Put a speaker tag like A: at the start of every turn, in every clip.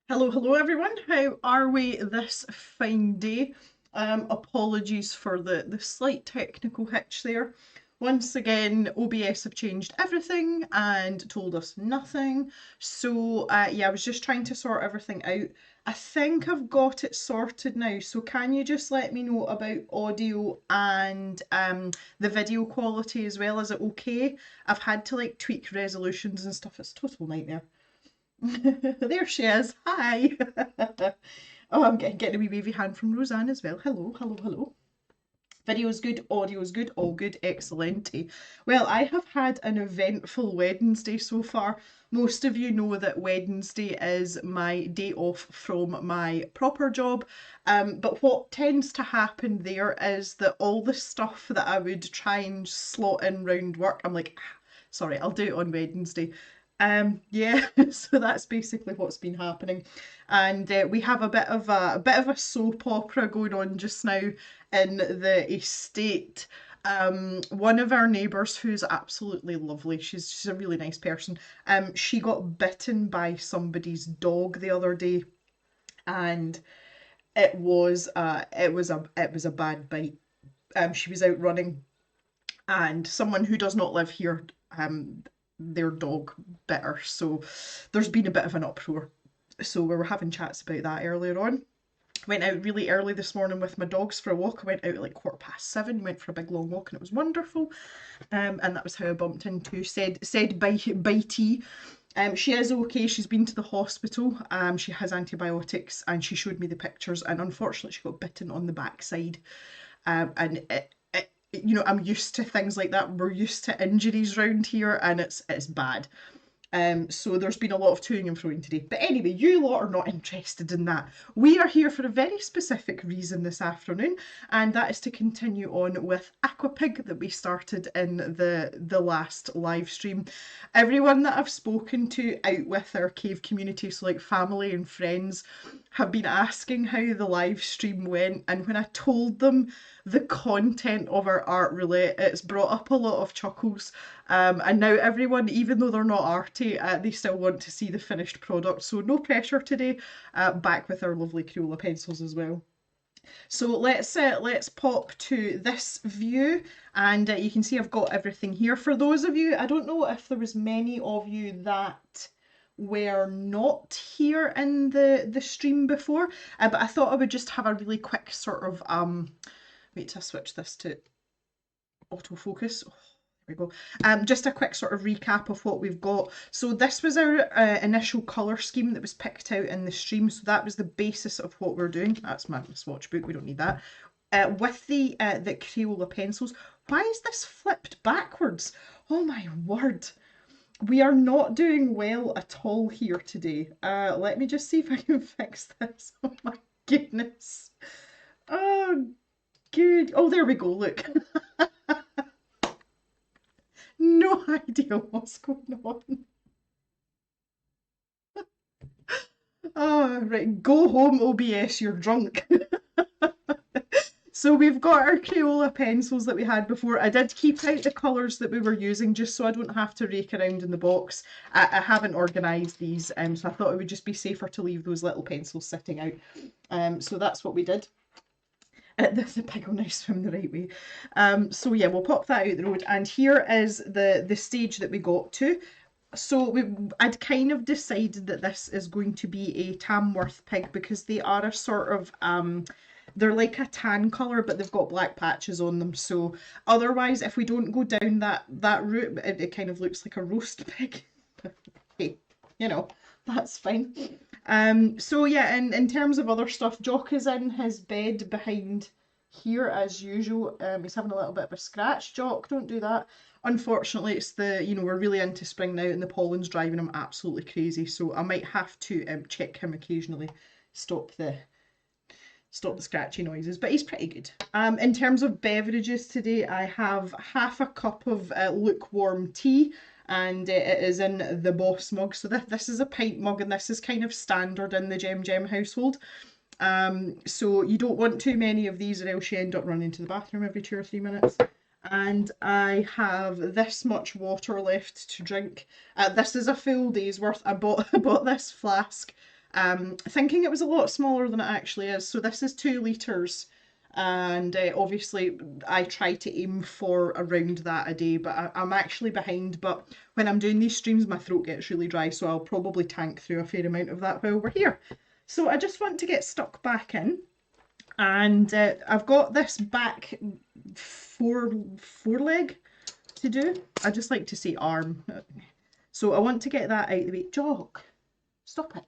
A: Hello, hello everyone. How are we this fine day? Apologies for the slight technical hitch there. Once again, OBS have changed everything and told us nothing. So yeah, I was just trying to sort everything out. I think I've got it sorted now. So can you just let me know about audio and the video quality as well? Is it okay? I've had to like tweak resolutions and stuff. It's a total nightmare. There she is. Hi. Oh, I'm getting a wee wavy hand from Roseanne as well. Hello, hello, hello. Video's good, audio's good, all good, excellent. Well, I have had an eventful Wednesday so far. Most of you know that Wednesday is my day off from my proper job. But what tends to happen there is that all the stuff that I would try and slot in round work, I'm like, sorry, I'll do it on Wednesday. Yeah, so that's basically what's been happening, and we have a bit of a soap opera going on just now in the estate. One of our neighbours, who's absolutely lovely, she's a really nice person. She got bitten by somebody's dog the other day, and it was a bad bite. She was out running, and someone who does not live here, their dog bit her. So there's been a bit of an uproar. So we were having chats about that earlier on. Went out really early this morning with my dogs for a walk. I went out at like 7:15. Went for a big long walk and it was wonderful. And that was how I bumped into said bitey. She is okay. She's been to the hospital. She has antibiotics and she showed me the pictures. And unfortunately, she got bitten on the backside. And I'm used to things like that. We're used to injuries round here, and it's bad. So there's been a lot of toing and froing today. But anyway, you lot are not interested in that. We are here for a very specific reason this afternoon, and that is to continue on with Aqua that we started in the last live stream. Everyone that I've spoken to out with our cave community, so like family and friends, have been asking how the live stream went, and when I told them the content of our art roulette, it's brought up a lot of chuckles. And now everyone, even though they're not arty, they still want to see the finished product. So no pressure today. Back with our lovely Crayola pencils as well. So let's pop to this view, and you can see I've got everything here. For those of you, I don't know if there was many of you that were not here in the stream before, but I thought I would just have a really quick sort of wait till I switch this to autofocus. Oh, there we go. Just a quick sort of recap of what we've got. So this was our initial colour scheme that was picked out in the stream. So that was the basis of what we're doing. That's my swatch book. We don't need that. With the Crayola pencils. Why is this flipped backwards? Oh my word. We are not doing well at all here today. Let me just see if I can fix this. Oh my goodness. Oh, good. Oh, there we go. Look. No idea what's going on. Oh, right. Go home, OBS. You're drunk. So we've got our Crayola pencils that we had before. I did keep out the colours that we were using just so I don't have to rake around in the box. I haven't organised these, so I thought it would just be safer to leave those little pencils sitting out. So that's what we did. The pig will now swim the right way. So yeah, we'll pop that out the road. And here is the stage that we got to. So I'd kind of decided that this is going to be a Tamworth pig because they are a sort of they're like a tan colour, but they've got black patches on them. So otherwise, if we don't go down that route, it kind of looks like a roast pig. Hey, that's fine. So yeah, in terms of other stuff, Jock is in his bed behind here as usual. He's having a little bit of a scratch. Jock, don't do that. Unfortunately, it's we're really into spring now and the pollen's driving him absolutely crazy. So I might have to check him occasionally, stop the scratchy noises, but he's pretty good. In terms of beverages today, I have half a cup of lukewarm tea, and it is in the Boss mug. So this is a pint mug, and this is kind of standard in the Gem household. So you don't want too many of these or else you end up running to the bathroom every 2 or 3 minutes. And I have this much water left to drink. This is a full day's worth. I bought this flask, thinking it was a lot smaller than it actually is. So this is 2 litres, and obviously I try to aim for around that a day, but I'm actually behind. But when I'm doing these streams, my throat gets really dry, so I'll probably tank through a fair amount of that while we're here. So I just want to get stuck back in. And I've got this back foreleg to do. I just like to say arm. So I want to get that out of the way. Jock, stop it.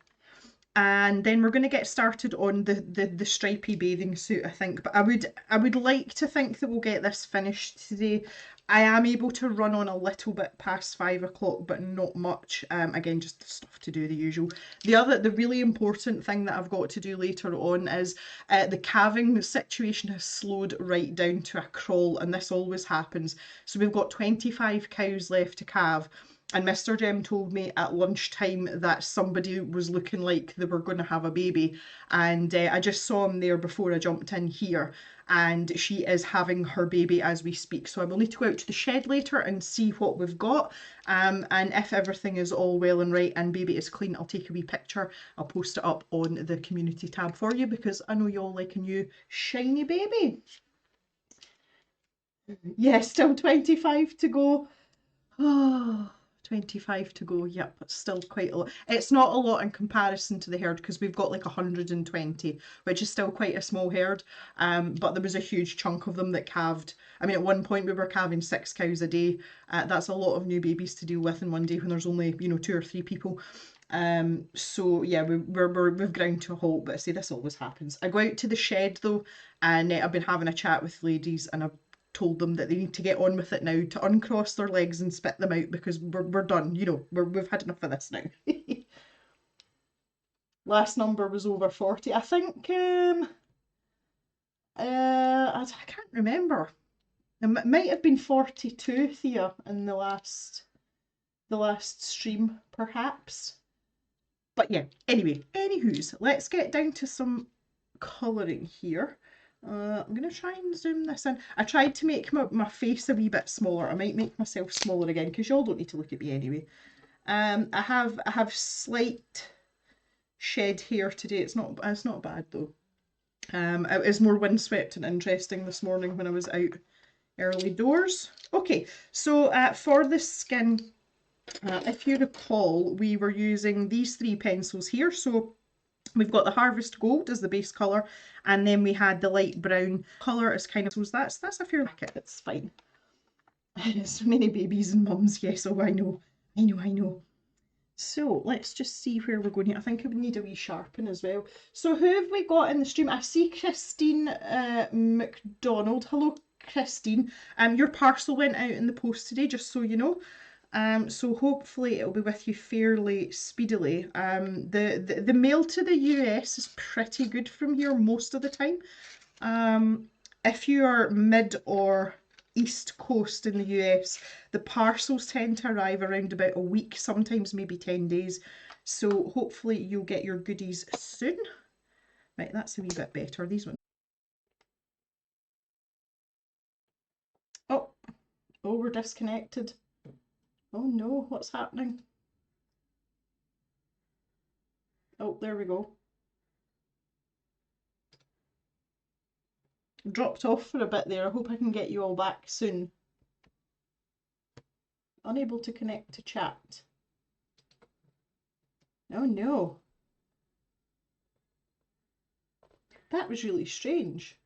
A: And then we're going to get started on the stripy bathing suit, I think. But I would like to think that we'll get this finished today. I am able to run on a little bit past 5 o'clock, but not much. Again, just stuff to do, the usual. The really important thing that I've got to do later on is the calving situation has slowed right down to a crawl, and this always happens. So we've got 25 cows left to calve. And Mr. Jem told me at lunchtime that somebody was looking like they were going to have a baby. And I just saw him there before I jumped in here. And she is having her baby as we speak. So I will need to go out to the shed later and see what we've got. And if everything is all well and right and baby is clean, I'll take a wee picture. I'll post it up on the community tab for you because I know you all like a new shiny baby. Yeah, still 25 to go. Oh. 25 to go, yep, it's still quite a lot. It's not a lot in comparison to the herd because we've got like 120, which is still quite a small herd, but there was a huge chunk of them that calved. I mean, at one point we were calving 6 cows a day. That's a lot of new babies to deal with in one day when there's only, 2 or 3 people. So yeah, we've ground to a halt, but I say this always happens. I go out to the shed though, and I've been having a chat with ladies, and I've told them that they need to get on with it now, to uncross their legs and spit them out because we're done. We've had enough of this now. Last number was over 40. I think I can't remember. It might have been 42, Thea, in the last stream, perhaps. But yeah, anyway, anywho's, let's get down to some colouring here. I'm going to try and zoom this in. I tried to make my face a wee bit smaller. I might make myself smaller again because y'all don't need to look at me anyway. I have slight shed hair today. It's not bad though. It was more windswept and interesting this morning when I was out early doors. Okay, so for the skin, if you recall, we were using these 3 pencils here. So we've got the Harvest Gold as the base colour, and then we had the light brown colour as kind of, so that's a fair packet, it's fine. So many babies and mums, yes, oh I know. So let's just see where we're going here. I think I would need a wee sharpen as well. So who have we got in the stream? I see Christine McDonald. Hello Christine. Your parcel went out in the post today, just so you know. So hopefully it'll be with you fairly speedily. The mail to the US is pretty good from here most of the time. If you are mid or east coast in the US, the parcels tend to arrive around about a week, sometimes maybe 10 days. So hopefully you'll get your goodies soon. Right, that's a wee bit better. These ones. Oh, we're disconnected. Oh no, what's happening? Oh, there we go. Dropped off for a bit there. I hope I can get you all back soon. Unable to connect to chat. Oh no. That was really strange.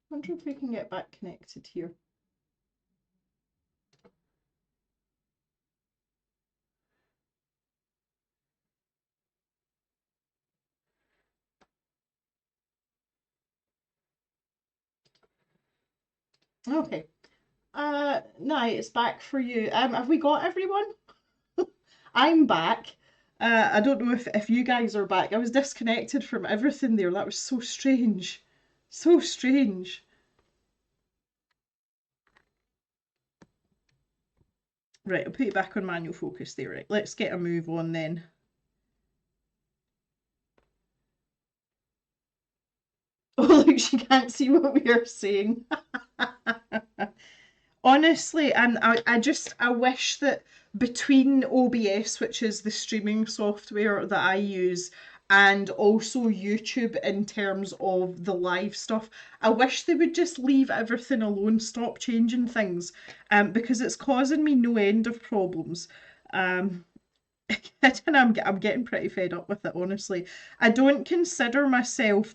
A: Wonder if we can get back connected here. Okay. No, it's back for you. Have we got everyone? I'm back. I don't know if you guys are back. I was disconnected from everything there. That was so strange. So strange. Right, I'll put it back on manual focus there. Right, let's get a move on then. Oh, look, she can't see what we are saying. Honestly, and I wish that between OBS, which is the streaming software that I use, and also YouTube in terms of the live stuff, I wish they would just leave everything alone, stop changing things, because it's causing me no end of problems. Um, and I'm getting pretty fed up with it, honestly. I don't consider myself,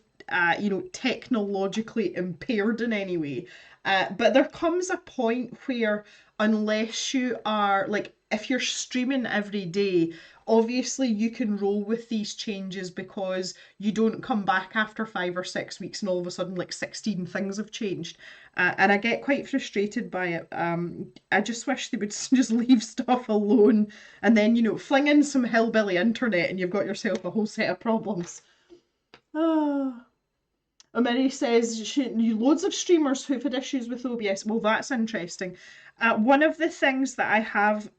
A: technologically impaired in any way. But there comes a point where, unless you are like, if you're streaming every day, obviously you can roll with these changes because you don't come back after 5 or 6 weeks and all of a sudden like 16 things have changed. And I get quite frustrated by it. I just wish they would just leave stuff alone and then, fling in some hillbilly internet and you've got yourself a whole set of problems. Ah. Mary says loads of streamers who've had issues with OBS. Well, that's interesting. One of the things that I have,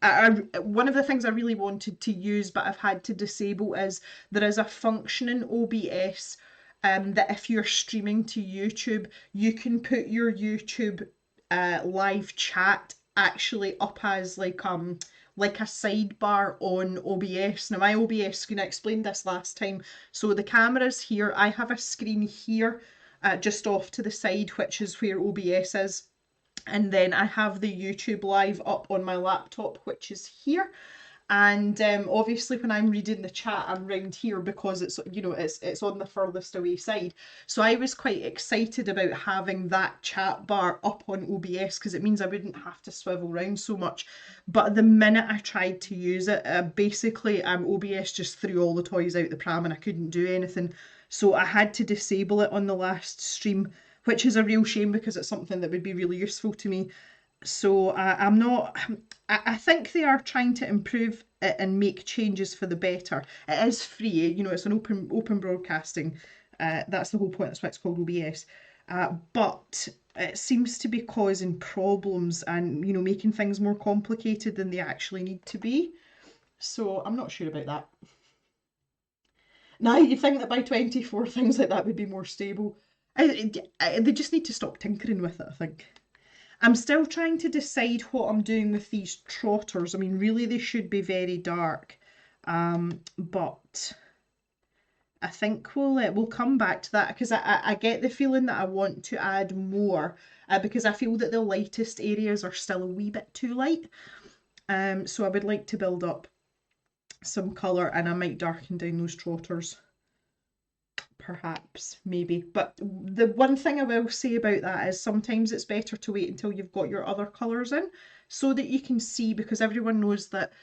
A: one of the things I really wanted to use but I've had to disable is there is a function in OBS that if you're streaming to YouTube, you can put your YouTube live chat actually up as like a sidebar on OBS. Now my OBS screen, I explained this last time. So the camera's here. I have a screen here just off to the side, which is where OBS is. And then I have the YouTube live up on my laptop, which is here. And obviously when I'm reading the chat, I'm round here because it's it's on the furthest away side. So I was quite excited about having that chat bar up on OBS because it means I wouldn't have to swivel around so much. But the minute I tried to use it, basically OBS just threw all the toys out the pram and I couldn't do anything. So I had to disable it on the last stream, which is a real shame because it's something that would be really useful to me. So I'm not. I think they are trying to improve it and make changes for the better. It is free, it's an open broadcasting. That's the whole point. That's why it's called OBS. But it seems to be causing problems and making things more complicated than they actually need to be. So I'm not sure about that. Now you think that by 24 things like that would be more stable. They just need to stop tinkering with it, I think. I'm still trying to decide what I'm doing with these trotters. I mean, really, they should be very dark, but I think we'll come back to that because I get the feeling that I want to add more because I feel that the lightest areas are still a wee bit too light. So I would like to build up some colour and I might darken down those trotters. Perhaps, maybe. But the one thing I will say about that is sometimes it's better to wait until you've got your other colours in so that you can see, because everyone knows that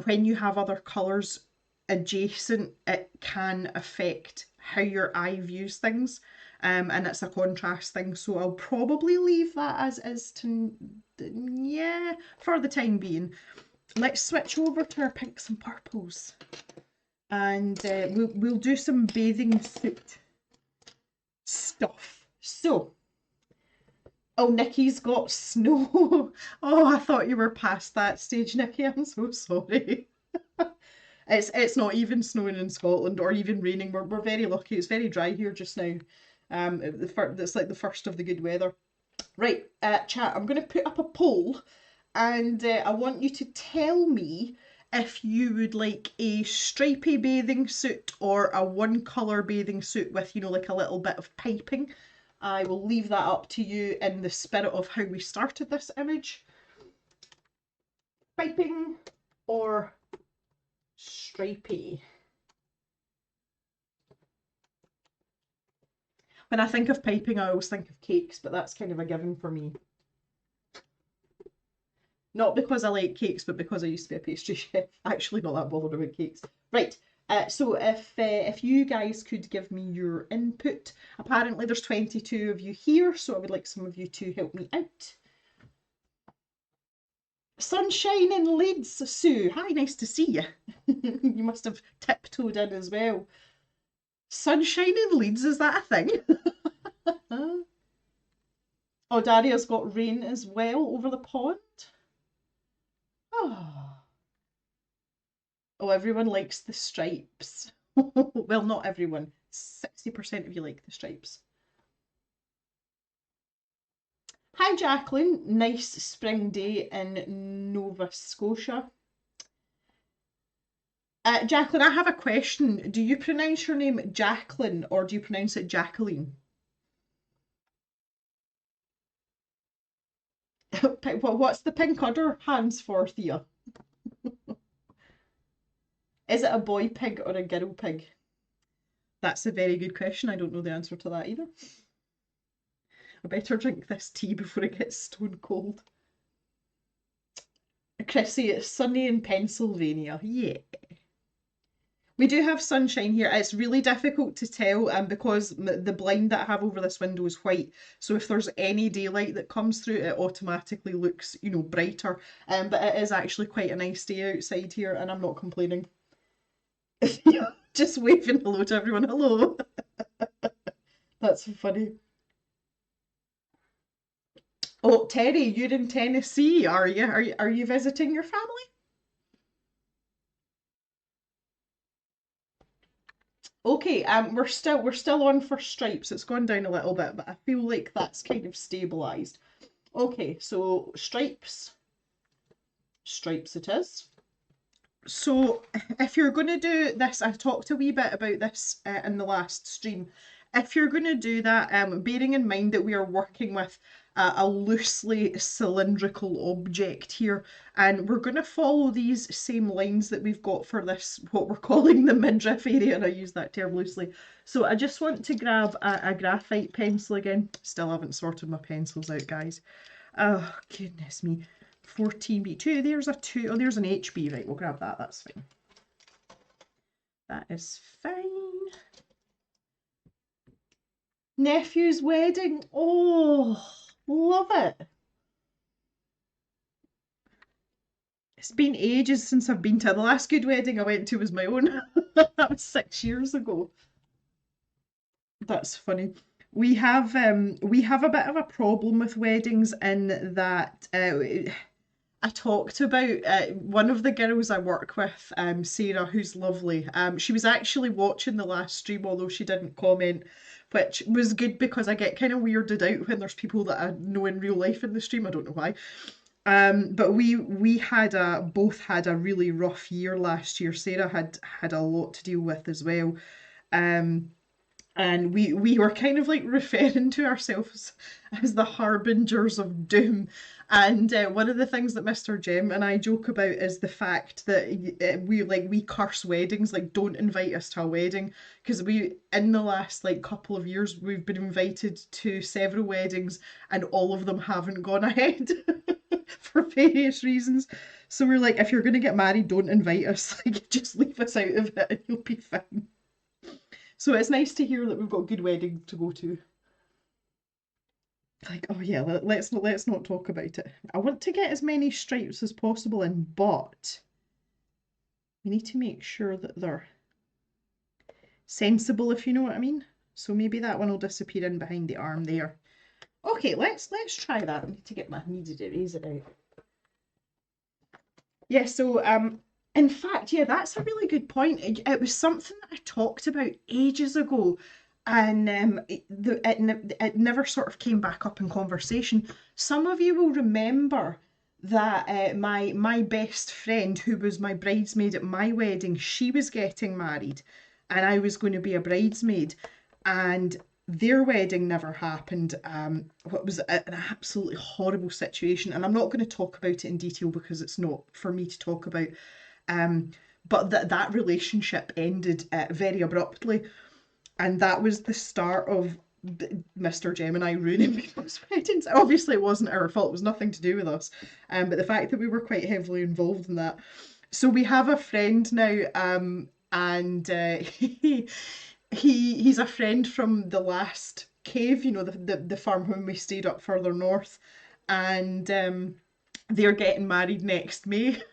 A: when you have other colours adjacent, it can affect how your eye views things. And it's a contrast thing. So I'll probably leave that as is yeah, for the time being. Let's switch over to our pinks and purples. And we'll do some bathing suit stuff. So, oh, Nikki's got snow. Oh, I thought you were past that stage, Nikki. I'm so sorry. It's not even snowing in Scotland or even raining. We're very lucky. It's very dry here just now. It's like the first of the good weather. Right, chat. I'm going to put up a poll, and I want you to tell me if you would like a stripy bathing suit or a one colour bathing suit with, like a little bit of piping. I will leave that up to you in the spirit of how we started this image. Piping or stripy? When I think of piping, I always think of cakes, but that's kind of a given for me. Not because I like cakes, but because I used to be a pastry chef. Actually, not that bothered about cakes. Right, so if you guys could give me your input. Apparently there's 22 of you here, so I would like some of you to help me out. Sunshine in Leeds, Sue. Hi, nice to see you. You must have tiptoed in as well. Sunshine in Leeds, is that a thing? Oh, Daria's got rain as well over the pond. Oh, oh, everyone likes the stripes. Well, not everyone. 60% of you like the stripes. Hi, Jacqueline. Nice spring day in Nova Scotia. Jacqueline, I have a question. Do you pronounce your name Jacqueline or do you pronounce it Jacqueline? What's the pink udder hands for, Thea? Is it a boy pig or a girl pig? That's a very good question. I don't know the answer to that either. I better drink this tea before it gets stone cold. Chrissy, it's sunny in Pennsylvania. Yeah. We do have sunshine here. It's really difficult to tell because the blind that I have over this window is white. So if there's any daylight that comes through, it automatically looks, brighter. But it is actually quite a nice day outside here and I'm not complaining. Just waving hello to everyone. Hello. That's funny. Oh, Terry, you're in Tennessee, are you? Are you visiting your family? Okay, we're still on for stripes. It's gone down a little bit, but I feel like that's kind of stabilized. Okay, so stripes it is. So if you're going to do this, I talked a wee bit about this in the last stream. If you're going to do that, bearing in mind that we are working with a loosely cylindrical object here, and we're going to follow these same lines that we've got for this, what we're calling the midriff area, and I use that term loosely. So I just want to grab a graphite pencil again. Still haven't sorted my pencils out, guys. Oh, goodness me. 14B2, there's a 2, oh, there's an HB, right, we'll grab that, that's fine. That is fine. Nephew's wedding, oh, love it. It's been ages since I've been to, the last good wedding I went to was my own. That was 6 years ago. That's funny. We have a bit of a problem with weddings in that I talked about one of the girls I work with, Sarah, who's lovely. She was actually watching the last stream, although she didn't comment, which was good because I get kind of weirded out when there's people that I know in real life in the stream. I don't know why. But we both had a really rough year last year. Sarah had a lot to deal with as well. Um, and we were kind of like referring to ourselves as the harbingers of doom. And one of the things that Mr. Jem and I joke about is the fact that we curse weddings, like don't invite us to a wedding, because we in the last like couple of years we've been invited to several weddings and all of them haven't gone ahead for various reasons. So we're like, if you're going to get married, don't invite us. Like, just leave us out of it and you'll be fine. So it's nice to hear that we've got good weddings to go to. Like, oh yeah, let's not talk about it. I want to get as many stripes as possible in, but we need to make sure that they're sensible, if you know what I mean. So maybe that one will disappear in behind the arm there. Okay, let's try that. I need to get my needed eraser out. Yeah, so in fact, yeah, that's a really good point. It was something that I talked about ages ago, and it never sort of came back up in conversation. Some of you will remember that my best friend, who was my bridesmaid at my wedding, she was getting married, and I was going to be a bridesmaid, and their wedding never happened. What was an absolutely horrible situation, and I'm not going to talk about it in detail because it's not for me to talk about. Um, but that relationship ended very abruptly, and that was the start of Mr. Gemini ruining people's weddings. Obviously, it wasn't our fault; it was nothing to do with us. But the fact that we were quite heavily involved in that. So we have a friend now, and he's a friend from the last cave, the farm when we stayed up further north, and they're getting married next May.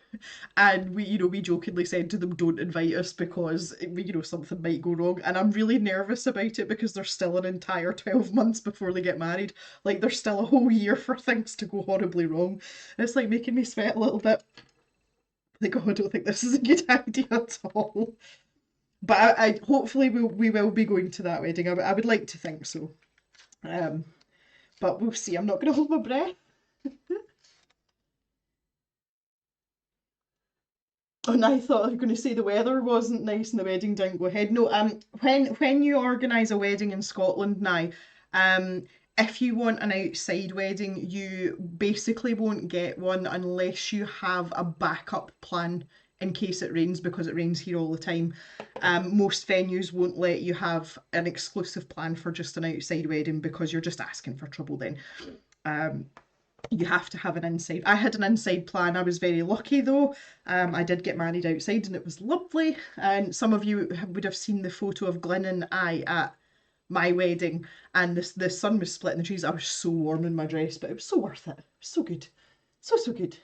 A: And we jokingly said to them, don't invite us because something might go wrong. And I'm really nervous about it because there's still an entire 12 months before they get married. Like there's still a whole year for things to go horribly wrong. It's like making me sweat a little bit. Like, oh, I don't think this is a good idea at all. But I hopefully we will be going to that wedding. I would like to think so. Um, but we'll see. I'm not going to hold my breath. And I thought I was going to say the weather wasn't nice and the wedding didn't go ahead. No, when you organise a wedding in Scotland now, um, if you want an outside wedding, you basically won't get one unless you have a backup plan in case it rains, because it rains here all the time. Most venues won't let you have an exclusive plan for just an outside wedding because you're just asking for trouble then. Um, you have to have an inside. I had an inside plan. I was very lucky though. I did get married outside and it was lovely. And some of you would have seen the photo of Glyn and I at my wedding, and the sun was splitting the trees. I was so warm in my dress, but it was so worth it. It was so good. So, so good.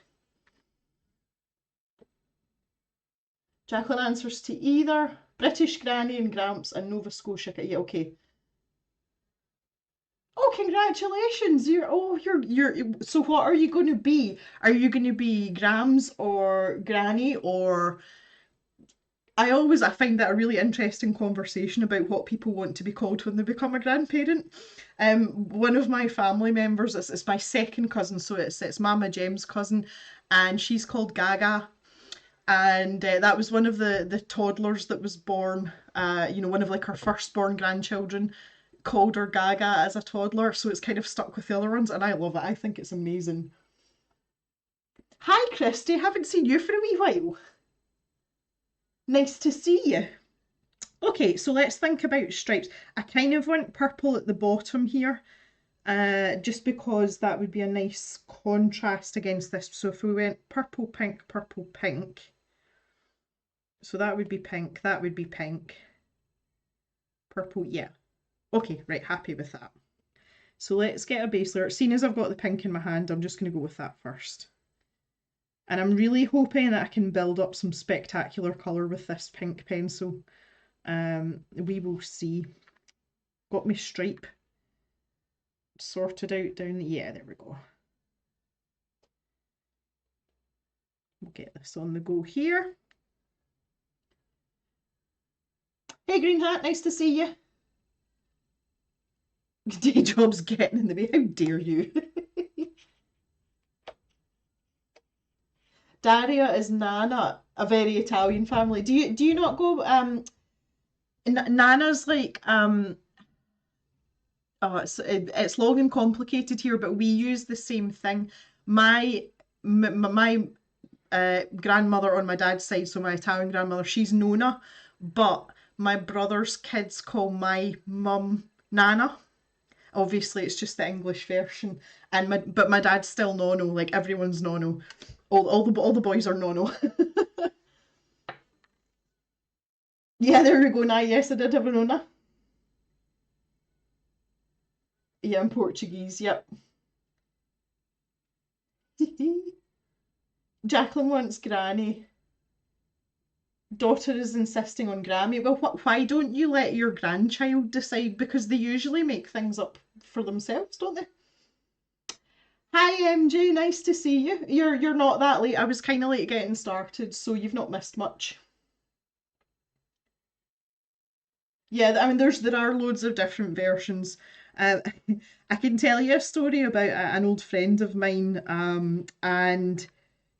A: Jacqueline answers to either British Granny and Gramps and Nova Scotia. Yeah, okay. Oh, congratulations! You're. So what are you going to be? Are you going to be Grams or Granny or? I find that a really interesting conversation about what people want to be called when they become a grandparent. One of my family members, it's my second cousin, so it's Mama Jem's cousin, and she's called Gaga, and that was one of the toddlers that was born. One of like her firstborn grandchildren called her Gaga as a toddler, so it's kind of stuck with the other ones, and I love it. I think it's amazing. Hi, Christy. Haven't seen you for a wee while. Nice to see you. Okay, so let's think about stripes. I kind of want purple at the bottom here, just because that would be a nice contrast against this. So if we went purple, pink, so that would be pink, that would be pink, purple, yeah. Okay, right, happy with that. So let's get a base layer. Seeing as I've got the pink in my hand, I'm just going to go with that first. And I'm really hoping that I can build up some spectacular colour with this pink pencil. We will see. Got my stripe sorted out down. Yeah, there we go. We'll get this on the go here. Hey, Green Hat, nice to see you. Day job's getting in the way. How dare you? Daria is Nana, a very Italian family. Do you not go? Nana's like oh, it's long and complicated here, but we use the same thing. My grandmother on my dad's side, so my Italian grandmother, she's Nona, but my brother's kids call my mum Nana. Obviously, it's just the English version, and but my dad's still Nono. Like everyone's Nono. All the boys are Nono. Yeah, there we go. Now, yes, I did have a Nona. Yeah, in Portuguese. Yep. Jacqueline wants Granny. Daughter is insisting on Grammy. Well, why don't you let your grandchild decide? Because they usually make things up for themselves, don't they? Hi MJ, nice to see you. You're not that late. I was kind of late getting started, so you've not missed much. Yeah, I mean, there are loads of different versions. Uh, I can tell you a story about an old friend of mine, and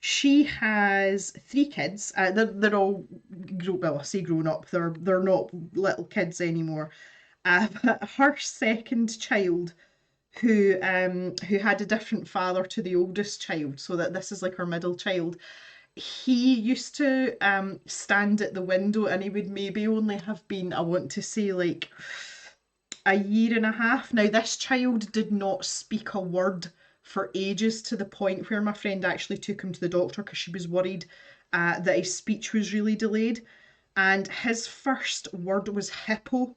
A: she has three kids. They're all well, I say grown up. They're not little kids anymore. But her second child, who had a different father to the oldest child, so that this is like her middle child. He used to stand at the window, and he would maybe only have been, I want to say, like a year and a half. Now, this child did not speak a word for ages, to the point where my friend actually took him to the doctor because she was worried that his speech was really delayed. And his first word was hippo.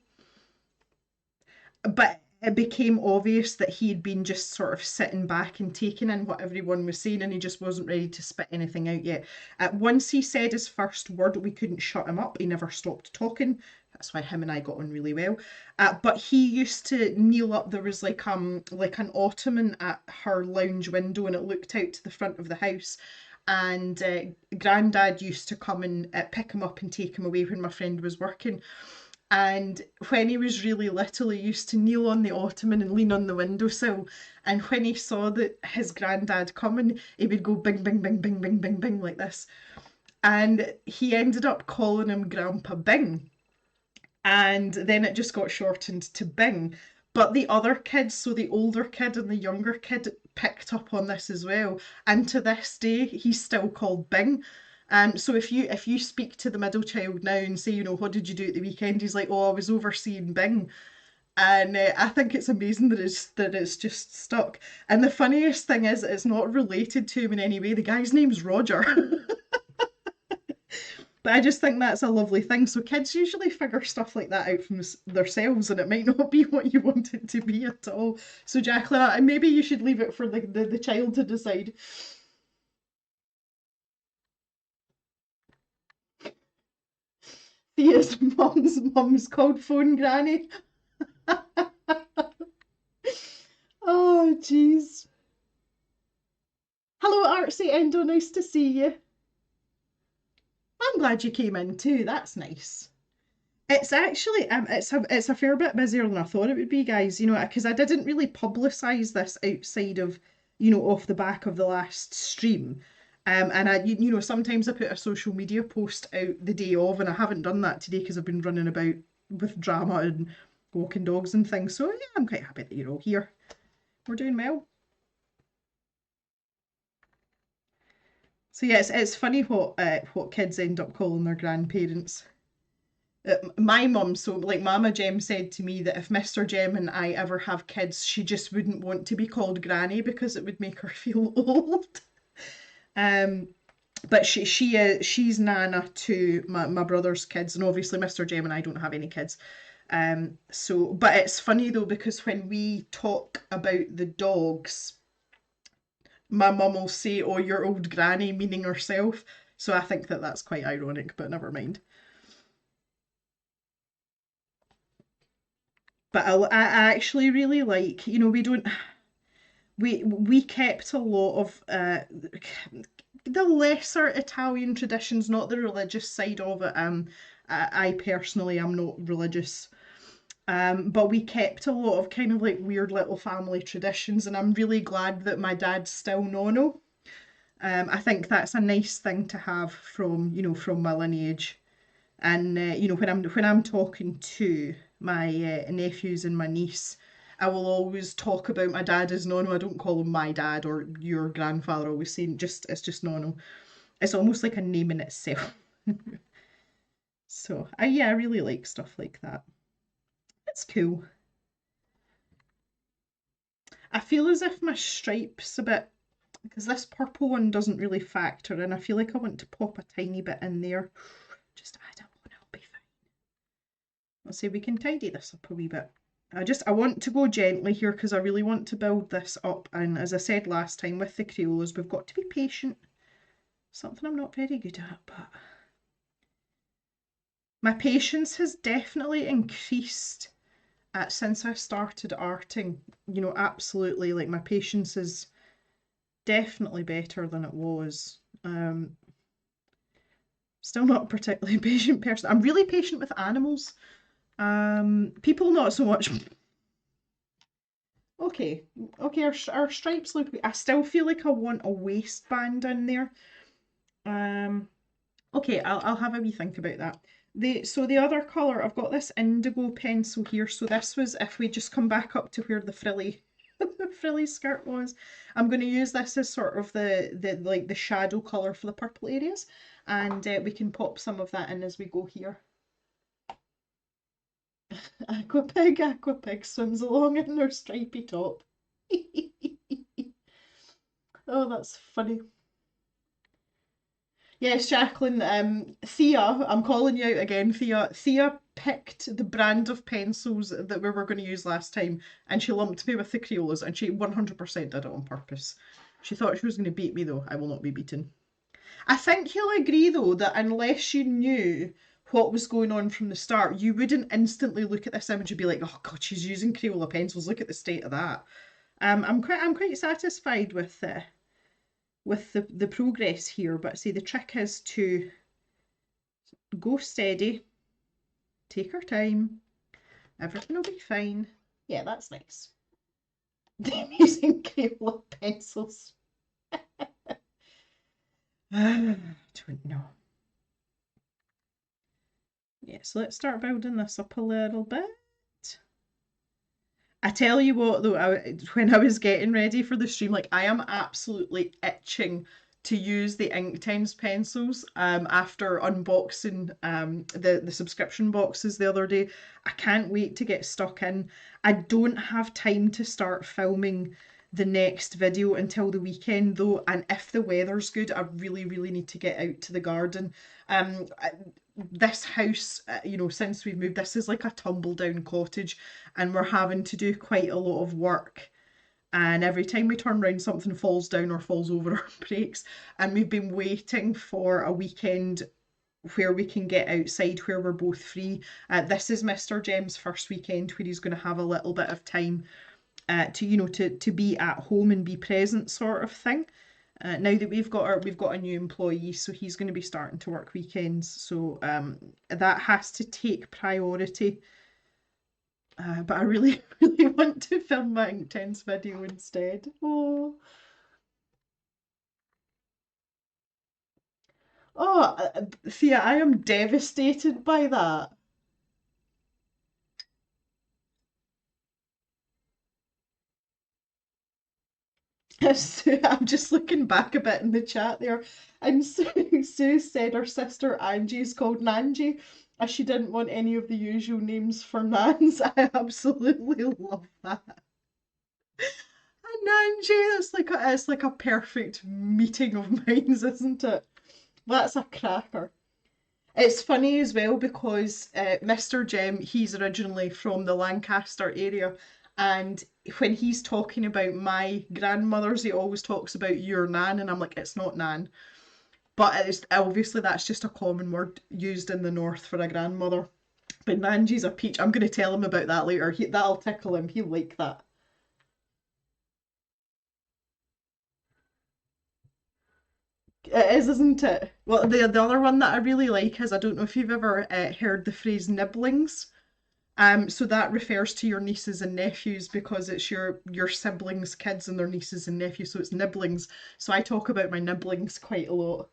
A: But it became obvious that he had been just sort of sitting back and taking in what everyone was saying, and he just wasn't ready to spit anything out yet. Once he said his first word, we couldn't shut him up. He never stopped talking. That's why him and I got on really well. But he used to kneel up. There was like an ottoman at her lounge window, and it looked out to the front of the house. and Grandad used to come and pick him up and take him away when my friend was working. And when he was really little, he used to kneel on the ottoman and lean on the windowsill. And when he saw that his granddad coming, he would go bing, bing, bing, bing, bing, bing, bing like this. And he ended up calling him Grandpa Bing. And then it just got shortened to Bing. But the other kids, so the older kid and the younger kid, picked up on this as well. And to this day, he's still called Bing. So if you speak to the middle child now and say, what did you do at the weekend? He's like, oh, I was overseeing Bing. And I think it's amazing that it's just stuck. And the funniest thing is, it's not related to him in any way. The guy's name's Roger. But I just think that's a lovely thing. So kids usually figure stuff like that out from themselves, and it might not be what you want it to be at all. So Jacqueline, maybe you should leave it for the child to decide. Thea's mum's called Phone Granny. Oh, jeez. Hello, Artsy Endo. Nice to see you. I'm glad you came in too. That's nice. It's actually it's a fair bit busier than I thought it would be, guys. Because I didn't really publicise this outside of off the back of the last stream. And sometimes I put a social media post out the day of, and I haven't done that today because I've been running about with drama and walking dogs and things. So yeah, I'm quite happy that you're all here. We're doing well. So yeah, it's funny what kids end up calling their grandparents. My mum, so like Mama Jem said to me that if Mr. Jem and I ever have kids, she just wouldn't want to be called Granny because it would make her feel old. Um, but she's Nana to my brother's kids, and obviously Mr. Jem and I don't have any kids. But it's funny though because when we talk about the dogs, my mum will say, "Oh, your old granny," meaning herself. So I think that that's quite ironic, but never mind. But I actually really like, we kept a lot of the lesser Italian traditions, not the religious side of it. I personally am not religious. But we kept a lot of kind of like weird little family traditions, and I'm really glad that my dad's still nono. I think that's a nice thing to have from my lineage. And when I'm talking to my nephews and my niece, I will always talk about my dad as Nono. I don't call him my dad or your grandfather. I always say it's just Nono. It's almost like a name in itself. So yeah, I really like stuff like that. It's cool. I feel as if my stripe's a bit, because this purple one doesn't really factor in. I feel like I want to pop a tiny bit in there. Just add it on, it'll be fine. Let's see, we can tidy this up a wee bit. I want to go gently here because I really want to build this up. And as I said last time with the Crayolas, we've got to be patient. Something I'm not very good at, but my patience has definitely increased since I started arting. Absolutely, like my patience is definitely better than it was. Still not a particularly patient person. I'm really patient with animals. People not so much. Okay, okay, our stripes look. I still feel like I want a waistband in there. Um, okay, I'll have a wee think about that. The other colour, I've got this indigo pencil here. So this was, if we just come back up to where the frilly the frilly skirt was. I'm going to use this as sort of the shadow colour for the purple areas, and we can pop some of that in as we go here. Aqua Pig swims along in her stripy top. Oh, that's funny. Yes, Jacqueline, Thea, I'm calling you out again. Thea picked the brand of pencils that we were going to use last time, and she lumped me with the Crayolas, and she 100% did it on purpose. She thought she was going to beat me, though. I will not be beaten. I think you'll agree, though, that unless you knew what was going on from the start, you wouldn't instantly look at this image and be like, "Oh God, she's using Crayola pencils. Look at the state of that." I'm quite satisfied with with the progress here, but see, the trick is to go steady, take our time, everything will be fine. Yeah, that's nice. I'm using Crayola pencils. I don't know. Yeah, so let's start building this up a little bit. I tell you what, though, when I was getting ready for the stream, like I am absolutely itching to use the Inktense pencils. After unboxing the subscription boxes the other day, I can't wait to get stuck in. I don't have time to start filming the next video until the weekend though, and if the weather's good, I really need to get out to the garden. Um, this house, you know, since we've moved, this is like a tumble down cottage, and we're having to do quite a lot of work. And every time we turn around, something falls down or falls over or breaks. And we've been waiting for a weekend where we can get outside, where we're both free. This is Mr. Jem's first weekend where he's going to have a little bit of time to, you know, to be at home and be present, sort of thing. Now that we've got a new employee, so he's going to be starting to work weekends, so that has to take priority. But I really really want to film my Inktense video instead. Oh, Thea, I am devastated by that. I'm just looking back a bit in the chat there, and Sue said her sister Angie is called Nanji, as she didn't want any of the usual names for Nans. I absolutely love that. And Nanji, it's like a perfect meeting of minds, isn't it? That's a cracker. It's funny as well because Mr. Jem, he's originally from the Lancaster area, and when he's talking about my grandmothers, he always talks about your nan, and I'm like, it's not nan. But it's obviously that's just a common word used in the north for a grandmother. But Nanji's a peach. I'm going to tell him about that later. That'll tickle him. He'll like that. It is, isn't it? Well, the other one that I really like is, I don't know if you've ever heard the phrase nibblings. So that refers to your nieces and nephews because it's your siblings' kids and their nieces and nephews, so it's nibblings. So I talk about my nibblings quite a lot.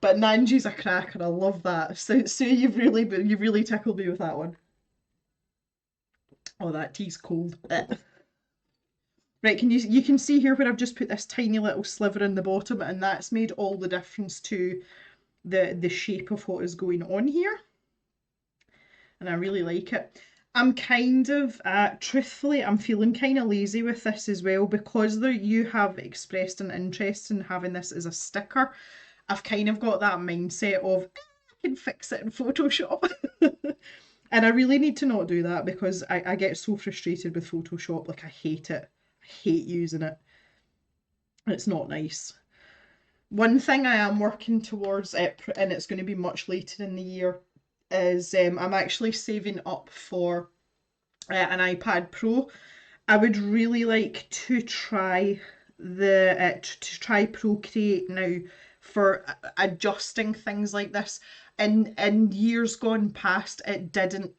A: But Nanji's a cracker. I love that. So Sue, you've really tickled me with that one. Oh, that tea's cold. Right, you can see here where I've just put this tiny little sliver in the bottom, and that's made all the difference to the shape of what is going on here. And I really like it. I'm kind of, truthfully, I'm feeling kind of lazy with this as well because you have expressed an interest in having this as a sticker. I've kind of got that mindset of, I can fix it in Photoshop. And I really need to not do that because I get so frustrated with Photoshop. Like, I hate it. I hate using it. It's not nice. One thing I am working towards, and it's going to be much later in the year, is I'm actually saving up for an iPad Pro. I would really like to try Procreate now for adjusting things like this. In years gone past, it didn't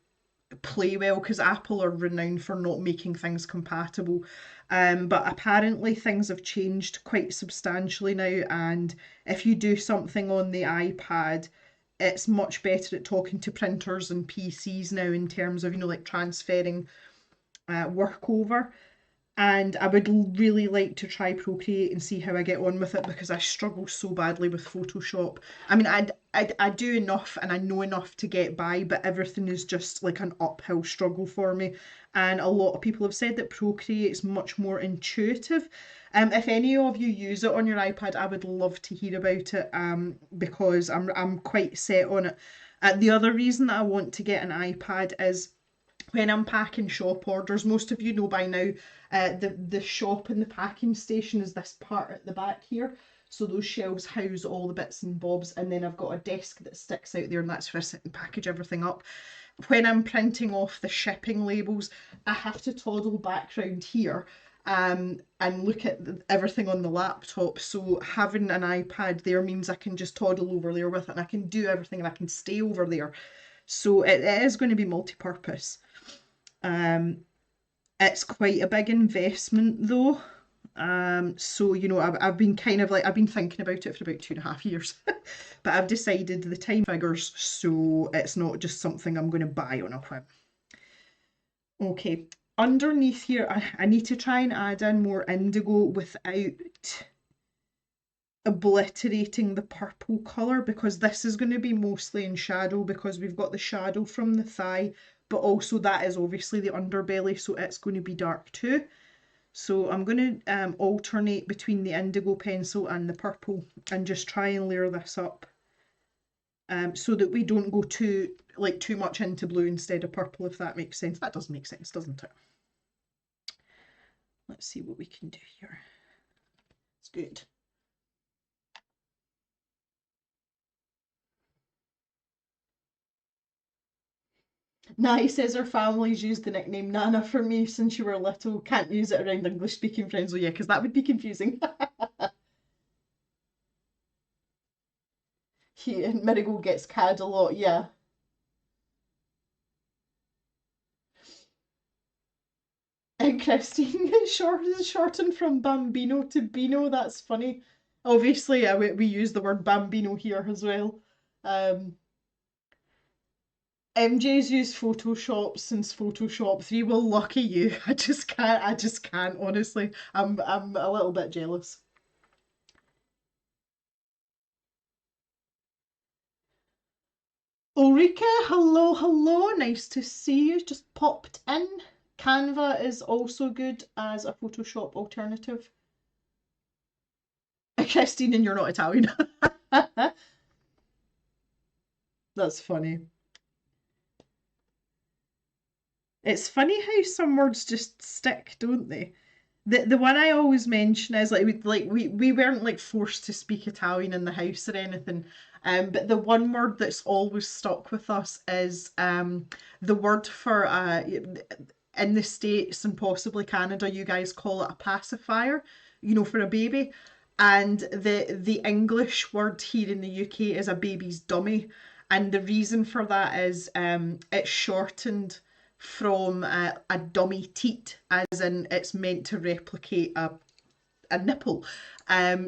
A: play well because Apple are renowned for not making things compatible. But apparently things have changed quite substantially now, and if you do something on the iPad, it's much better at talking to printers and PCs now in terms of, you know, like transferring work over. And I would really like to try Procreate and see how I get on with it because I struggle so badly with Photoshop. I mean, I do enough and I know enough to get by, but everything is just like an uphill struggle for me. And a lot of people have said that Procreate is much more intuitive. If any of you use it on your iPad, I would love to hear about it because I'm quite set on it. The other reason that I want to get an iPad is when I'm packing shop orders. Most of you know by now, the shop and the packing station is this part at the back here. So those shelves house all the bits and bobs, and then I've got a desk that sticks out there, and that's where I sit and package everything up. When I'm printing off the shipping labels, I have to toddle back round here, and look at everything on the laptop. So having an iPad there means I can just toddle over there with it and I can do everything and I can stay over there. So it is going to be multi-purpose. Um, it's quite a big investment though. So you know, I've been kind of like I've been thinking about it for about 2.5 years, but I've decided the time figures, so it's not just something I'm going to buy on a whim. Okay, underneath here, I need to try and add in more indigo without obliterating the purple colour, because this is going to be mostly in shadow because we've got the shadow from the thigh, but also that is obviously the underbelly, so it's going to be dark too. So I'm going to alternate between the indigo pencil and the purple and just try and layer this up so that we don't go too much into blue instead of purple, if that makes sense. That does make sense, doesn't it? Let's see what we can do here. It's good. Nai says her family's used the nickname Nana for me since you were little. Can't use it around English speaking friends. Oh yeah, because that would be confusing. Mirigo gets cad a lot, yeah. And Christine is shortened from Bambino to Bino. That's funny. Obviously, we use the word Bambino here as well. MJ's used Photoshop since Photoshop 3. Well, lucky you. I just can't. I just can't. Honestly, I'm a little bit jealous. Ulrika, hello, hello. Nice to see you. Just popped in. Canva is also good as a Photoshop alternative. Christine, and you're not Italian. That's funny. It's funny how some words just stick, don't they? The one I always mention is we weren't like forced to speak Italian in the house or anything. But the one word that's always stuck with us is the word for in the States and possibly Canada, you guys call it a pacifier, you know, for a baby. And the English word here in the UK is a baby's dummy. And the reason for that is it's shortened from a dummy teat, as in it's meant to replicate a nipple.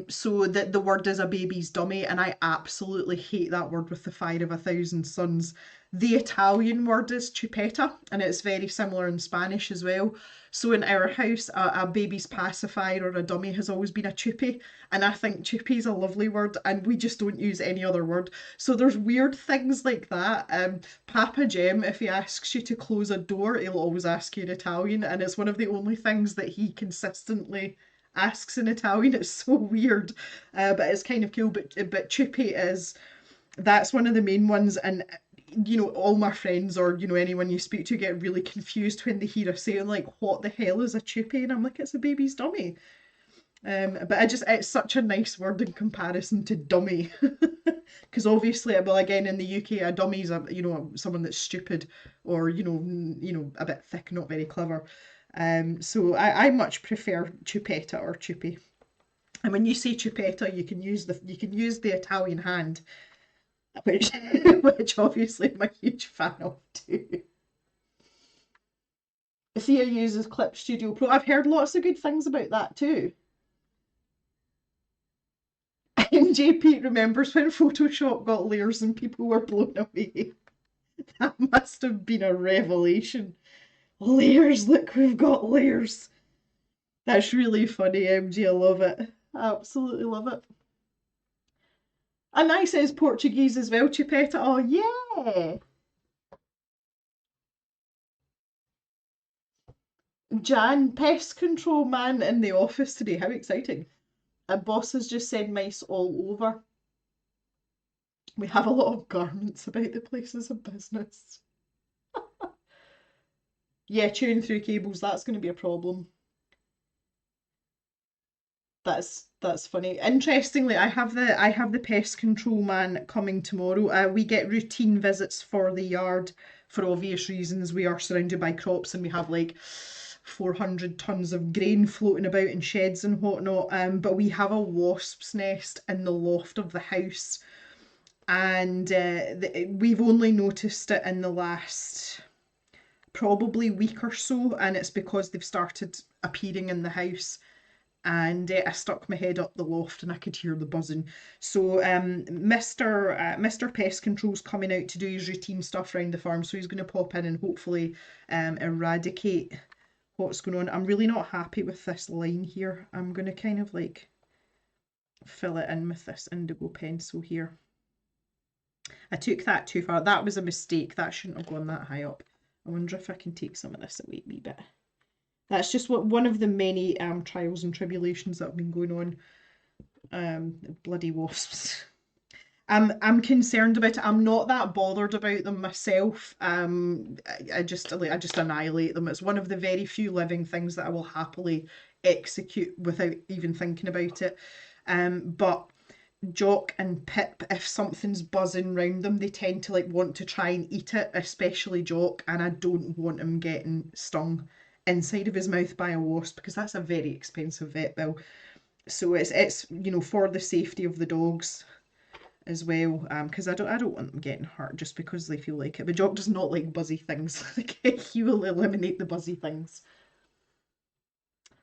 A: So that the word is a baby's dummy, and I absolutely hate that word with the fire of 1,000 suns. The Italian word is chupetta, and it's very similar in Spanish as well. So in our house, a baby's pacifier or a dummy has always been a chuppy, and I think chuppy is a lovely word, and we just don't use any other word. So there's weird things like that. Papa Jem, if he asks you to close a door, he'll always ask you in Italian, and it's one of the only things that he consistently asks in Italian. It's so weird, but it's kind of cool. But chuppy is that's one of the main ones, and you know, all my friends or you know anyone you speak to get really confused when they hear us saying like, "What the hell is a chuppy?" And I'm like, "It's a baby's dummy." But it's such a nice word in comparison to dummy, because obviously, well, again in the UK, a dummy's a you know someone that's stupid or you know a bit thick, not very clever. So I much prefer chupetta or chuppy. And when you say chupetta, you can use the Italian hand, which which obviously I'm a huge fan of too. Thea uses Clip Studio Pro. I've heard lots of good things about that too. MJ Pete remembers when Photoshop got layers and people were blown away. That must have been a revelation. Layers, look, we've got layers. That's really funny, MJ. I love it. I absolutely love it. And I says Portuguese as well, Chipetta. Oh, yeah. Jan, pest control man in the office today. How exciting. And boss has just said mice all over. We have a lot of garments about the places of business. Yeah, chewing through cables, that's going to be a problem. That's funny. Interestingly, I have the pest control man coming tomorrow. We get routine visits for the yard for obvious reasons. We are surrounded by crops and we have like 400 tons of grain floating about in sheds and whatnot. But we have a wasp's nest in the loft of the house, and we've only noticed it in the last probably week or so, and it's because they've started appearing in the house. And I stuck my head up the loft and I could hear the buzzing. So Mr. Pest Control's coming out to do his routine stuff around the farm, so he's going to pop in and hopefully eradicate what's going on. I'm really not happy with this line here. I'm going to kind of like fill it in with this indigo pencil here. I took that too far. That was a mistake. That shouldn't have gone that high up. I wonder if I can take some of this away a wee bit. That's just one of the many trials and tribulations that have been going on. Bloody wasps. I'm concerned about it. I'm not that bothered about them myself. I just annihilate them. It's one of the very few living things that I will happily execute without even thinking about it. But Jock and Pip, if something's buzzing round them, they tend to like want to try and eat it, especially Jock, and I don't want him getting stung inside of his mouth by a wasp because that's a very expensive vet bill. So it's you know, for the safety of the dogs as well, because I don't want them getting hurt just because they feel like it. But Jock does not like buzzy things. He will eliminate the buzzy things.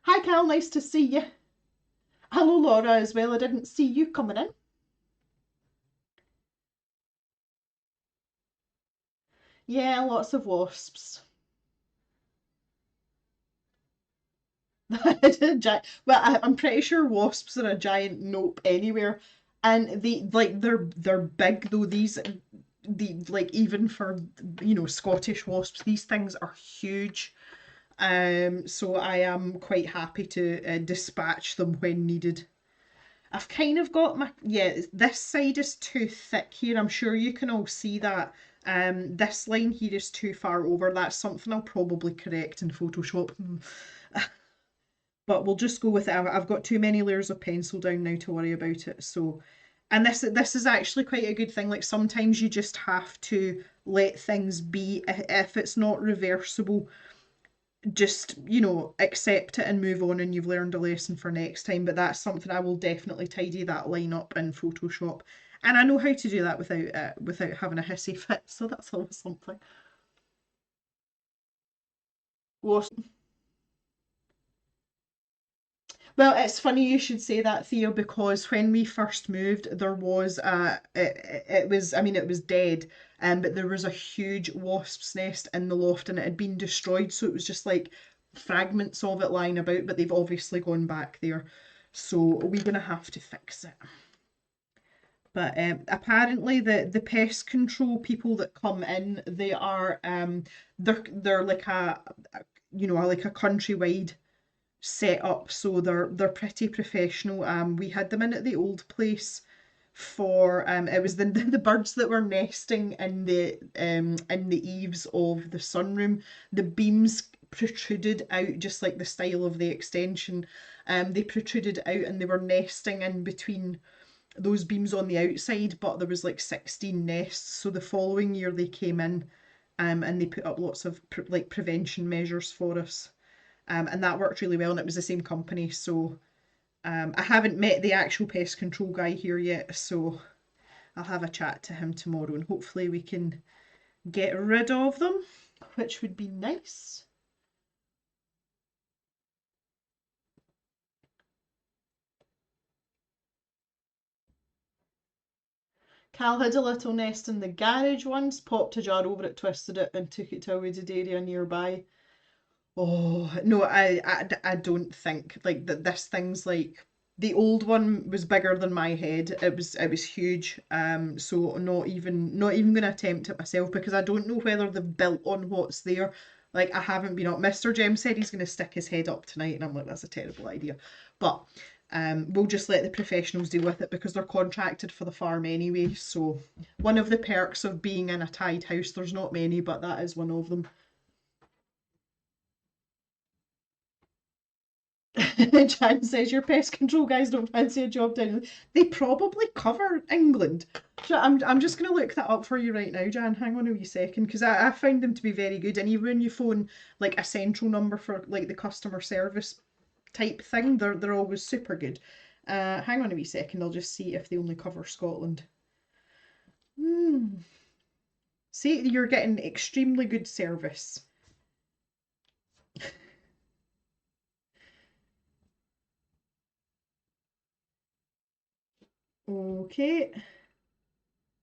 A: Hi Cal, nice to see you. Hello Laura as well, I didn't see you coming in. Yeah, lots of wasps. Well, I'm pretty sure wasps are a giant nope anywhere, and they're big though. Like even for Scottish wasps, these things are huge. So I am quite happy to dispatch them when needed. I've kind of got this side is too thick here. I'm sure you can all see that. This line here is too far over. That's something I'll probably correct in Photoshop. But we'll just go with it. I've got too many layers of pencil down now to worry about it. So, and this is actually quite a good thing. Like sometimes you just have to let things be. If it's not reversible, just accept it and move on, and you've learned a lesson for next time. But that's something I will definitely tidy that line up in Photoshop, and I know how to do that without having a hissy fit. So that's always something. Well, it's funny you should say that, Theo, because when we first moved, there was it was, I mean, it was dead, but there was a huge wasp's nest in the loft and it had been destroyed, so it was just like fragments of it lying about, but they've obviously gone back there, so we're gonna have to fix it. But apparently the pest control people that come in, they are they're like a countrywide set up, so they're pretty professional. We had them in at the old place for it was the birds that were nesting in the eaves of the sunroom. The beams protruded out just like the style of the extension. They protruded out and they were nesting in between those beams on the outside, but there was like 16 nests. So the following year they came in and they put up lots of prevention measures for us. And that worked really well, and it was the same company. So I haven't met the actual pest control guy here yet, so I'll have a chat to him tomorrow, and hopefully we can get rid of them, which would be nice. Cal had a little nest in the garage once, popped a jar over it, twisted it, and took it to a wooded area nearby. Oh, no, I don't think like that this thing's like the old one was bigger than my head. It was huge. So not even gonna attempt it myself because I don't know whether they've built on what's there. Like I haven't been up. Mr. Jem said he's gonna stick his head up tonight, and I'm like, that's a terrible idea. But we'll just let the professionals deal with it because they're contracted for the farm anyway. So one of the perks of being in a tied house, there's not many, but that is one of them. Jan says your pest control guys don't fancy a job down. They probably cover England. I'm just going to look that up for you right now, Jan. Hang on a wee second, because I find them to be very good. And even when you phone like a central number for like the customer service type thing, they're always super good. Hang on a wee second. I'll just see if they only cover Scotland. See, you're getting extremely good service. Okay.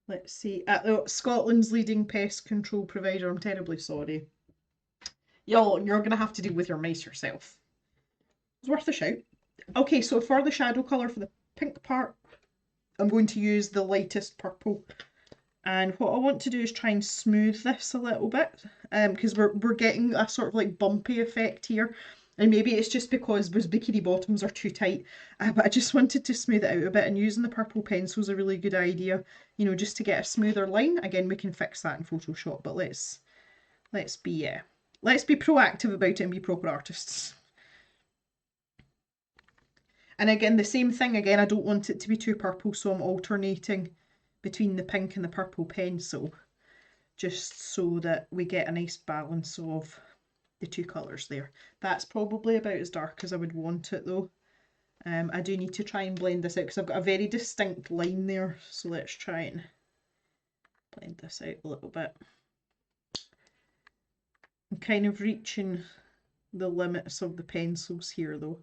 A: Let's see. Scotland's leading pest control provider. I'm terribly sorry. You're going to have to deal with your mice yourself. It's worth a shout. Okay, so for the shadow colour for the pink part, I'm going to use the lightest purple. And what I want to do is try and smooth this a little bit, because we're getting a sort of like bumpy effect here. And maybe it's just because those bikini bottoms are too tight, but I just wanted to smooth it out a bit, and using the purple pencil is a really good idea, you know, just to get a smoother line. Again, we can fix that in Photoshop, but let's be proactive about it and be proper artists. And again, the same thing again, I don't want it to be too purple, so I'm alternating between the pink and the purple pencil, just so that we get a nice balance of the two colours there. That's probably about as dark as I would want it though. I do need to try and blend this out because I've got a very distinct line there, so let's try and blend this out a little bit. I'm kind of reaching the limits of the pencils here though.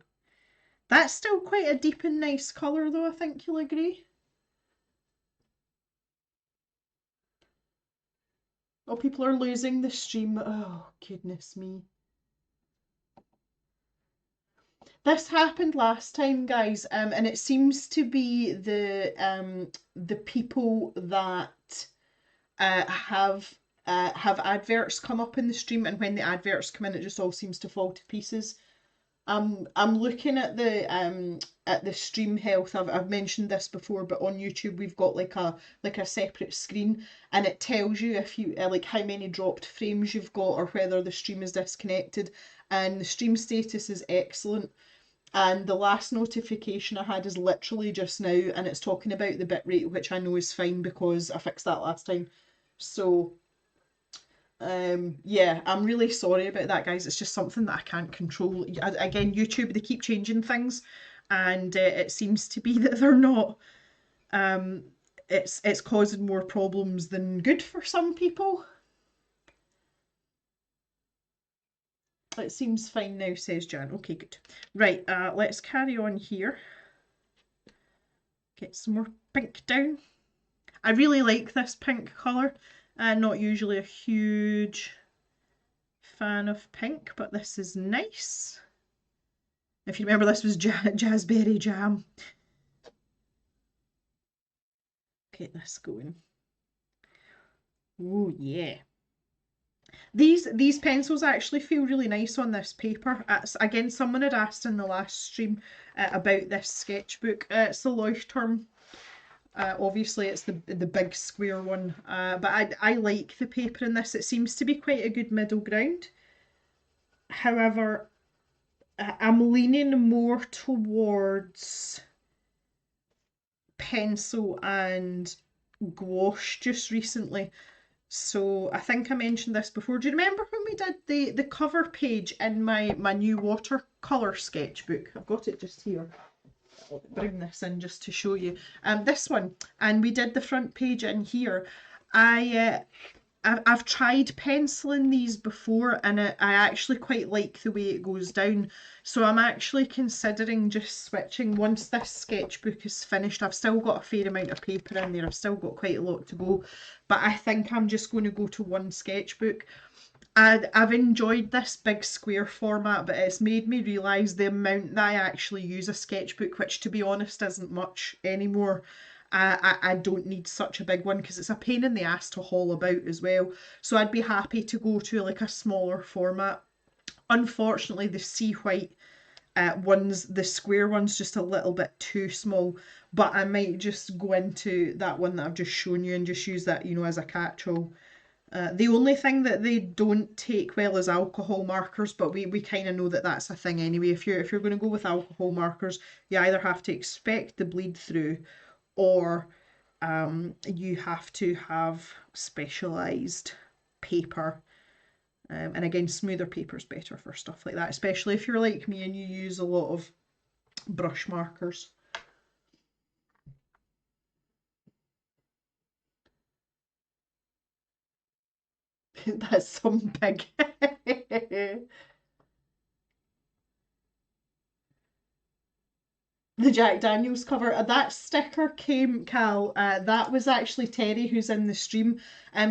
A: That's still quite a deep and nice colour though, I think you'll agree. Oh, people are losing the stream. Oh, goodness me. This happened last time, guys, and it seems to be the people that have adverts come up in the stream, and when the adverts come in, it just all seems to fall to pieces. I'm looking at the stream health. I've mentioned this before, but on YouTube we've got like a separate screen, and it tells you if you like how many dropped frames you've got or whether the stream is disconnected. And the stream status is excellent. And the last notification I had is literally just now, and it's talking about the bitrate, which I know is fine because I fixed that last time. So yeah, I'm really sorry about that, guys. It's just something that I can't control. Again, YouTube, they keep changing things, and it seems to be that they're not. It's causing more problems than good for some people. It seems fine now, says Jan. Okay, good. Right, let's carry on here. Get some more pink down. I really like this pink colour. Not usually a huge fan of pink, but this is nice. If you remember, this was Jazzberry Jam. Get this going. Oh yeah. These pencils actually feel really nice on this paper. Again, someone had asked in the last stream about this sketchbook. It's the Leuchtturm. Obviously it's the big square one, but I like the paper in this. It seems to be quite a good middle ground. However, I'm leaning more towards pencil and gouache just recently. So I think I mentioned this before. Do you remember when we did the cover page in my new watercolour sketchbook? I've got it just here. I'll bring this in just to show you. This one, and we did the front page in here. I've tried penciling these before, and I actually quite like the way it goes down. So I'm actually considering just switching once this sketchbook is finished. I've still got a fair amount of paper in there. I've still got quite a lot to go, but I think I'm just going to go to one sketchbook. I've enjoyed this big square format, but it's made me realise the amount that I actually use a sketchbook, which to be honest isn't much anymore. I don't need such a big one because it's a pain in the ass to haul about as well. So I'd be happy to go to like a smaller format. Unfortunately, the sea white ones, the square one's just a little bit too small, but I might just go into that one that I've just shown you and just use that, you know, as a catch-all. The only thing that they don't take well is alcohol markers, but we kind of know that that's a thing anyway. If you're going to go with alcohol markers, you either have to expect the bleed through, or you have to have specialised paper. And again, smoother paper is better for stuff like that, especially if you're like me and you use a lot of brush markers. That's some big. The Jack Daniels cover. That sticker came, Cal. That was actually Terry, who's in the stream.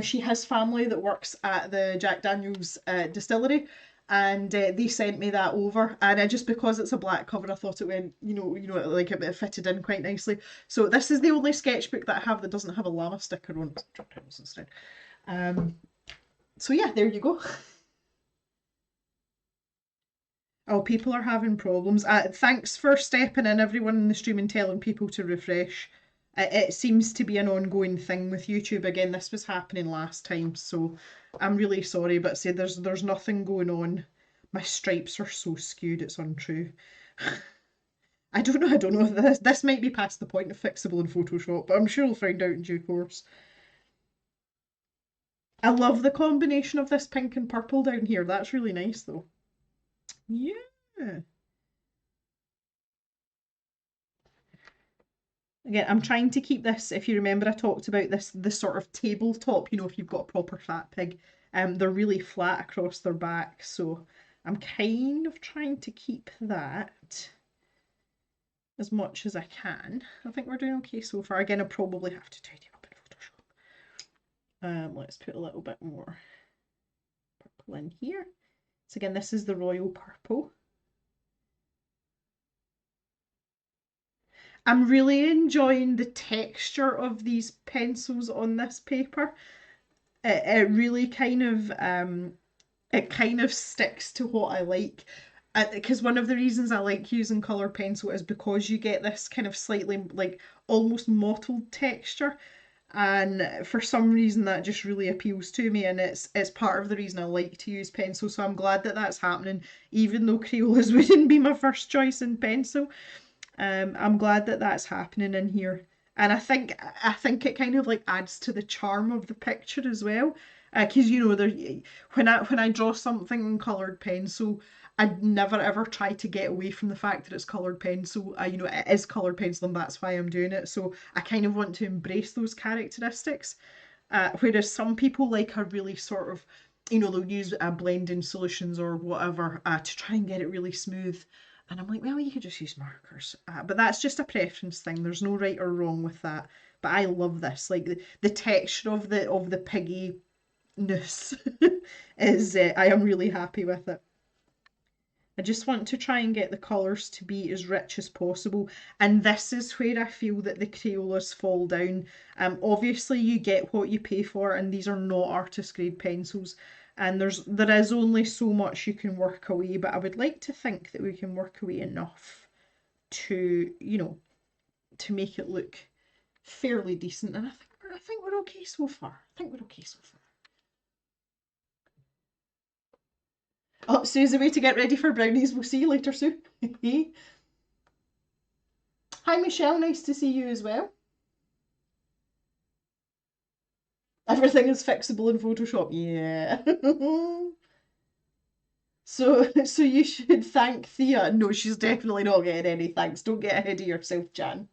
A: She has family that works at the Jack Daniels distillery, and they sent me that over. And just because it's a black cover, I thought it went, like it fitted in quite nicely. So this is the only sketchbook that I have that doesn't have a llama sticker on. Instead. Um, so yeah, there you go. Oh, people are having problems. Thanks for stepping in, everyone in the stream, and telling people to refresh. It seems to be an ongoing thing with YouTube. Again, this was happening last time, so I'm really sorry, but say there's nothing going on. My stripes are so skewed, it's untrue. I don't know. I don't know. This might be past the point of fixable in Photoshop, but I'm sure we'll find out in due course. I love the combination of this pink and purple down here. That's really nice, though. Yeah. Again, I'm trying to keep this, if you remember I talked about this sort of tabletop, if you've got a proper fat pig, they're really flat across their back, so I'm kind of trying to keep that as much as I can. I think we're doing okay so far. Again, I'll probably have to tidy up in Photoshop. Let's put a little bit more purple in here. So again, this is the royal purple. I'm really enjoying the texture of these pencils on this paper. It really kind of sticks to what I like. Because one of the reasons I like using coloured pencil is because you get this kind of slightly like almost mottled texture, and for some reason that just really appeals to me, and it's part of the reason I like to use pencil. So I'm glad that that's happening, even though Crayolas wouldn't be my first choice in pencil. I'm glad that that's happening in here, and I think it kind of like adds to the charm of the picture as well. Because there, when I draw something in coloured pencil, I'd never ever try to get away from the fact that it's coloured pencil. It is coloured pencil, and that's why I'm doing it. So I kind of want to embrace those characteristics. Whereas some people like a really sort of, they'll use blending solutions or whatever to try and get it really smooth. And I'm like, well, you could just use markers. But that's just a preference thing. There's no right or wrong with that. But I love this. Like the texture of the pigginess is. I am really happy with it. I just want to try and get the colours to be as rich as possible. And this is where I feel that the Crayolas fall down. Obviously you get what you pay for, and these are not artist grade pencils. And there is only so much you can work away, but I would like to think that we can work away enough to, to make it look fairly decent. And I think we're okay so far. I think we're okay so far. Oh, Sue's away to get ready for brownies. We'll see you later, Sue. Hi, Michelle. Nice to see you as well. Everything is fixable in Photoshop. Yeah. So you should thank Thea. No, she's definitely not getting any thanks. Don't get ahead of yourself, Jan.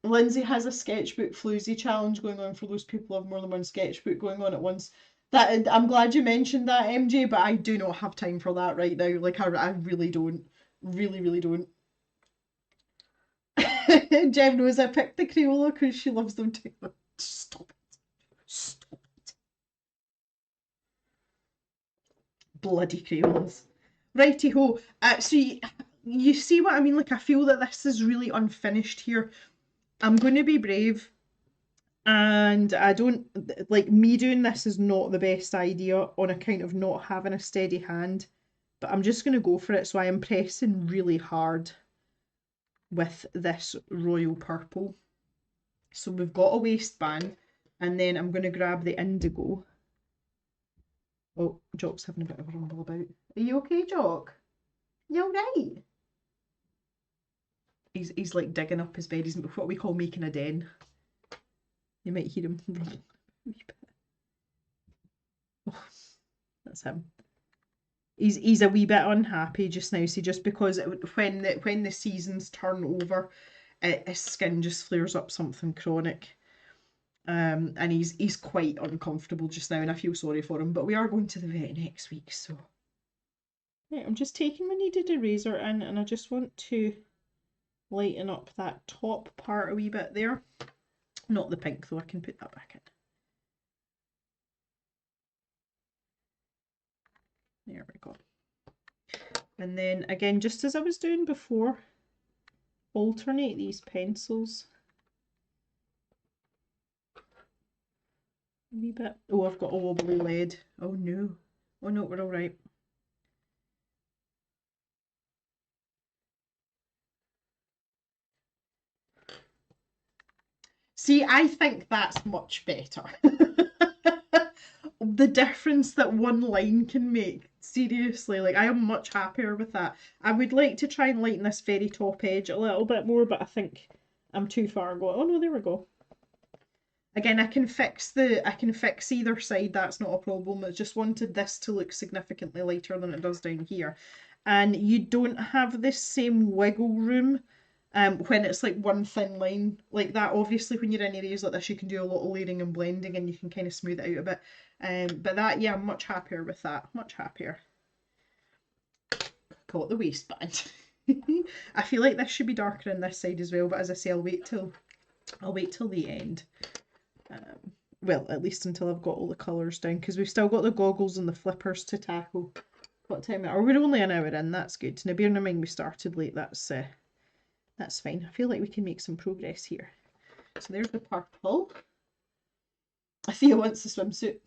A: Lindsay has a sketchbook floozy challenge going on for those people who have more than one sketchbook going on at once. That I'm glad you mentioned that, MJ, but I do not have time for that right now. Like I really don't. Really, really don't. Jem knows I picked the Crayola because she loves them too. Stop it. Stop it. Bloody Crayolas. Righty ho. So you see what I mean? Like I feel that this is really unfinished here. I'm going to be brave, and I don't like me doing this is not the best idea on account of not having a steady hand, but I'm just going to go for it. So I am pressing really hard. with this royal purple. So we've got a waistband, and then I'm going to grab the indigo. Oh, Jock's having a bit of a rumble about. Are you okay, Jock? You alright? He's like digging up his bed. He's what we call making a den. You might hear him rumble a wee bit. Oh, that's him. He's a wee bit unhappy just now. See, just because when the seasons turn over, his skin just flares up something chronic. And he's quite uncomfortable just now, and I feel sorry for him. But we are going to the vet next week, so. Right, I'm just taking my kneaded eraser in, and I just want to lighten up that top part a wee bit there. Not the pink though, I can put that back in. There we go. And then again, just as I was doing before, alternate these pencils a wee bit. Oh, I've got a wobbly lead. Oh no. Oh no, we're all right. See, I think that's much better. The difference that one line can make. Seriously, like I am much happier with that. I would like to try and lighten this very top edge a little bit more, but I think I'm too far going. Oh no, there we go. Again, I can fix either side, that's not a problem. I just wanted this to look significantly lighter than it does down here. And you don't have this same wiggle room when it's like one thin line like that. Obviously, when you're in areas like this, you can do a lot of layering and blending and you can kind of smooth it out a bit. But that, yeah, I'm much happier with that. Much happier. Got the waistband. I feel like this should be darker on this side as well, but as I say, I'll wait till the end. Well, at least until I've got all the colours down, because we've still got the goggles and the flippers to tackle. What time are we? We're only an hour in, that's good. Now bearing in mind we started late, that's fine. I feel like we can make some progress here. So there's the purple. Thea wants the swimsuit.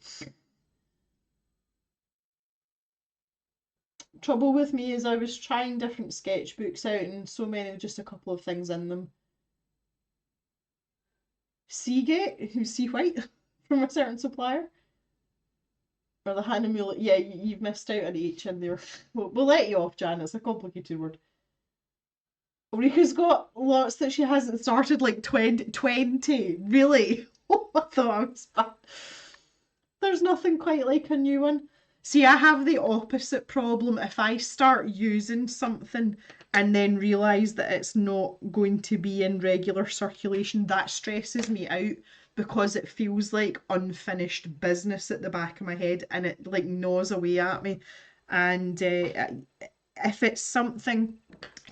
A: Trouble with me is I was trying different sketchbooks out and so many with just a couple of things in them. Seagate, who's Sea White from a certain supplier. Or the Hanamula, yeah, you've missed out an H in there. We'll let you off, Jan, it's a complicated word. Rika's got lots that she hasn't started, like 20. Really? Oh, I thought I was bad. There's nothing quite like a new one. See, I have the opposite problem. If I start using something and then realise that it's not going to be in regular circulation, that stresses me out because it feels like unfinished business at the back of my head and it like gnaws away at me. And if it's something,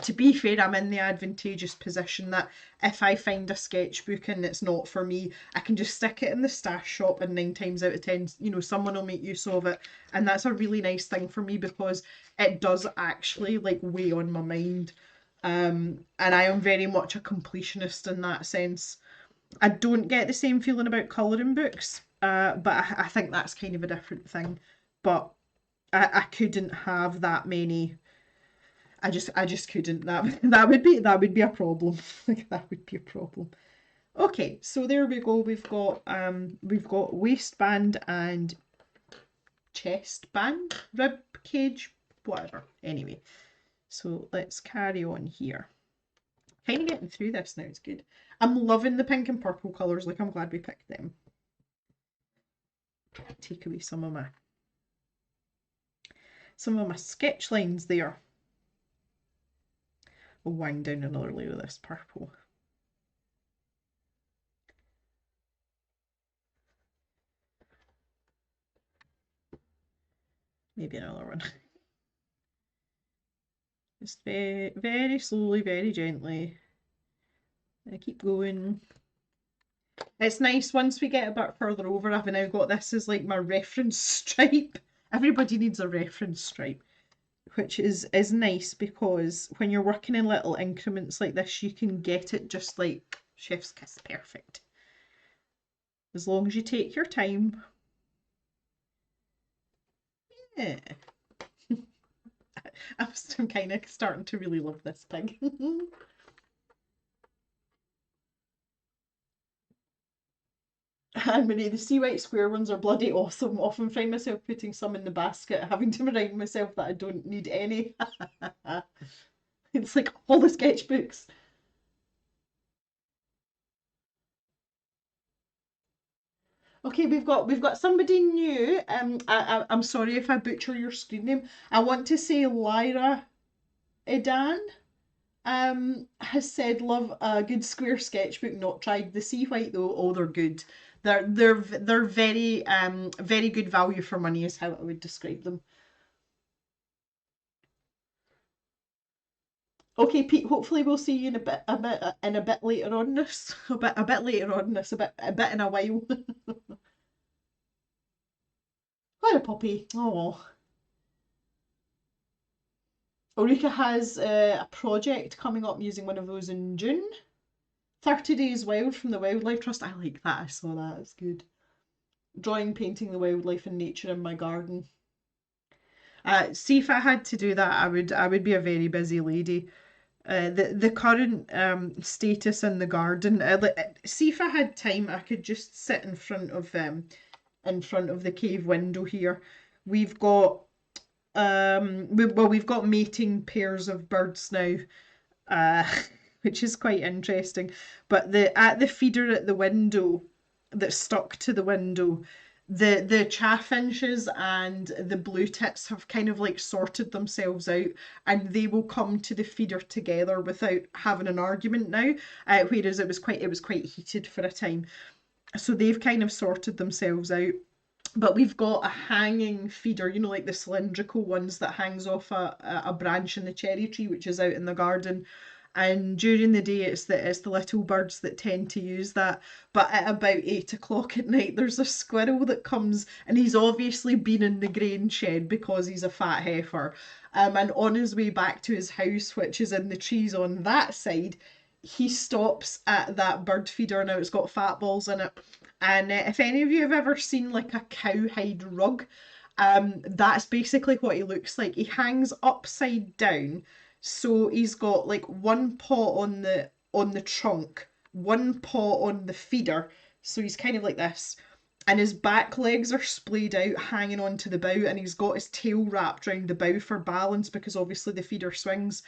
A: to be fair, I'm in the advantageous position that if I find a sketchbook and it's not for me, I can just stick it in the stash shop and 9 times out of 10, someone will make use of it. And that's a really nice thing for me because it does actually like weigh on my mind. And I am very much a completionist in that sense. I don't get the same feeling about colouring books, but I think that's kind of a different thing. But I couldn't have that many. I just couldn't. That would be a problem. Like that would be a problem. Okay, so there we go. We've got waistband and chest band, rib cage, whatever. Anyway, so let's carry on here. Kind of getting through this now. It's good. I'm loving the pink and purple colours. Like I'm glad we picked them. Take away some of my sketch lines there. We'll wind down another layer of this purple. Maybe another one. Just very, very slowly, very gently. I keep going. It's nice once we get a bit further over. I've now got this as like my reference stripe. Everybody needs a reference stripe, which is nice because when you're working in little increments like this, you can get it just like chef's kiss perfect. As long as you take your time. Yeah. I'm kind of starting to really love this pig. And Marie, the sea white square ones are bloody awesome. Often find myself putting some in the basket, having to remind myself that I don't need any. It's like all the sketchbooks. Okay, we've got somebody new. I'm sorry if I butcher your screen name. I want to say Lyra Edan. Has said love a good square sketchbook. Not tried the sea white though. Oh, they're good. They're very very good value for money is how I would describe them. Okay, Pete. Hopefully we'll see you in a bit later on this. A bit later on this. A bit in a while. What a puppy. Oh. Ulrika has a project coming up using one of those in June. 30 Days Wild from the Wildlife Trust. I like that. I saw that. It's good. Drawing, painting the wildlife and nature in my garden. See if I had to do that, I would be a very busy lady. The current status in the garden. See if I had time, I could just sit in front of the cave window here. We've got we've got mating pairs of birds now, uh, which is quite interesting. But the at the feeder at the window that's stuck to the window, the chaffinches and the blue tits have kind of like sorted themselves out, and they will come to the feeder together without having an argument now. Whereas it was quite heated for a time, so they've kind of sorted themselves out. But we've got a hanging feeder, like the cylindrical ones that hangs off a branch in the cherry tree, which is out in the garden. And during the day, it's the little birds that tend to use that. But at about 8 o'clock at night, there's a squirrel that comes, and he's obviously been in the grain shed because he's a fat heifer. And on his way back to his house, which is in the trees on that side, he stops at that bird feeder. Now it's got fat balls in it. And if any of you have ever seen like a cowhide rug, that's basically what he looks like. He hangs upside down, so he's got like one paw on the trunk, one paw on the feeder, so he's kind of like this, and his back legs are splayed out, hanging onto the bow, and he's got his tail wrapped around the bow for balance because obviously the feeder swings.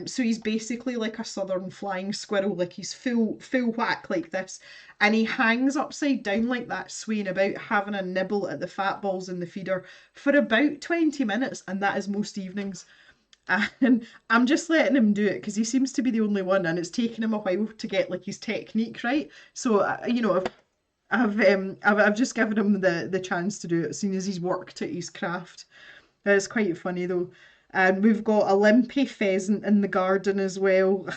A: So he's basically like a southern flying squirrel, like he's full whack like this, and he hangs upside down like that, swaying about, having a nibble at the fat balls in the feeder for about 20 minutes, and that is most evenings. And I'm just letting him do it because he seems to be the only one, and it's taken him a while to get like his technique right. So I've just given him the chance to do it, seeing as he's worked at his craft. It's quite funny though. And we've got a limpy pheasant in the garden as well.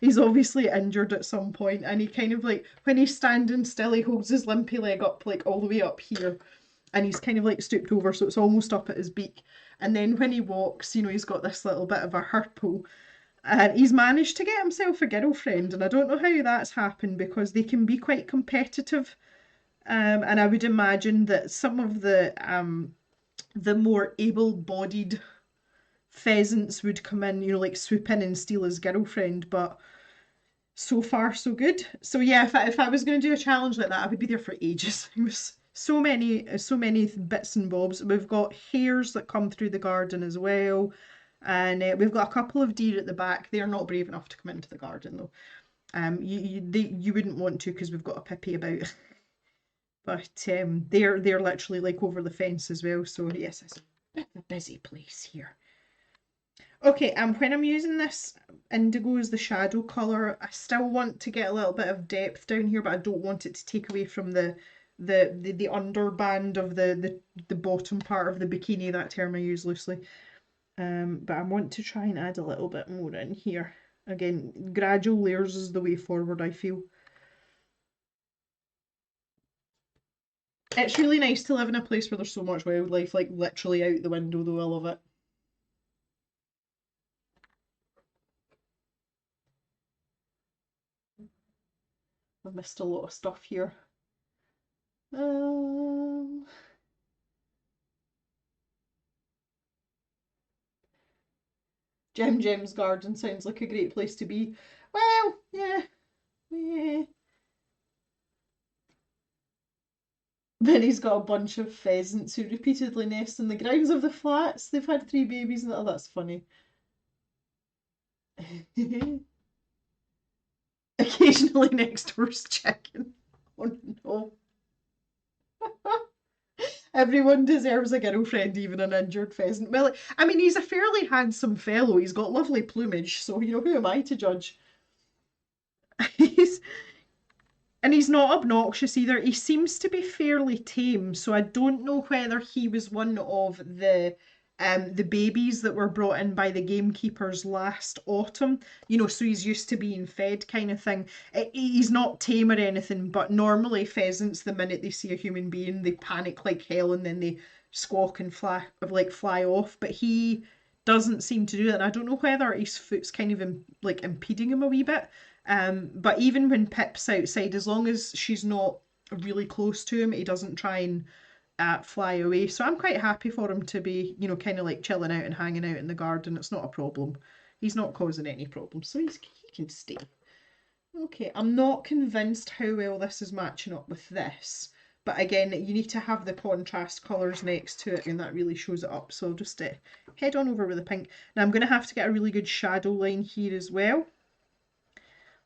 A: He's obviously injured at some point, and he kind of like when he's standing still, he holds his limpy leg up like all the way up here, and he's kind of like stooped over, so it's almost up at his beak. And then when he walks, he's got this little bit of a hurple, and he's managed to get himself a girlfriend, and I don't know how that's happened because they can be quite competitive. And I would imagine that some of the more able-bodied pheasants would come in, like swoop in and steal his girlfriend, but so far so good. So yeah, if I was going to do a challenge like that, I would be there for ages. It was so many bits and bobs. We've got hares that come through the garden as well, and we've got a couple of deer at the back. They are not brave enough to come into the garden though. You wouldn't want to because we've got a pippy about. But they're literally like over the fence as well. So yes, it's a bit of a busy place here. Okay, when I'm using this indigo as the shadow colour, I still want to get a little bit of depth down here, but I don't want it to take away from the underband of the bottom part of the bikini. That term I use loosely. But I want to try and add a little bit more in here. Again, gradual layers is the way forward, I feel. It's really nice to live in a place where there's so much wildlife, like literally out the window though. I love it. I've missed a lot of stuff here. Um, Gem's garden sounds like a great place to be. Well, yeah, yeah. Then he's got a bunch of pheasants who repeatedly nest in the grounds of the flats. They've had three babies, and oh, that's funny. Occasionally next door's chicken. Oh no. Everyone deserves a girlfriend, even an injured pheasant. Well, I mean, he's a fairly handsome fellow. He's got lovely plumage, so who am I to judge? He's and he's not obnoxious either. He seems to be fairly tame, so I don't know whether he was one of the babies that were brought in by the gamekeepers last autumn. So he's used to being fed kind of thing. He's not tame or anything, but normally pheasants, the minute they see a human being, they panic like hell and then they squawk and fly off. But he doesn't seem to do that. And I don't know whether his foot's kind of like impeding him a wee bit. But even when Pip's outside, as long as she's not really close to him, he doesn't try and fly away. So I'm quite happy for him to be, kind of like chilling out and hanging out in the garden. It's not a problem. He's not causing any problems, so he can stay. Okay, I'm not convinced how well this is matching up with this. But again, you need to have the contrast colours next to it, and that really shows it up. So I'll just head on over with the pink. Now I'm going to have to get a really good shadow line here as well,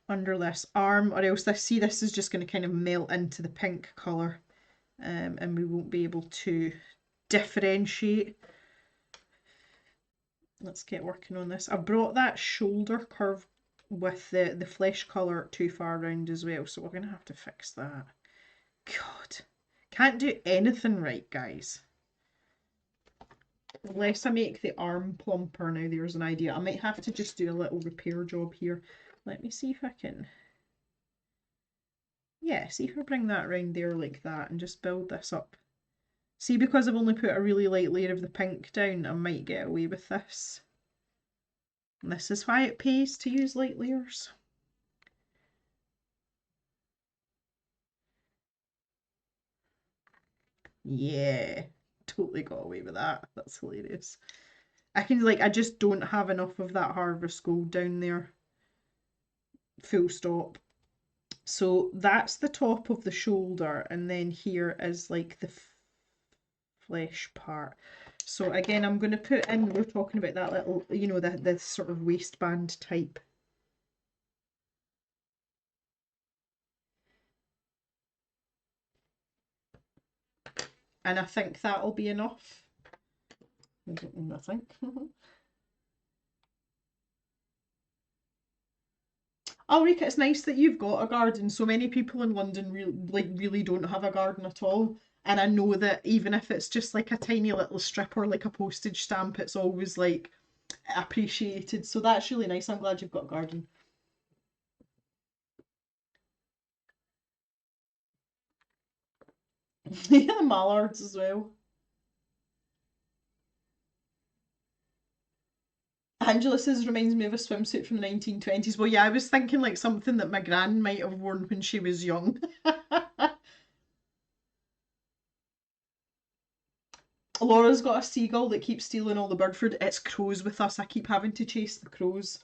A: under this arm, or else this is just going to kind of melt into the pink colour, and we won't be able to differentiate. Let's get working on this. I brought that shoulder curve with the flesh colour too far around as well, so we're going to have to fix that. God, can't do anything right, guys. Unless I make the arm plumper. Now there's an idea. I might have to just do a little repair job here. Let me see if I can. Yeah, see if I bring that around there like that and just build this up. See, because I've only put a really light layer of the pink down, I might get away with this. And this is why it pays to use light layers. Yeah, totally got away with that. That's hilarious. I just don't have enough of that harvest gold down there. Full stop. So that's the top of the shoulder, and then here is like the flesh part. So again, I'm going to put in, we're talking about that little, the sort of waistband type. And I think that'll be enough. I think. Ulrika, it's nice that you've got a garden. So many people in London really don't have a garden at all. And I know that even if it's just like a tiny little strip or like a postage stamp, it's always like appreciated. So that's really nice. I'm glad you've got a garden. Yeah, mallards as well. Angela says reminds me of a swimsuit from the 1920s. Well, yeah, I was thinking like something that my gran might have worn when she was young. Laura's got a seagull that keeps stealing all the bird food. It's crows with us. I keep having to chase the crows.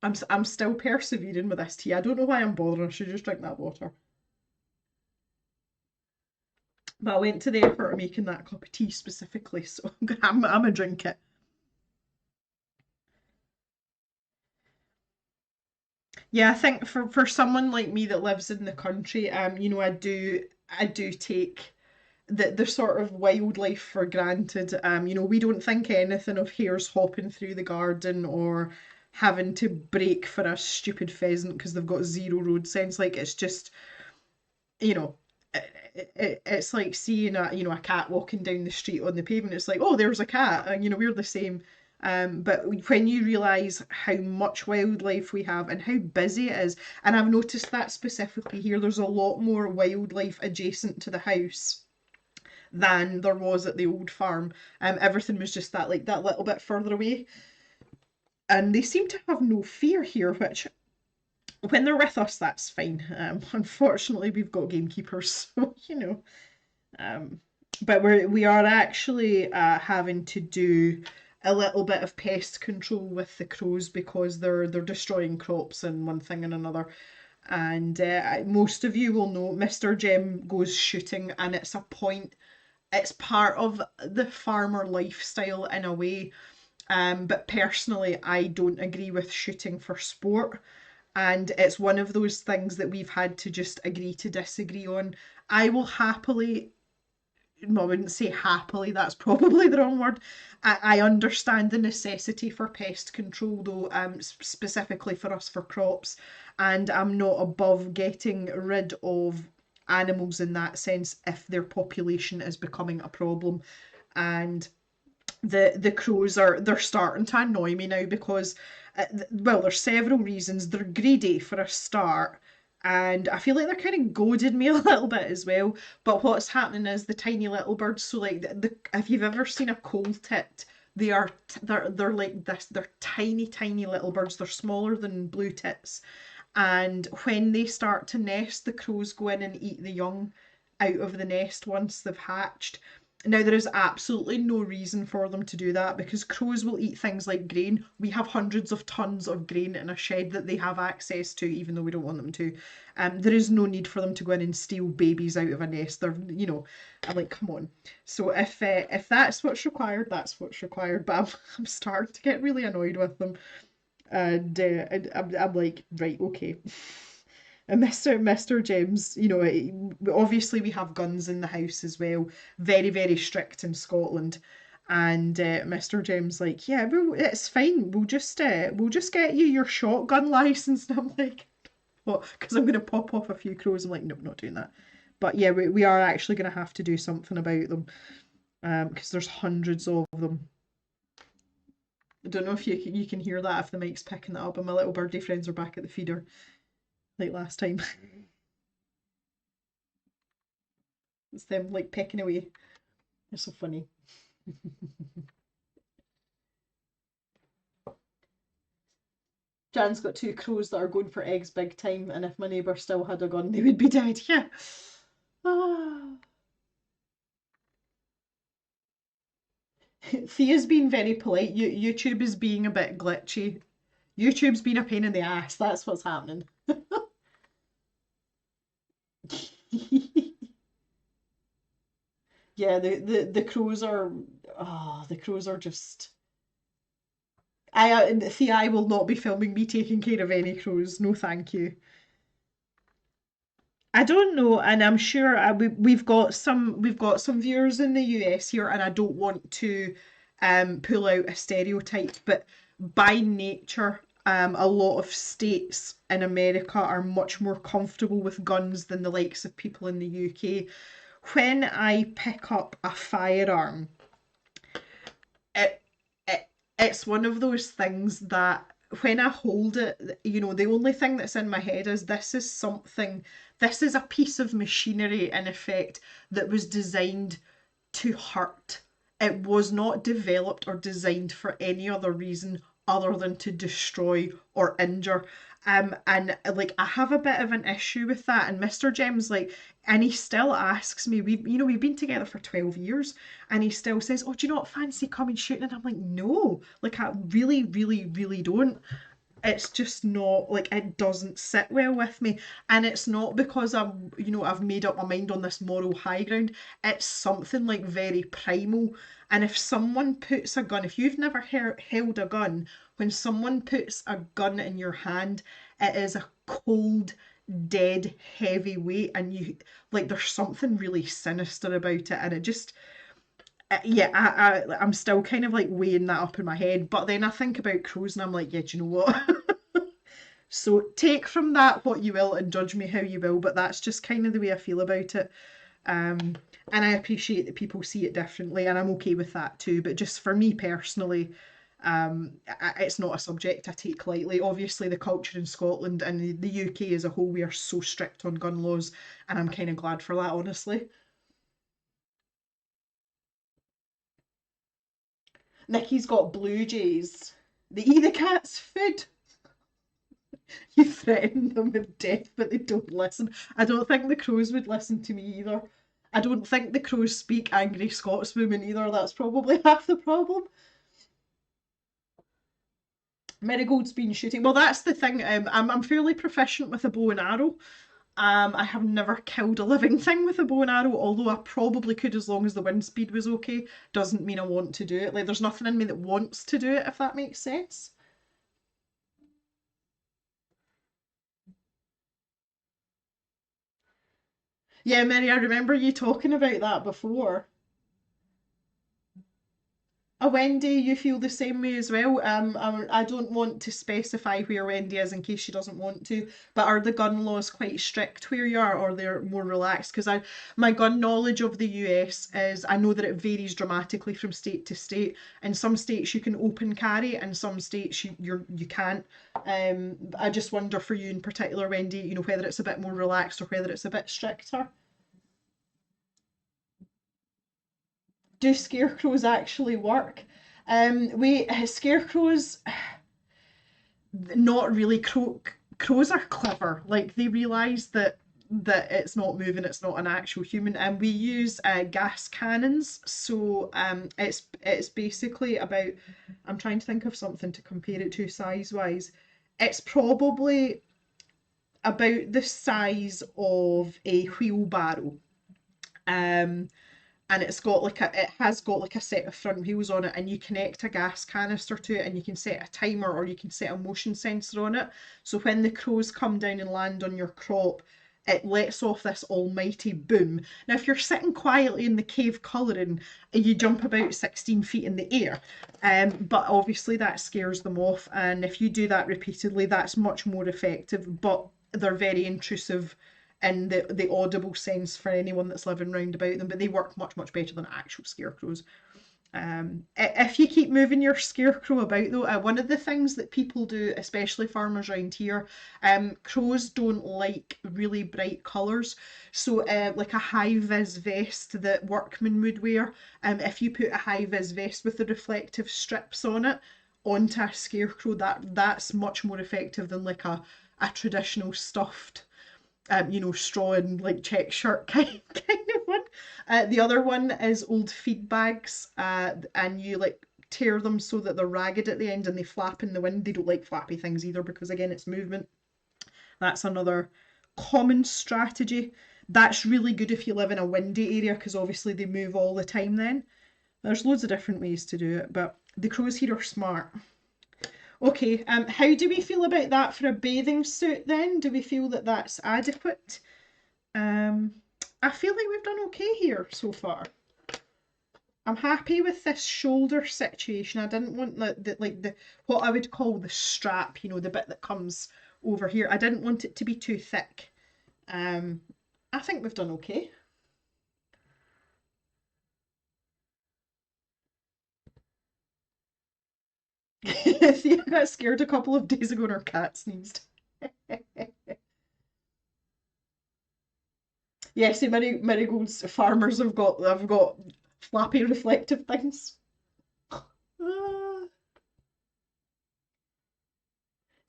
A: I'm still persevering with this tea. I don't know why I'm bothering. I should just drink that water. But I went to the effort of making that cup of tea specifically, so I'm gonna drink it. Yeah, I think for someone like me that lives in the country, I do take the sort of wildlife for granted. We don't think anything of hares hopping through the garden or having to brake for a stupid pheasant because they've got zero road sense. Like it's just, you know, it's like seeing a cat walking down the street on the pavement. It's like, oh, there's a cat, and we're the same. But when you realise how much wildlife we have and how busy it is, and I've noticed that specifically here, there's a lot more wildlife adjacent to the house than there was at the old farm. Everything was just that little bit further away. And they seem to have no fear here, which when they're with us, that's fine. Unfortunately, we've got gamekeepers, so but we are actually having to do a little bit of pest control with the crows because they're destroying crops and one thing and another. And most of you will know Mr. Jem goes shooting, and it's a point, it's part of the farmer lifestyle in a way. But personally, I don't agree with shooting for sport. And it's one of those things that we've had to just agree to disagree on. I will happily, well, I wouldn't say happily, that's probably the wrong word. I understand the necessity for pest control, though, specifically for us for crops, and I'm not above getting rid of animals in that sense if their population is becoming a problem. And the crows are, they're starting to annoy me now because well, there's several reasons. They're greedy for a start, and I feel like they're kind of goading me a little bit as well. But what's happening is the tiny little birds, so like if you've ever seen a coal tit, they're like this, they're tiny little birds. They're smaller than blue tits, and when they start to nest, the crows go in and eat the young out of the nest once they've hatched. Now, there is absolutely no reason for them to do that because crows will eat things like grain. We have hundreds of tons of grain in a shed that they have access to, even though we don't want them to. There is no need for them to go in and steal babies out of a nest. They're, I'm like, come on. So if that's what's required, that's what's required. But I'm starting to get really annoyed with them, and I'm like, right, okay. And Mr. James, obviously we have guns in the house as well, very, very strict in Scotland. And Mr. James like, yeah, well, it's fine. We'll just get you your shotgun license. And I'm like, what? Because I'm gonna pop off a few crows. I'm like, nope, not doing that. But yeah, we are actually gonna have to do something about them, because there's hundreds of them. I don't know if you can hear that if the mic's picking that up, and my little birdie friends are back at the feeder like last time. It's them like pecking away. It's so funny. Jan's got two crows that are going for eggs big time, and if my neighbour still had a gun, they would be dead. Yeah. Ah. Thea's been very polite. YouTube is being a bit glitchy. YouTube's been a pain in the ass. That's what's happening. Yeah, the crows are. Oh, the crows are just. Thea, I will not be filming me taking care of any crows. No, thank you. I don't know, and I'm sure we've got some viewers in the US here, and I don't want to pull out a stereotype, but by nature, a lot of states in America are much more comfortable with guns than the likes of people in the UK. When I pick up a firearm, it, it's one of those things that when I hold it, the only thing that's in my head is this is a piece of machinery in effect that was designed to hurt. It was not developed or designed for any other reason other than to destroy or injure. And like I have a bit of an issue with that. And Mr. Jem's like, and he still asks me, we've been together for 12 years, and he still says, oh, do you not fancy coming shooting? And I'm like, no, like I really, really, really don't. It's just not like it doesn't sit well with me, and it's not because I've made up my mind on this moral high ground. It's something like very primal. And if someone puts a gun, if you've never held a gun, when someone puts a gun in your hand, it is a cold, dead, heavy weight, and you like there's something really sinister about it, and it just yeah, I'm still kind of like weighing that up in my head. But then I think about crows and I'm like, yeah, do you know what? So take from that what you will and judge me how you will, but that's just kind of the way I feel about it. Um, and I appreciate that people see it differently, and I'm okay with that too. But just for me personally, it's not a subject I take lightly. Obviously, the culture in Scotland and the UK as a whole, we are so strict on gun laws, and I'm kind of glad for that, honestly. Nicky's got blue jays. They eat the cat's food. You threaten them with death, but they don't listen. I don't think the crows would listen to me either. I don't think the crows speak angry Scotswomen either. That's probably half the problem. Marigold's been shooting. Well, that's the thing. I'm fairly proficient with a bow and arrow. I have never killed a living thing with a bow and arrow, although I probably could as long as the wind speed was okay. Doesn't mean I want to do it. Like, there's nothing in me that wants to do it, if that makes sense. Yeah, Mary, I remember you talking about that before. Wendy, you feel the same way as well. I don't want to specify where Wendy is in case she doesn't want to, but are the gun laws quite strict where you are, or they're more relaxed? Because my gun knowledge of the US is I know that it varies dramatically from state to state. In some states you can open carry, and some states you can't. I just wonder for you in particular, Wendy, whether it's a bit more relaxed or whether it's a bit stricter. Do scarecrows actually work? We scarecrows, not really. Crows are clever. Like they realise that it's not moving, it's not an actual human, and we use gas cannons. So it's basically about. I'm trying to think of something to compare it to size wise. It's probably about the size of a wheelbarrow. Um, and it has got like a set of front wheels on it, and you connect a gas canister to it, and you can set a timer or you can set a motion sensor on it. So when the crows come down and land on your crop, it lets off this almighty boom. Now if you're sitting quietly in the cave colouring, you jump about 16 feet in the air, but obviously that scares them off, and if you do that repeatedly, that's much more effective, but they're very intrusive in the audible sense for anyone that's living round about them, but they work much, much better than actual scarecrows. If you keep moving your scarecrow about, though, one of the things that people do, especially farmers around here, crows don't like really bright colours. So, like a high vis vest that workmen would wear, if you put a high vis vest with the reflective strips on it onto a scarecrow, that's much more effective than like a traditional stuffed straw and like check shirt kind of one. The other one is old feed bags, and you like tear them so that they're ragged at the end and they flap in the wind. They don't like flappy things either because again it's movement. That's another common strategy. That's really good if you live in a windy area because obviously they move all the time then. There's loads of different ways to do it, but the crows here are smart. Okay, how do we feel about that for a bathing suit then? Do we feel that that's adequate? Um, I feel like we've done okay here so far. I'm happy with this shoulder situation. I didn't want the what I would call the strap, the bit that comes over here. I didn't want it to be too thick. Um, I think we've done okay. Thea got scared a couple of days ago and her cat sneezed. Yeah, see, marigolds farmers have got flappy reflective things. Ah.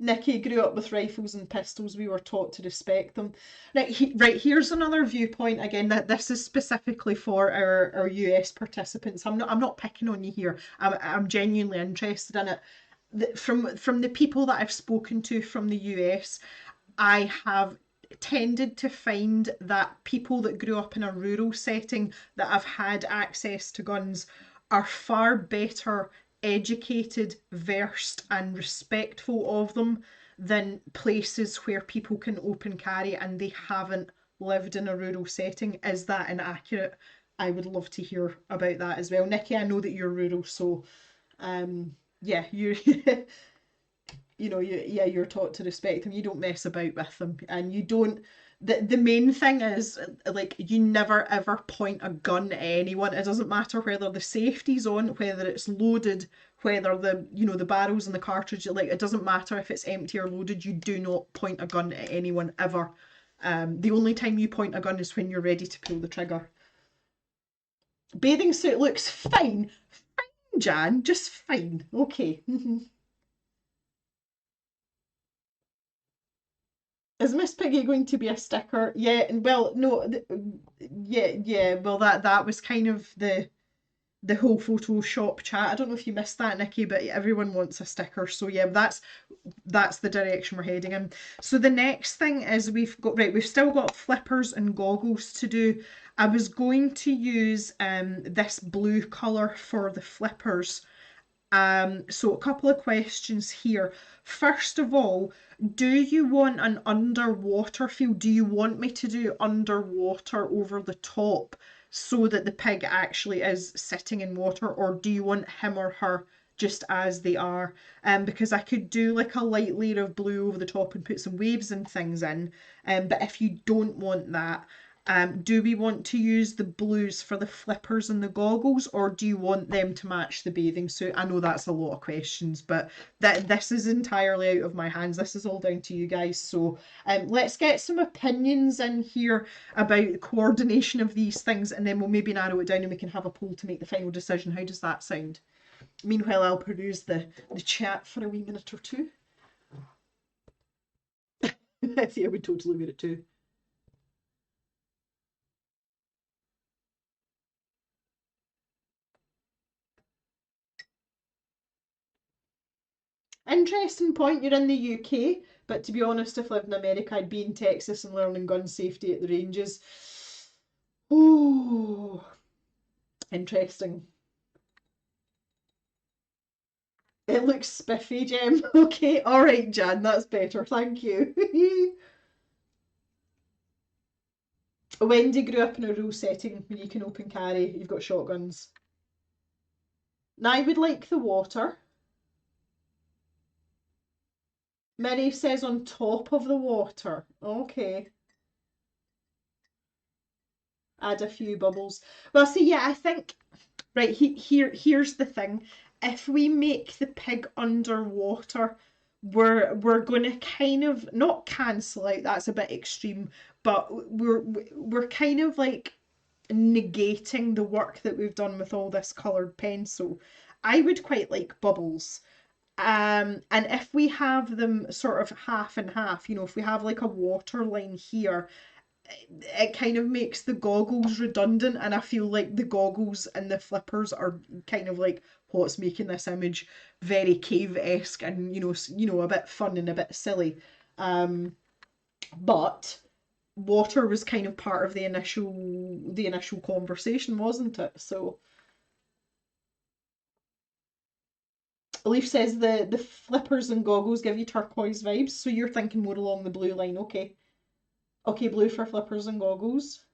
A: Nikki grew up with rifles and pistols. We were taught to respect them. Right, here's another viewpoint again. That this is specifically for our US participants. I'm not picking on you here. I'm genuinely interested in it. From the people that I've spoken to from the US, I have tended to find that people that grew up in a rural setting that have had access to guns are far better educated, versed, and respectful of them than places where people can open carry and they haven't lived in a rural setting. Is that inaccurate? I would love to hear about that as well. Nikki, I know that you're rural, so yeah, you you're taught to respect them. You don't mess about with them, and you don't. The main thing is like you never ever point a gun at anyone. It doesn't matter whether the safety's on, whether it's loaded, whether the barrels and the cartridge. Like it doesn't matter if it's empty or loaded. You do not point a gun at anyone ever. The only time you point a gun is when you're ready to pull the trigger. Bathing suit looks fine, Jan, just fine. Okay. Is Miss Piggy going to be a sticker? Yeah, and well, no, yeah, yeah. Well, that was kind of the the whole Photoshop chat. I don't know if you missed that, Nikki, but everyone wants a sticker. So yeah, that's the direction we're heading in. So the next thing is we've still got flippers and goggles to do. I was going to use this blue colour for the flippers. So a couple of questions here. First of all, do you want an underwater feel? Do you want me to do underwater over the top so that the pig actually is sitting in water, or do you want him or her just as they are? Because I could do like a light layer of blue over the top and put some waves and things in. But if you don't want that, do we want to use the blues for the flippers and the goggles, or do you want them to match the bathing suit? I know that's a lot of questions, but this is entirely out of my hands. This is all down to you guys. So let's get some opinions in here about the coordination of these things, and then we'll maybe narrow it down and we can have a poll to make the final decision. How does that sound? Meanwhile, I'll peruse the chat for a wee minute or two. I think I would totally wear it too. Interesting point. You're in the UK, but to be honest, if I lived in America, I'd be in Texas and learning gun safety at the ranges. Oh, interesting. It looks spiffy, Jem. Okay, all right, Jan, that's better. Thank you. Wendy grew up in a rural setting where you can open carry. You've got shotguns. Now I would like the water. Mary says on top of the water. Okay. Add a few bubbles. Well, see, yeah, I think right here's the thing. If we make the pig underwater, we're going to kind of not cancel out. That's a bit extreme, but we're kind of like negating the work that we've done with all this coloured pencil. I would quite like bubbles. And if we have them sort of half and half, if we have like a water line here, it kind of makes the goggles redundant, and I feel like the goggles and the flippers are kind of like what's making this image very cave-esque and a bit fun and a bit silly. Um, but water was kind of part of the initial conversation, wasn't it? So Leaf says the flippers and goggles give you turquoise vibes, so you're thinking more along the blue line. Okay. Okay, blue for flippers and goggles.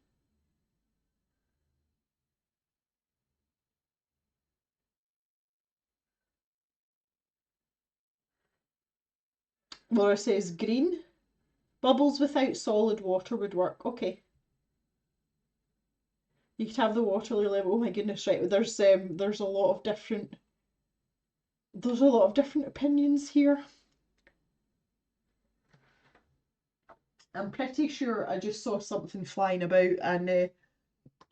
A: Laura says green. Bubbles without solid water would work. Okay. You could have the water level. Oh my goodness, right. There's a lot of different opinions here. I'm pretty sure I just saw something flying about, and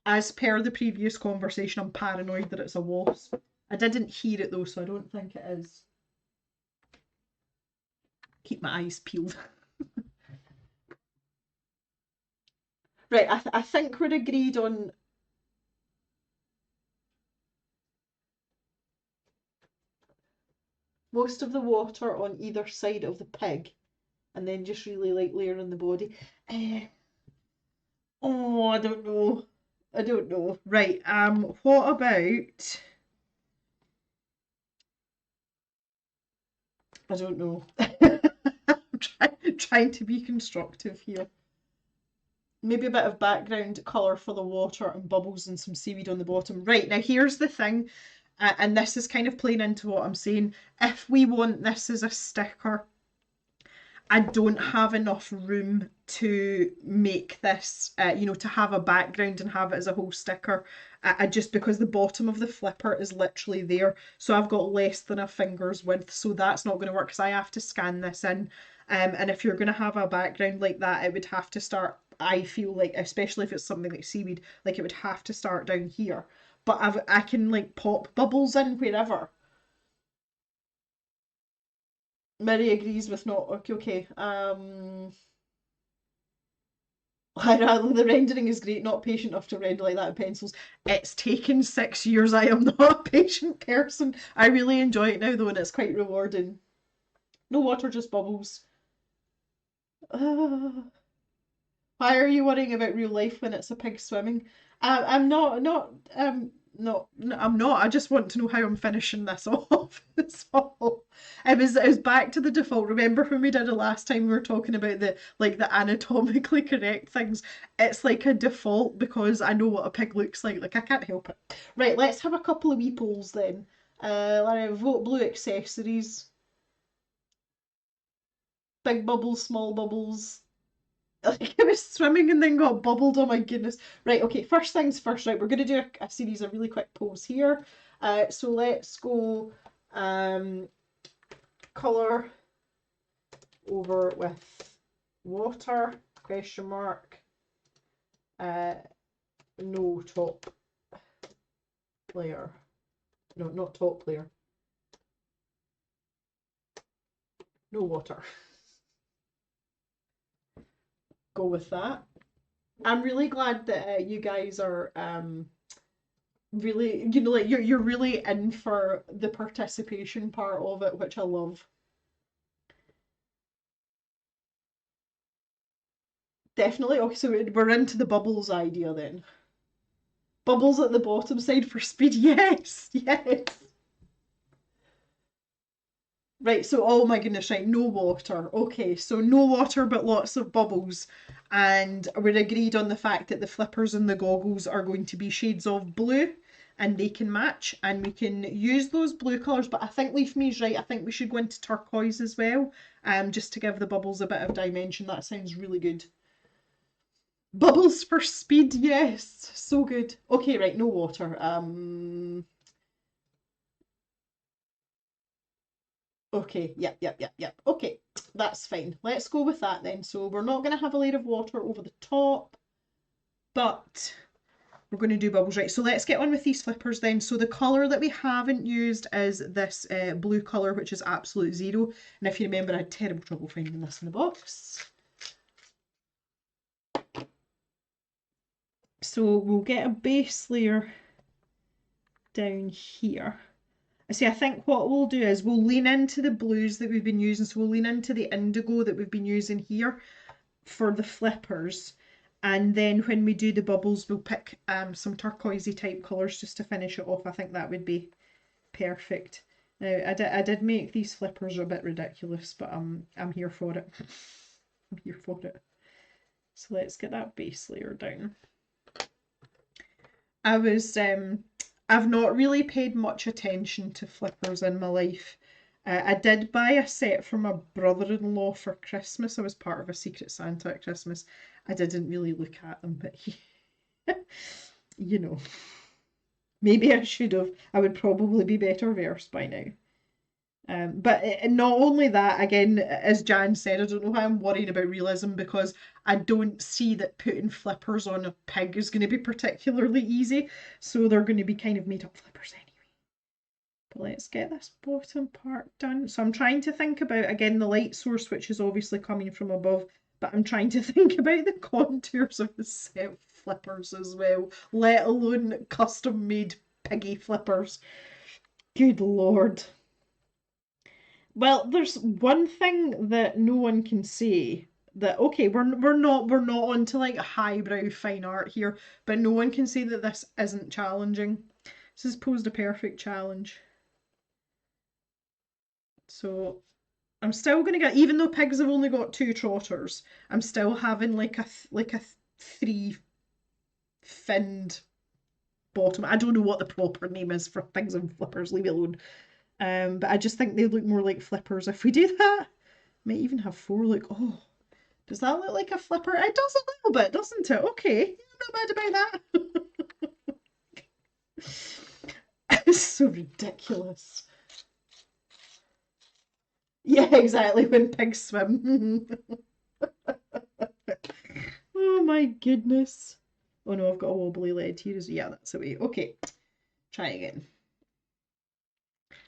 A: as per the previous conversation, I'm paranoid that it's a wasp. I didn't hear it though, so I don't think it is. Keep my eyes peeled. Right, I think we're agreed on most of the water on either side of the pig, and then just really like layering the body. Oh, I don't know. I don't know. Right. What about? I don't know. I'm trying to be constructive here. Maybe a bit of background colour for the water and bubbles and some seaweed on the bottom. Right, now here's the thing, and this is kind of playing into what I'm saying. If we want this as a sticker, I don't have enough room to make this, to have a background and have it as a whole sticker. Just because the bottom of the flipper is literally there, so I've got less than a finger's width, so that's not going to work because I have to scan this in. And if you're going to have a background like that, it would have to start. I feel like, especially if it's something like seaweed, like it would have to start down here. But I can like pop bubbles in wherever. Mary agrees with not okay. Okay. I know, the rendering is great, not patient enough to render like that in pencils. It's taken 6 years. I am not a patient person. I really enjoy it now though, and it's quite rewarding. No water, just bubbles. Uh, why are you worrying about real life when it's a pig swimming? I'm not, I'm not. I just want to know how I'm finishing this off. That's all. It was back to the default. Remember when we did it last time? We were talking about the anatomically correct things. It's like a default because I know what a pig looks like. Like I can't help it. Right, let's have a couple of wee polls then. Vote blue accessories. Big bubbles, small bubbles. Like I was swimming and then got bubbled. Oh my goodness. Right, okay, first things first, right, we're going to do a series of really quick polls here. So let's go colour over with water, question mark. No top layer. No, not top layer. No water. Go with that. I'm really glad that you guys are really, like you're really in for the participation part of it, which I love. Definitely. Okay, so we're into the bubbles idea then. Bubbles at the bottom side for speed. Yes, yes. Right, so oh my goodness, right, no water. Okay, so no water but lots of bubbles. And we're agreed on the fact that the flippers and the goggles are going to be shades of blue and they can match and we can use those blue colours, but I think Leaf Me's right. I think we should go into turquoise as well, just to give the bubbles a bit of dimension. That sounds really good. Bubbles for speed, yes. So good. Okay, right, no water. Okay, yep. Okay, that's fine. Let's go with that then. So we're not going to have a layer of water over the top, but we're going to do bubbles, right? So let's get on with these flippers then. So the colour that we haven't used is this blue colour, which is absolute zero. And if you remember, I had terrible trouble finding this in the box. So we'll get a base layer down here. See, I think what we'll do is we'll lean into the blues that we've been using. So we'll lean into the indigo that we've been using here for the flippers. And then when we do the bubbles, we'll pick some turquoisey type colours just to finish it off. I think that would be perfect. Now, I did make these flippers a bit ridiculous, but I'm here for it. I'm here for it. So let's get that base layer down. I've not really paid much attention to flippers in my life. I did buy a set for my brother-in-law for Christmas. I was part of a Secret Santa at Christmas. I didn't really look at them, but you know, maybe I should have. I would probably be better versed by now. But not only that, again, as Jan said, I don't know why I'm worried about realism because I don't see that putting flippers on a pig is going to be particularly easy. So they're going to be kind of made up flippers anyway. But let's get this bottom part done. So I'm trying to think about, again, the light source, which is obviously coming from above, but I'm trying to think about the contours of the set flippers as well, let alone custom made piggy flippers. Good Lord. Well, there's one thing that no one can say that okay, we're not onto like highbrow fine art here, but no one can say that this isn't challenging. This has posed a perfect challenge. So I'm still gonna get, even though pigs have only got two trotters, I'm still having like a three finned bottom. I don't know what the proper name is for pigs and flippers. Leave it alone. But I just think they look more like flippers if we do that. Might even have four. Like, oh, does that look like a flipper? It does a little bit, doesn't it? Okay, not bad about that. It's so ridiculous. Yeah, exactly. When pigs swim. Oh my goodness. Oh no, I've got a wobbly lead here. Yeah, that's a way. Okay, try again.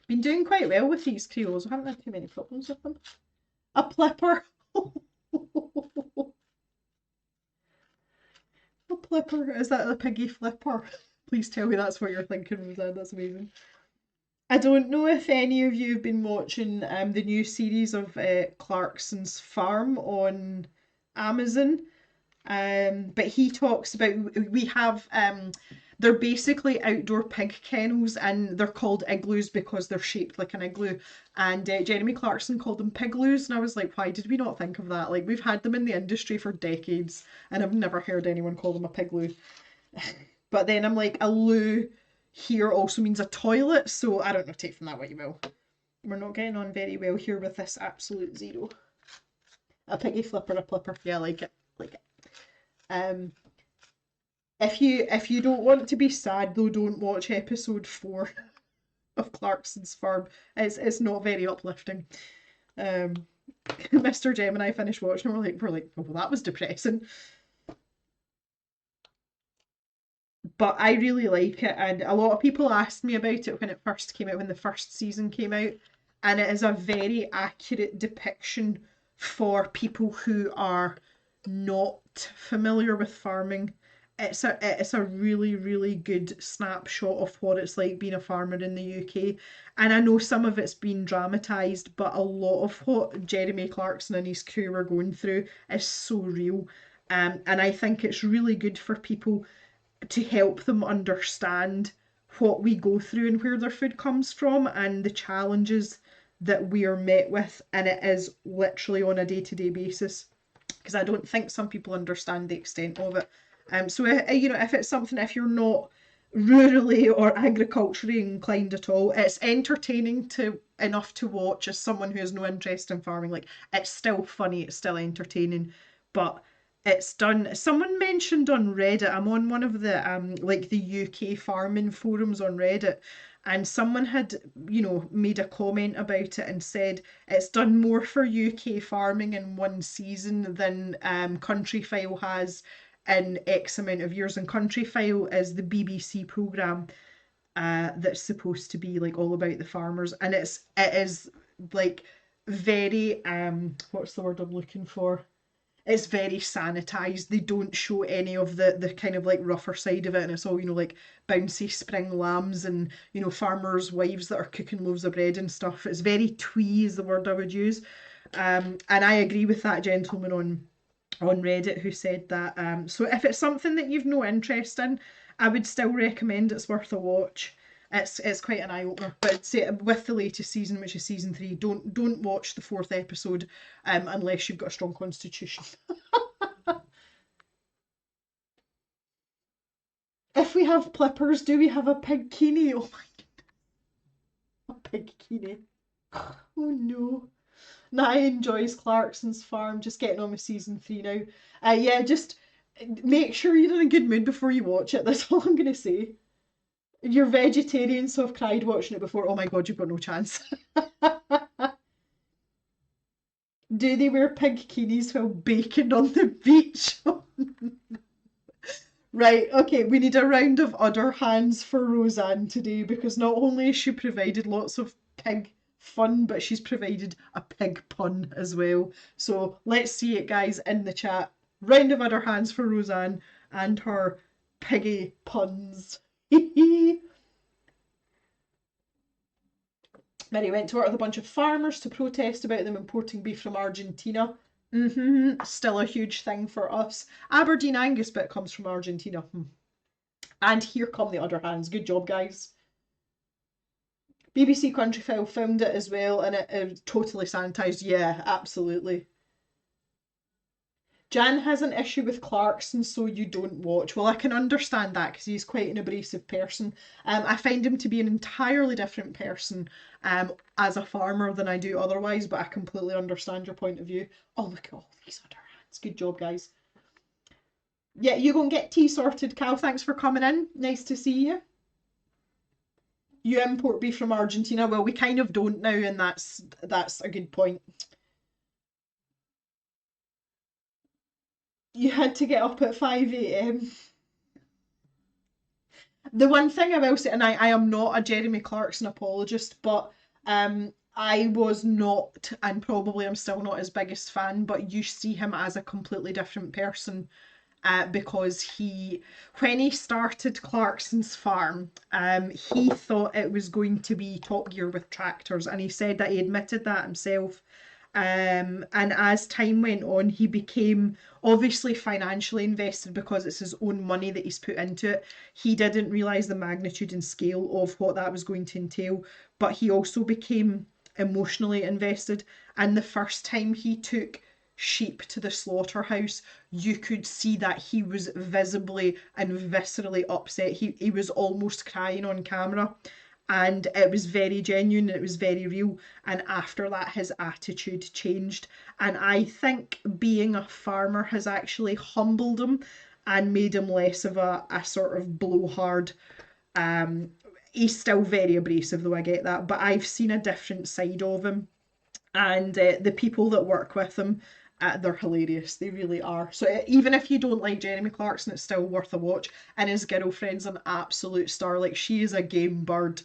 A: Been doing quite well with these Crayolas. I haven't had too many problems with them. A flipper. flipper? Is that the piggy flipper? Please tell me that's what you're thinking, Roseanne. That's amazing. I don't know if any of you have been watching the new series of Clarkson's Farm on Amazon. But he talks about we have they're basically outdoor pig kennels and they're called igloos because they're shaped like an igloo. And Jeremy Clarkson called them pigloos, and I was like, why did we not think of that? Like we've had them in the industry for decades, and I've never heard anyone call them a pigloo. But then I'm like, a loo here also means a toilet, so I don't know, take from that what you will. We're not getting on very well here with this absolute zero. A piggy flipper, a flipper. Yeah, I like it. Like it. If you don't want to be sad though, don't watch episode 4 of Clarkson's Farm. It's not very uplifting. Mr. Gem and I finished watching and we're like, oh, well, that was depressing. But I really like it, and a lot of people asked me about it when it first came out, when the first season came out, and it is a very accurate depiction for people who are not familiar with farming. It's a really, really good snapshot of what it's like being a farmer in the UK. And I know some of it's been dramatised, but a lot of what Jeremy Clarkson and his crew were going through is so real. And I think it's really good for people to help them understand what we go through and where their food comes from and the challenges that we are met with. And it is literally on a day-to-day basis, because I don't think some people understand the extent of it. So you know, if it's something, if you're not rurally or agriculturally inclined at all, it's entertaining to enough to watch as someone who has no interest in farming. Like, it's still funny, it's still entertaining, but it's done. Someone mentioned on Reddit, I'm on one of the like the UK farming forums on Reddit, and someone had, you know, made a comment about it and said it's done more for UK farming in one season than Countryfile has in X amount of years. And Countryfile is the BBC programme that's supposed to be like all about the farmers, and it is like very what's the word I'm looking for? It's very sanitized. They don't show any of the kind of like rougher side of it, and it's all, you know, like bouncy spring lambs and, you know, farmers' wives that are cooking loaves of bread and stuff. It's very twee is the word I would use. And I agree with that gentleman on Reddit who said that. So if it's something that you've no interest in, I would still recommend it's worth a watch. It's quite an eye opener, but say with the latest season, which is season 3, don't watch the 4th episode unless you've got a strong constitution. If we have plippers, do we have a pig keenie? Oh my, a pig keenie. Oh no. Naya enjoys Clarkson's Farm, just getting on with season 3 now. Yeah, just make sure you're in a good mood before you watch it. That's all I'm going to say. You're vegetarians who have cried watching it before. Oh my god, you've got no chance. Do they wear pig keenies while baking on the beach? Right, okay, we need a round of other hands for Roseanne today, because not only has she provided lots of pig fun, but she's provided a pig pun as well. So let's see it, guys, in the chat. Round of other hands for Roseanne and her piggy puns. Mary went to work with a bunch of farmers to protest about them importing beef from Argentina. Still a huge thing for us. Aberdeen Angus bit comes from Argentina. And here come the other hands. Good job, guys. BBC Countryfile filmed it as well, and it totally sanitised. Yeah, absolutely. Jan has an issue with Clarkson, so you don't watch. Well, I can understand that because he's quite an abrasive person. I find him to be an entirely different person as a farmer than I do otherwise, but I completely understand your point of view. Oh, look at all these other hands. Good job, guys. Yeah, you go and get tea sorted, Cal. Thanks for coming in. Nice to see you. You import beef from Argentina. Well, we kind of don't now, and that's a good point. You had to get up at 5 a.m. The one thing I will say, and I am not a Jeremy Clarkson apologist, but I was not, and probably I'm still not his biggest fan, but you see him as a completely different person because when he started Clarkson's farm, he thought it was going to be Top Gear with tractors, and he said that he admitted that himself. And as time went on, he became obviously financially invested because it's his own money that he's put into it. He didn't realise the magnitude and scale of what that was going to entail, but he also became emotionally invested. And the first time he took sheep to the slaughterhouse, you could see that he was visibly and viscerally upset. He was almost crying on camera, and it was very genuine and it was very real. And after that, his attitude changed, and I think being a farmer has actually humbled him and made him less of a sort of blowhard. He's still very abrasive though, I get that, but I've seen a different side of him, and the people that work with him, they're hilarious. They really are. So even if you don't like Jeremy Clarkson, it's still worth a watch. And his girlfriend's an absolute star. Like, she is a game bird.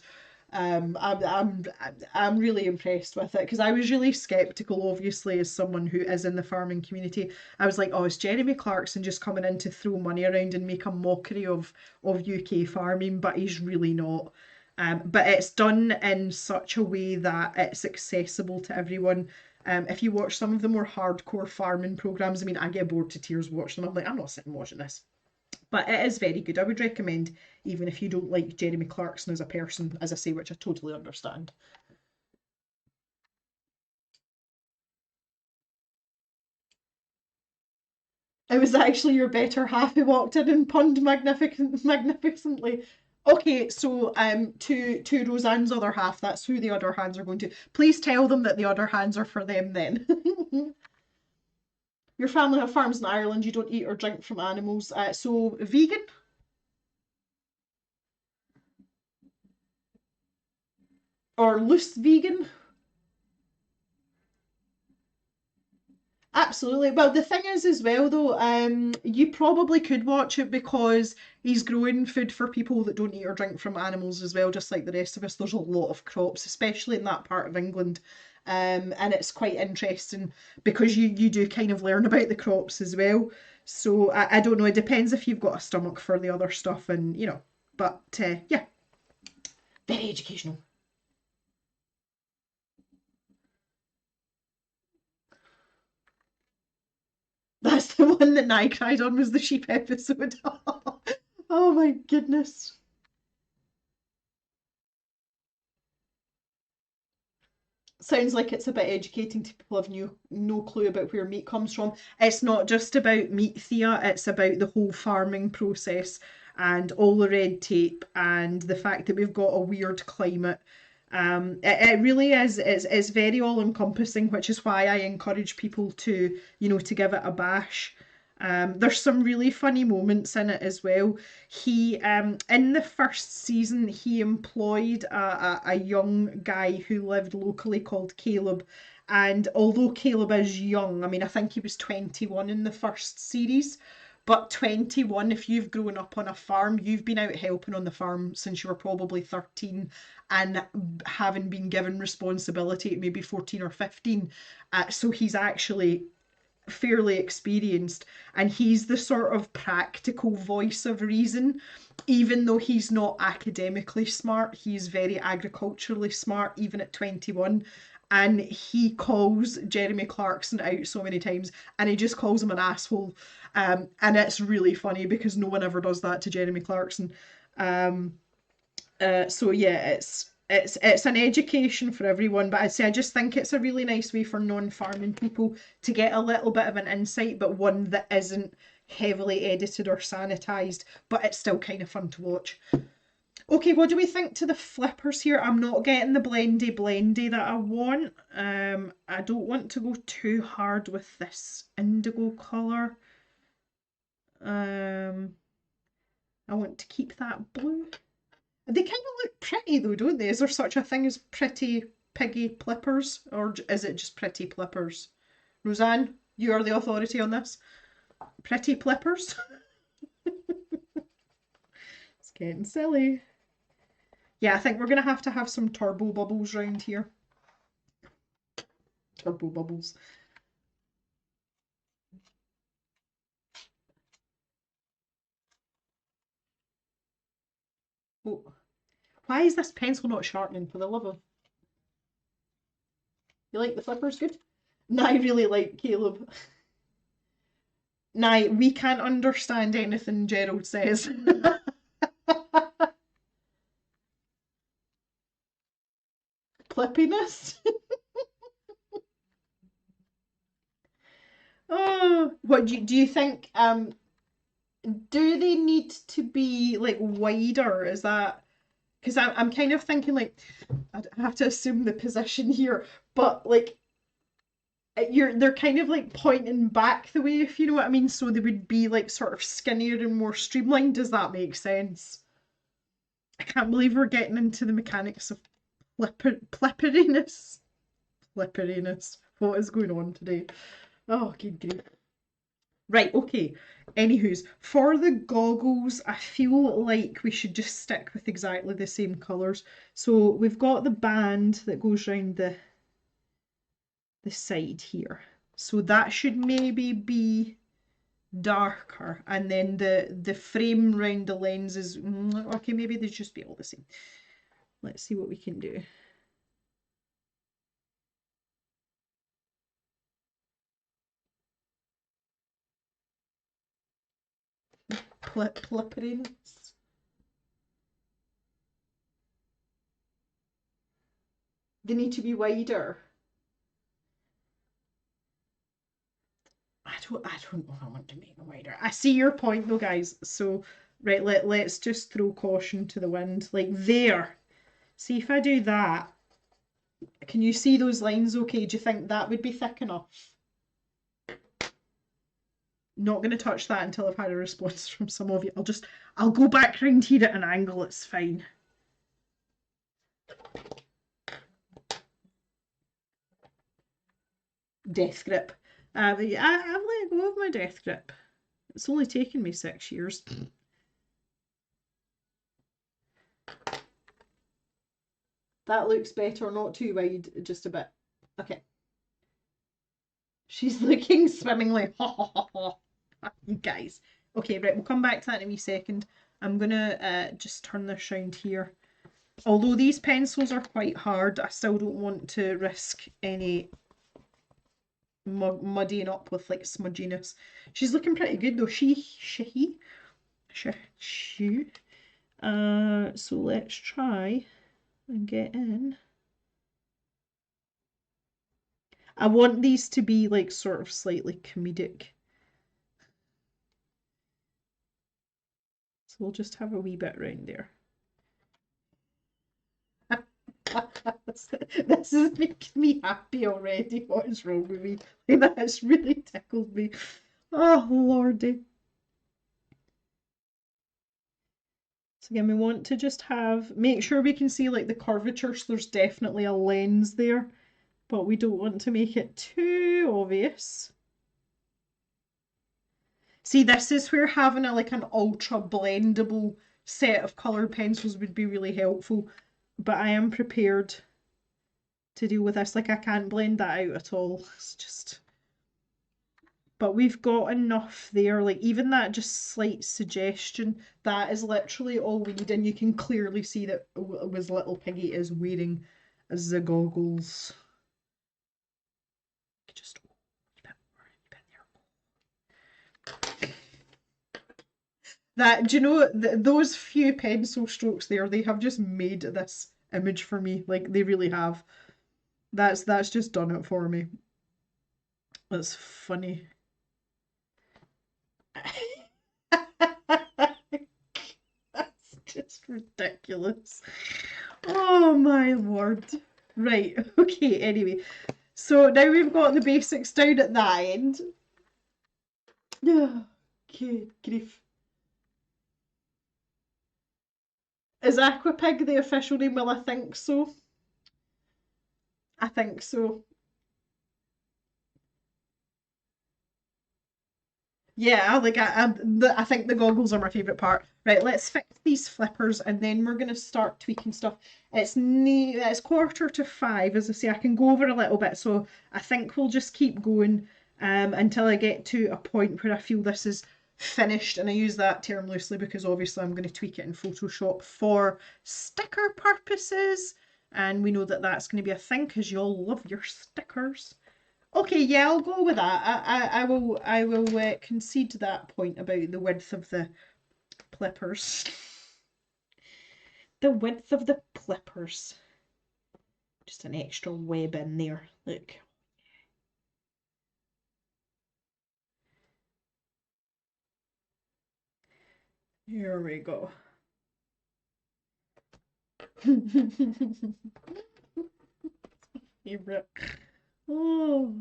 A: I'm really impressed with it, because I was really skeptical, obviously, as someone who is in the farming community. I was like, oh, is Jeremy Clarkson just coming in to throw money around and make a mockery of UK farming? But he's really not. But it's done in such a way that it's accessible to everyone. If you watch some of the more hardcore farming programs, I mean, I get bored to tears watching them. I'm like, I'm not sitting watching this. But it is very good. I would recommend, even if you don't like Jeremy Clarkson as a person, as I say, which I totally understand. It was actually your better half who walked in and punned magnificently. Okay, so to Roseanne's other half, that's who the other hands are going to. Please tell them that the other hands are for them then. Your family have farms in Ireland, you don't eat or drink from animals. So vegan or loose vegan? Absolutely. Well, the thing is, as well, though, you probably could watch it because he's growing food for people that don't eat or drink from animals as well, just like the rest of us. There's a lot of crops, especially in that part of England. And it's quite interesting because you do kind of learn about the crops as well. So I don't know, it depends if you've got a stomach for the other stuff, and but yeah, very educational. That's the one that I cried on, was the sheep episode. Oh my goodness. Sounds like it's a bit educating to people who have no clue about where meat comes from. It's not just about meat, Thea, it's about the whole farming process and all the red tape and the fact that we've got a weird climate. It really is, it's very all encompassing, which is why I encourage people to give it a bash. There's some really funny moments in it as well. In the first season, he employed a young guy who lived locally called Caleb. And although Caleb is young, I mean, I think he was 21 in the first series. But 21, if you've grown up on a farm, you've been out helping on the farm since you were probably 13, and having been given responsibility at maybe 14 or 15. So he's actually fairly experienced, and he's the sort of practical voice of reason. Even though he's not academically smart, he's very agriculturally smart even at 21. And he calls Jeremy Clarkson out so many times, and he just calls him an asshole. And it's really funny because no one ever does that to Jeremy Clarkson. um, so yeah, it's an education for everyone, but I'd say I just think it's a really nice way for non-farming people to get a little bit of an insight, but one that isn't heavily edited or sanitized, but it's still kind of fun to watch. Okay, what do we think to the flippers here? I'm not getting the blendy that I want. I don't want to go too hard with this indigo colour. Um, I want to keep that blue. They kind of look pretty though, don't they? Is there such a thing as pretty piggy plippers, or is it just pretty plippers? Roseanne, you are the authority on this. Pretty plippers? It's getting silly. Yeah, I think we're going to have some turbo bubbles round here. Turbo bubbles. Why is this pencil not sharpening, for the love of... You like the flippers good? No, I really like Caleb. Nah, we can't understand anything Gerald says. Flippiness. Oh, what do you think? Do they need to be like wider? Is that because I'm kind of thinking like I have to assume the position here, but like they're kind of like pointing back the way, if you know what I mean. So they would be like sort of skinnier and more streamlined. Does that make sense? I can't believe we're getting into the mechanics of flipperiness. Flipperiness. What is going on today? Oh, good grief. Right, okay. Anywho's, for the goggles, I feel like we should just stick with exactly the same colours. So we've got the band that goes around the side here. So that should maybe be darker. And then the frame round the lens is, okay, maybe they just be all the same. Let's see what we can do. Flipperiness. They need to be wider. I don't know if I want to make them wider. I see your point though, guys. So right, let's just throw caution to the wind. Like there. See if I do that. Can you see those lines okay? Do you think that would be thick enough? Not going to touch that until I've had a response from some of you. I'll go back round here at an angle, it's fine. Death grip. I've let go of my death grip. It's only taken me 6 years. That looks better, not too wide, just a bit. Okay. She's looking swimmingly. You guys. Okay, right, we'll come back to that in a wee second. I'm gonna just turn this round here. Although these pencils are quite hard, I still don't want to risk any muddying up with like smudginess. She's looking pretty good though. She. So let's try and get in. I want these to be like sort of slightly comedic. So we'll just have a wee bit round there. This is making me happy already. What is wrong with me? That has really tickled me. Oh, lordy. So again, we want to just make sure we can see like the curvature, so there's definitely a lens there, but we don't want to make it too obvious. See, this is where having like an ultra blendable set of coloured pencils would be really helpful, but I am prepared to deal with this. Like I can't blend that out at all. It's just... But we've got enough there, like even that just slight suggestion, that is literally all we need, and you can clearly see that was little Piggy is wearing the goggles. Just a bit more, that, do you know, those few pencil strokes there, they have just made this image for me, like they really have. That's just done it for me. That's funny. That's just ridiculous. Oh my word. Right, okay, anyway. So now we've got the basics down at that end. Okay, grief. Is Aqua Pig the official name? Well, I think so. I think so. Yeah, like I think the goggles are my favourite part. Right, let's fix these flippers and then we're gonna start tweaking stuff. It's 4:45, as I say. I can go over a little bit, so I think we'll just keep going until I get to a point where I feel this is finished, and I use that term loosely because obviously I'm going to tweak it in Photoshop for sticker purposes, and we know that that's going to be a thing because you all love your stickers. Okay, yeah, I'll go with that. I will concede to that point about the width of the plippers. The width of the plippers. Just an extra web in there. Look. Here we go. Favorite. Oh.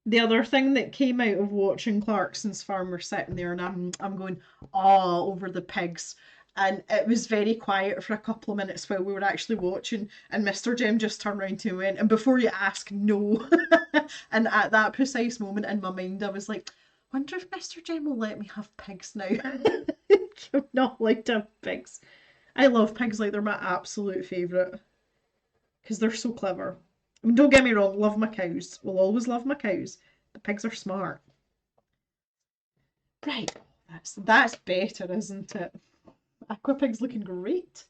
A: The other thing that came out of watching Clarkson's farm, we're sitting there and I'm going all over the pigs. And it was very quiet for a couple of minutes while we were actually watching. And Mr. Jem just turned around to me and went, and before you ask, no. And at that precise moment in my mind, I was like, wonder if Mr. Jem will let me have pigs now. I'm not allowed to have pigs. I love pigs, like they're my absolute favourite. Because they're so clever. I mean, don't get me wrong, love my cows. Will always love my cows. The pigs are smart. Right, that's better, isn't it? Aqua pig's looking great.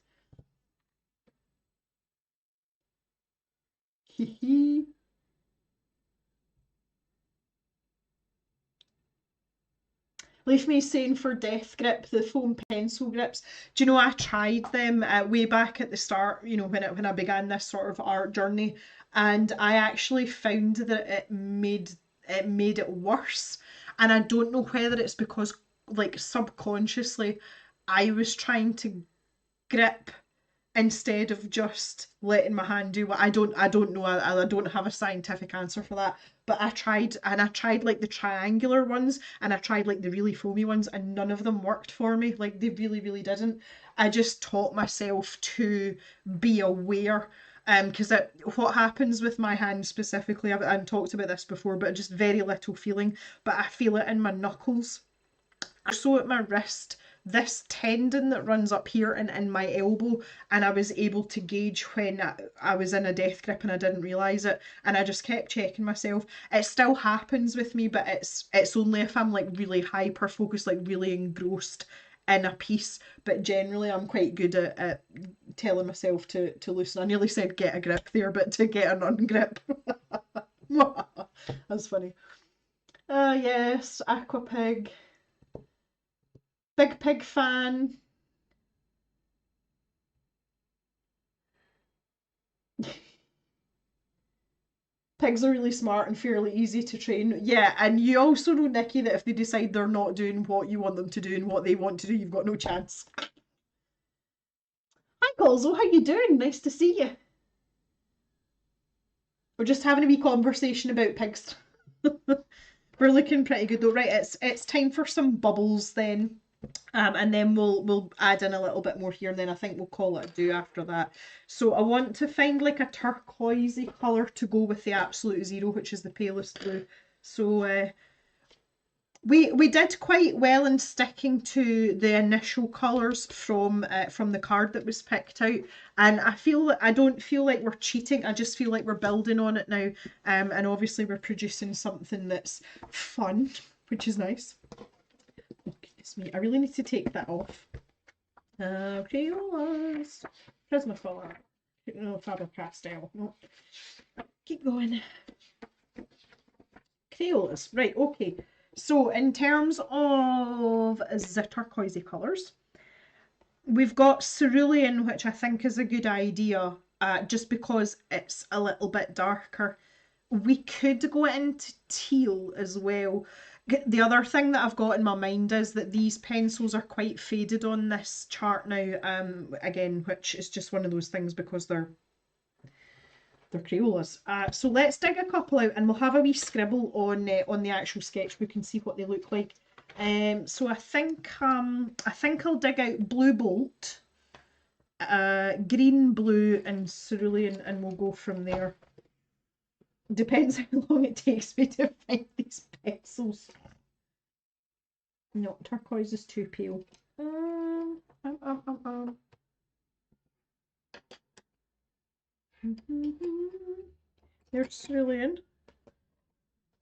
A: Hee hee. Leaf me saying for Death Grip, the foam pencil grips. Do you know I tried them way back at the start? You know when I began this sort of art journey, and I actually found that it made it worse. And I don't know whether it's because like subconsciously I was trying to grip instead of just letting my hand do what I don't know. I don't have a scientific answer for that, but I tried like the triangular ones and I tried like the really foamy ones and none of them worked for me. Like they really didn't. I just taught myself to be aware, because what happens with my hand specifically, I've talked about this before, but just very little feeling, but I feel it in my knuckles, so at my wrist, this tendon that runs up here and in my elbow, and I was able to gauge when I was in a death grip and I didn't realise it, and I just kept checking myself. It still happens with me, but it's only if I'm like really hyper focused, like really engrossed in a piece. But generally I'm quite good at telling myself to loosen. I nearly said get a grip there, but to get an ungrip. That's funny. Ah yes, Aqua Pig. Big Pig fan. Pigs are really smart and fairly easy to train. Yeah, and you also know, Nikki, that if they decide they're not doing what you want them to do and what they want to do, you've got no chance. Hi, Colzo, how you doing? Nice to see you. We're just having a wee conversation about pigs. We're looking pretty good though. Right, it's time for some bubbles then. And then we'll add in a little bit more here, and then I think we'll call it a do after that. So I want to find like a turquoisey colour to go with the absolute zero, which is the palest blue. So we did quite well in sticking to the initial colours from the card that was picked out, and I don't feel like we're cheating. I just feel like we're building on it now, and obviously we're producing something that's fun, which is nice. Oh, goodness me, I really need to take that off. Crayolas. Prismacolor. No, Faber-Castell. No. Keep going. Crayolas. Right, okay. So in terms of the turquoisey colours, we've got cerulean, which I think is a good idea, just because it's a little bit darker. We could go into teal as well. The other thing that I've got in my mind is that these pencils are quite faded on this chart now, again, which is just one of those things because they're Crayolas. So let's dig a couple out and we'll have a wee scribble on the actual sketchbook and see what they look like. So I think I'll dig out Blue Bolt, green, blue, and cerulean, and we'll go from there. Depends how long it takes me to find these pencils. No, turquoise is too pale. There's cerulean.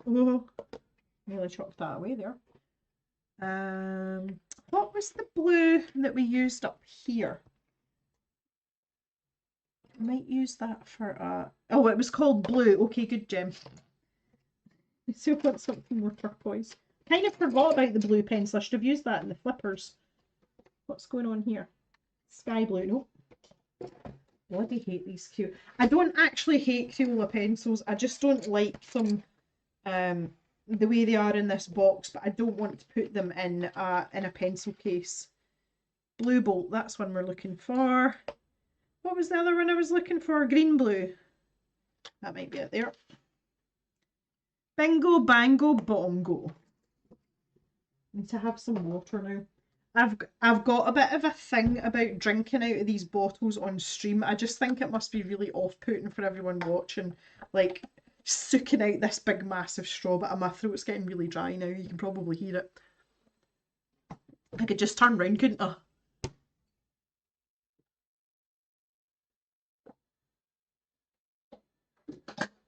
A: Oh, nearly chopped that away there. What was the blue that we used up here? I might use that for oh, it was called blue. Okay, good, Jim. I still want something more turquoise. Kind of forgot about the blue pencil. I should have used that in the flippers. What's going on here? Sky blue. No. Bloody hate these Q. I don't actually hate Crayola pencils. I just don't like them the way they are in this box, but I don't want to put them in a pencil case. Blue Bolt, that's one we're looking for. What was the other one I was looking for? Green Blue. That might be it there. Bingo, bango, bongo. Need to have some water now. I've got a bit of a thing about drinking out of these bottles on stream. I just think it must be really off-putting for everyone watching, like sucking out this big massive straw, but my throat's getting really dry now. You can probably hear it. I could just turn round, couldn't I?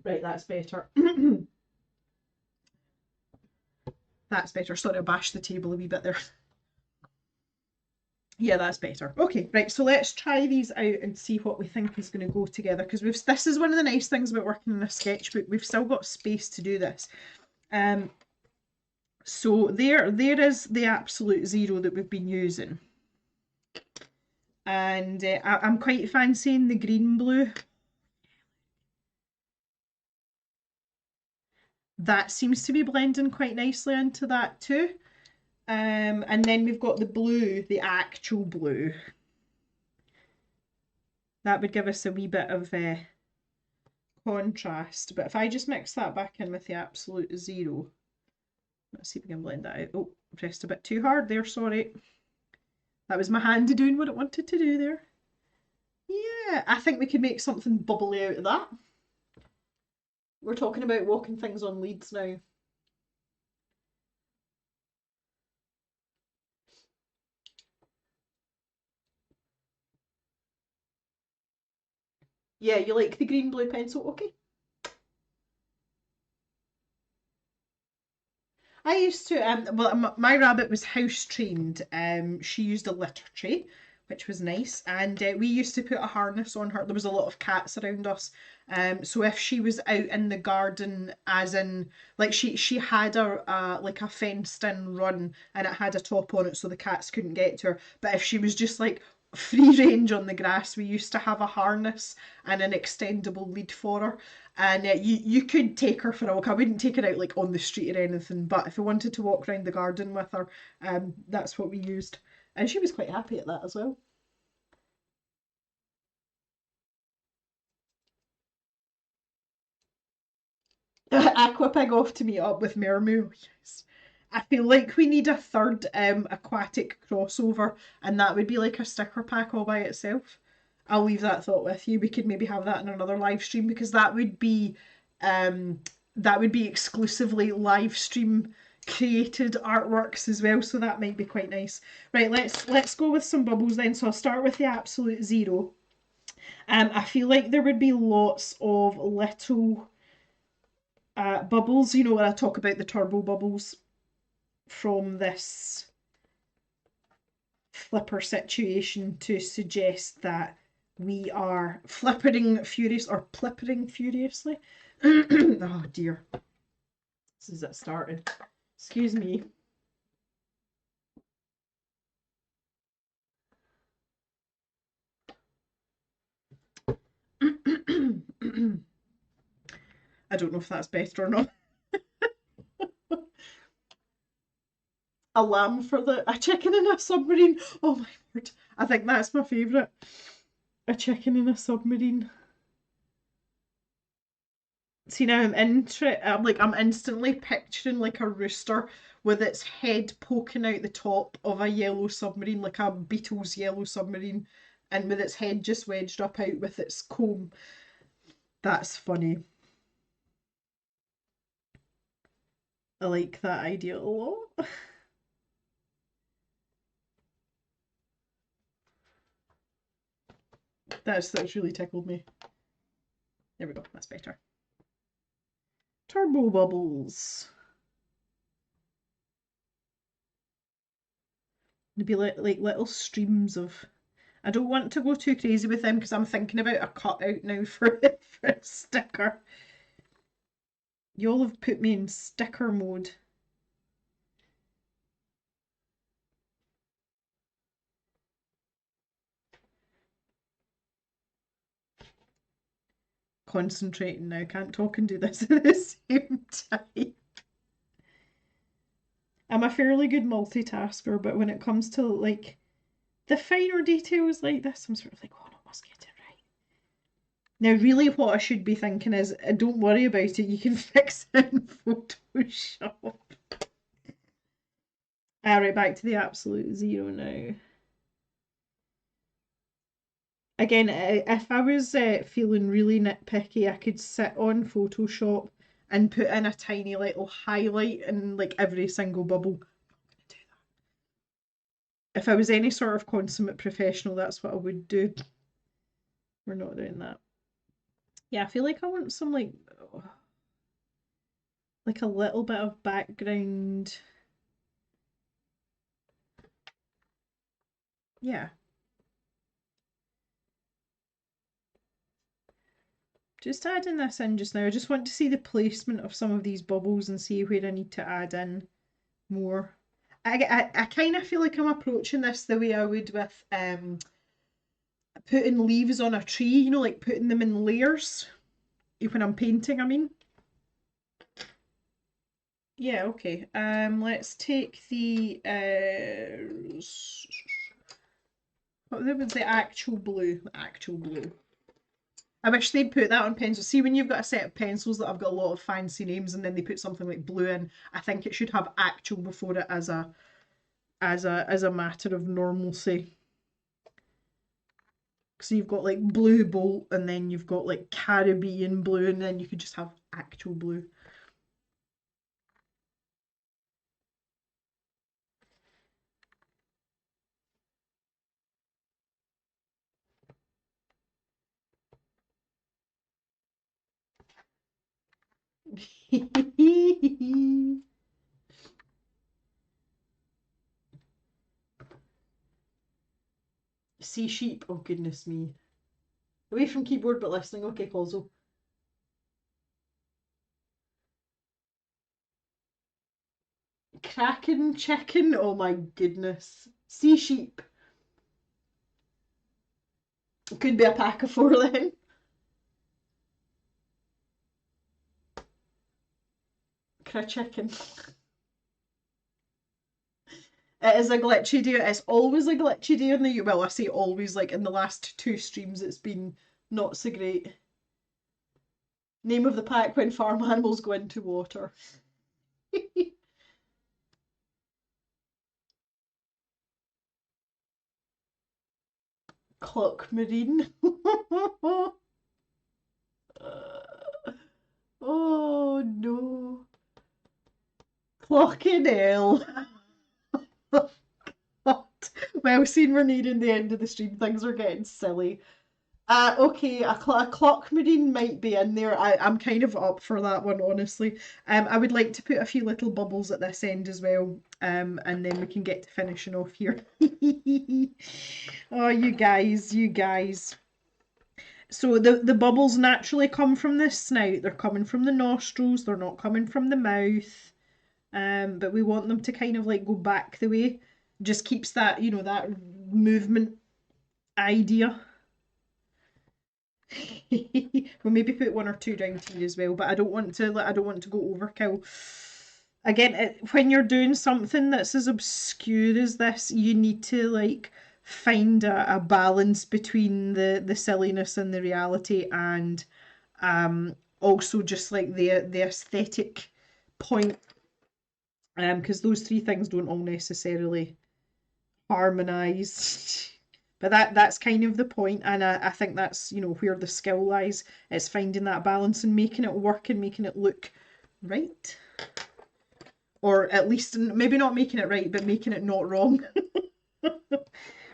A: Right, that's better. That's better. Sorry, I bashed the table a wee bit there. Yeah, that's better. Okay, right, so let's try these out and see what we think is going to go together, because this is one of the nice things about working in a sketchbook. We've still got space to do this. So there is the absolute zero that we've been using. And I'm quite fancying the green blue. That seems to be blending quite nicely into that too. And then we've got the blue, the actual blue. That would give us a wee bit of contrast. But if I just mix that back in with the absolute zero, let's see if we can blend that out. Oh, pressed a bit too hard there, sorry. That was my hand doing what it wanted to do there. Yeah, I think we could make something bubbly out of that. We're talking about walking things on leads now. Yeah, you like the green blue pencil? Okay. I used to, well, my rabbit was house trained. She used a litter tray, which was nice, and we used to put a harness on her. There was a lot of cats around us, so if she was out in the garden, as in, like she had like a fenced in run, and it had a top on it, so the cats couldn't get to her. But if she was just like free range on the grass, we used to have a harness and an extendable lead for her, and you could take her for a walk. I wouldn't take her out like on the street or anything, but if I wanted to walk around the garden with her, that's what we used, and she was quite happy at that as well. Aqua pig off to meet up with Mermoo. Yes. I feel like we need a third aquatic crossover, and that would be like a sticker pack all by itself. I'll leave that thought with you. We could maybe have that in another live stream, because um, that would be exclusively live stream created artworks as well. So that might be quite nice. Right, let's go with some bubbles then. So I'll start with the absolute zero. I feel like there would be lots of little bubbles. You know, when I talk about the turbo bubbles from this flipper situation to suggest that we are flippering furious or plippering furiously. Oh dear. This is it started. Excuse me. I don't know if that's better or not. A lamb for a chicken in a submarine. Oh my word. I think that's my favourite. A chicken in a submarine. See now I'm instantly picturing like a rooster with its head poking out the top of a yellow submarine, like a Beatles yellow submarine, and with its head just wedged up out with its comb. That's funny. I like that idea a lot. That's really tickled me. There we go, that's better. Turbo bubbles. They'd be like little streams of. I don't want to go too crazy with them because I'm thinking about a cutout now for, for a sticker. You all have put me in sticker mode. Concentrating now, can't talk and do this at the same time. I'm a fairly good multitasker, but when it comes to like the finer details like this, I'm sort of like, oh, no, I must get it right. Now, really, what I should be thinking is, don't worry about it, you can fix it in Photoshop. Alright, back to the absolute zero now. Again, if I was feeling really nitpicky, I could sit on Photoshop and put in a tiny little highlight in like every single bubble. If I was any sort of consummate professional, that's what I would do. We're not doing that. Yeah, I feel like I want some like a little bit of background. Yeah. Just adding this in just now. I just want to see the placement of some of these bubbles and see where I need to add in more. I kind of feel like I'm approaching this the way I would with putting leaves on a tree, you know, like putting them in layers when I'm painting, I mean. Yeah, okay. Let's take the what was the actual blue? Actual blue. I wish they'd put that on pencils. See, when you've got a set of pencils that have got a lot of fancy names and then they put something like blue in, I think it should have actual before it as a matter of normalcy. So you've got like blue bolt and then you've got like Caribbean blue and then you could just have actual blue. See sheep. Oh goodness me. Away from keyboard but listening. Okay, Colzo. Kraken chicken. Oh my goodness. Sea sheep. Could be a pack of 4 then. Cra chicken. It is a glitchy day. It's always a glitchy day in the well, I say always, like in the last 2 streams it's been not so great. Name of the pack when farm animals go into water. Clock marine. Oh no. Clockinell. Well, seeing we're nearing the end of the stream, things are getting silly. Okay, a clock marine might be in there. I'm kind of up for that one, honestly. I would like to put a few little bubbles at this end as well, and then we can get to finishing off here. Oh, you guys, you guys. So the bubbles naturally come from the snout. They're coming from the nostrils. They're not coming from the mouth. But we want them to kind of like go back the way. Just keeps that, you know, that movement idea. We'll maybe put 1 or 2 down here as well, but I don't want to go overkill. Again, when you're doing something that's as obscure as this, you need to like find a balance between the silliness and the reality, and also just like the aesthetic point, because those 3 things don't all necessarily harmonise. But that's kind of the point, and I think that's, you know, where the skill lies. It's finding that balance and making it work and making it look right. Or at least maybe not making it right, but making it not wrong.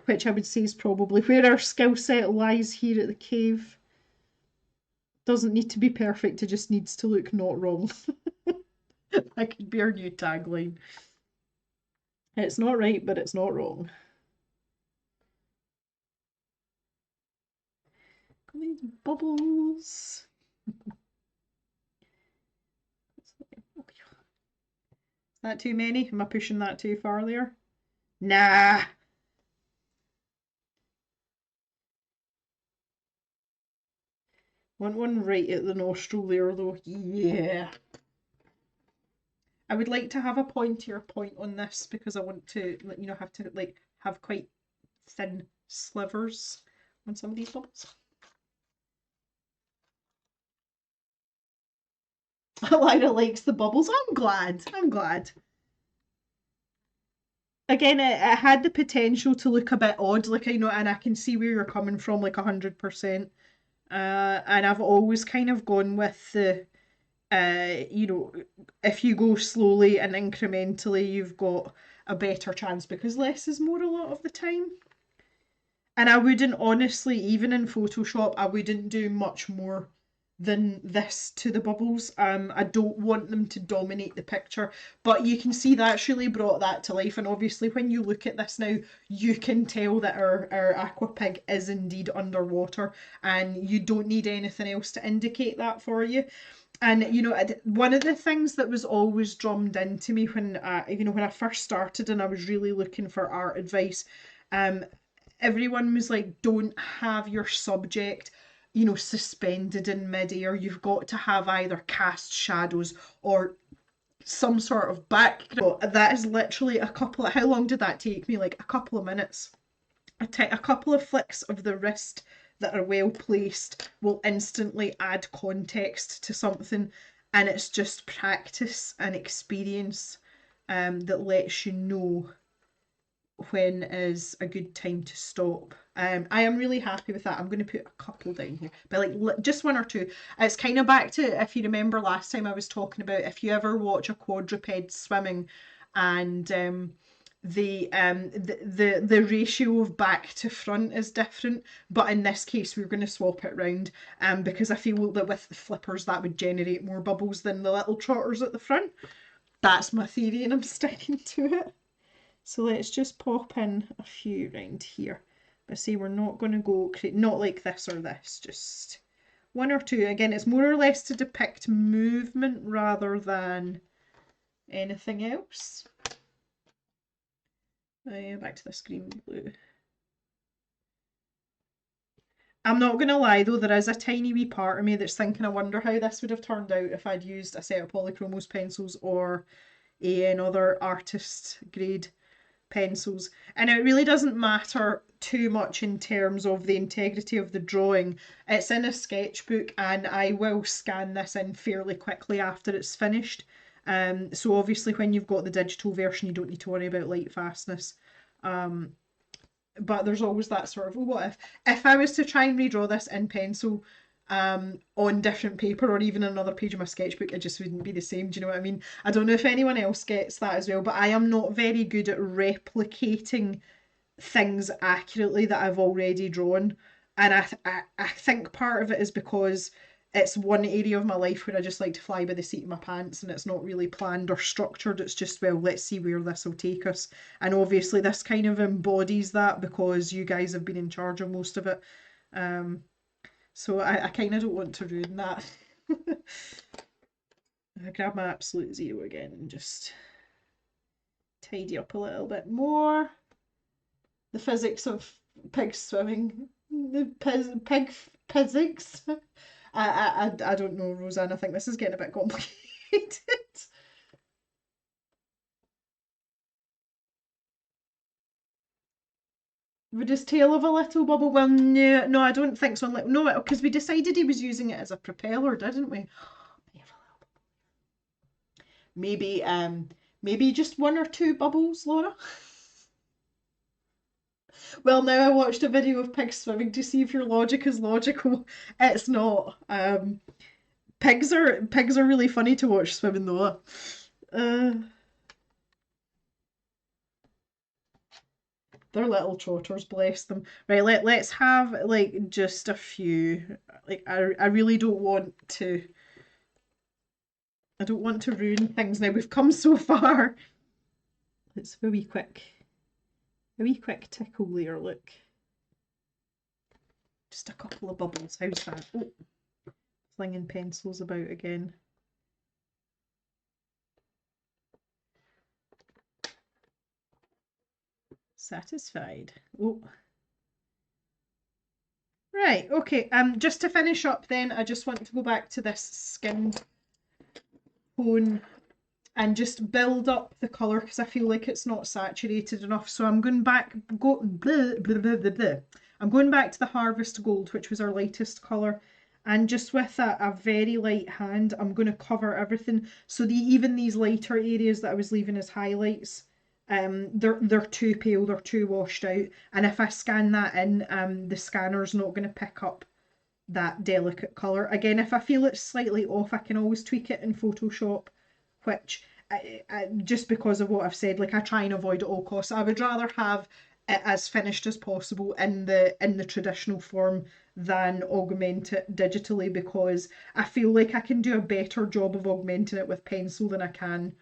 A: Which I would say is probably where our skill set lies here at the cave. Doesn't need to be perfect, it just needs to look not wrong. That could be our new tagline. It's not right, but it's not wrong. These bubbles. Is that too many? Am I pushing that too far there? Nah. Want one right at the nostril there though. Yeah. I would like to have a pointier point on this because I want to, have to like have quite thin slivers on some of these bubbles. Lila likes the bubbles. I'm glad. I'm glad. Again, it had the potential to look a bit odd, like and I can see where you're coming from, like 100%. And I've always kind of gone with the, if you go slowly and incrementally, you've got a better chance because less is more a lot of the time. And I wouldn't honestly, even in Photoshop, I wouldn't do much more than this to the bubbles. I don't want them to dominate the picture, but you can see that's really brought that to life. And obviously, when you look at this now, you can tell that our aqua pig is indeed underwater, and you don't need anything else to indicate that for you. And one of the things that was always drummed into me when when I first started and I was really looking for art advice, um, everyone was like, don't have your subject, suspended in midair. You've got to have either cast shadows or some sort of background. That is literally how long did that take me? Like a couple of minutes. A couple of flicks of the wrist that are well placed will instantly add context to something, and it's just practice and experience that lets you know when is a good time to stop. I am really happy with that. I'm going to put a couple down here, but like just one or two. It's kind of back to, if you remember last time I was talking about, if you ever watch a quadruped swimming and the ratio of back to front is different, but in this case we're going to swap it round because I feel that with the flippers that would generate more bubbles than the little trotters at the front. That's my theory and I'm sticking to it. So let's just pop in a few round here. But see, we're not going to go, not like this or this, just one or two. Again, it's more or less to depict movement rather than anything else. Back to the green blue. I'm not going to lie though, there is a tiny wee part of me that's thinking, I wonder how this would have turned out if I'd used a set of Polychromos pencils or another artist grade pencils. And it really doesn't matter too much in terms of the integrity of the drawing. It's in a sketchbook and I will scan this in fairly quickly after it's finished. So obviously when you've got the digital version, you don't need to worry about light fastness. But there's always that sort of, what if I was to try and redraw this in pencil on different paper or even another page of my sketchbook, it just wouldn't be the same. Do you know what I mean? I don't know if anyone else gets that as well, but I am not very good at replicating things accurately that I've already drawn. And I think part of it is because it's one area of my life where I just like to fly by the seat of my pants and it's not really planned or structured. It's just, well, let's see where this will take us. And obviously this kind of embodies that because you guys have been in charge of most of it. So I kind of don't want to ruin that. I grab my absolute zero again and just tidy up a little bit more. The physics of pig swimming. The pig physics. I don't know, Roseanne. I think this is getting a bit complicated. Would his tail have a little bubble? Well, no, I don't think so. No, because we decided he was using it as a propeller, didn't we? Maybe just one or two bubbles, Laura. Well, now I watched a video of pigs swimming to see if your logic is logical. It's not. Pigs are really funny to watch swimming though. Uh, They're little trotters, bless them. Right, let's have like just a few. Like I really don't want to. I don't want to ruin things now. We've come so far. Let's have a wee quick tickle there. Look, just a couple of bubbles. How's that? Oh, flinging pencils about again. Satisfied. Oh. Right, okay. Just to finish up then, I just want to go back to this skin tone and just build up the colour because I feel like it's not saturated enough. So I'm going back, I'm going back to the Harvest Gold, which was our lightest colour, and just with a very light hand, I'm going to cover everything. So even these lighter areas that I was leaving as highlights, they're too pale, they're too washed out, and if I scan that in, the scanner's not going to pick up that delicate colour. Again, if I feel it's slightly off, I can always tweak it in Photoshop, which just because of what I've said, like I try and avoid at all costs. I would rather have it as finished as possible in the traditional form than augment it digitally, because I feel like I can do a better job of augmenting it with pencil than I can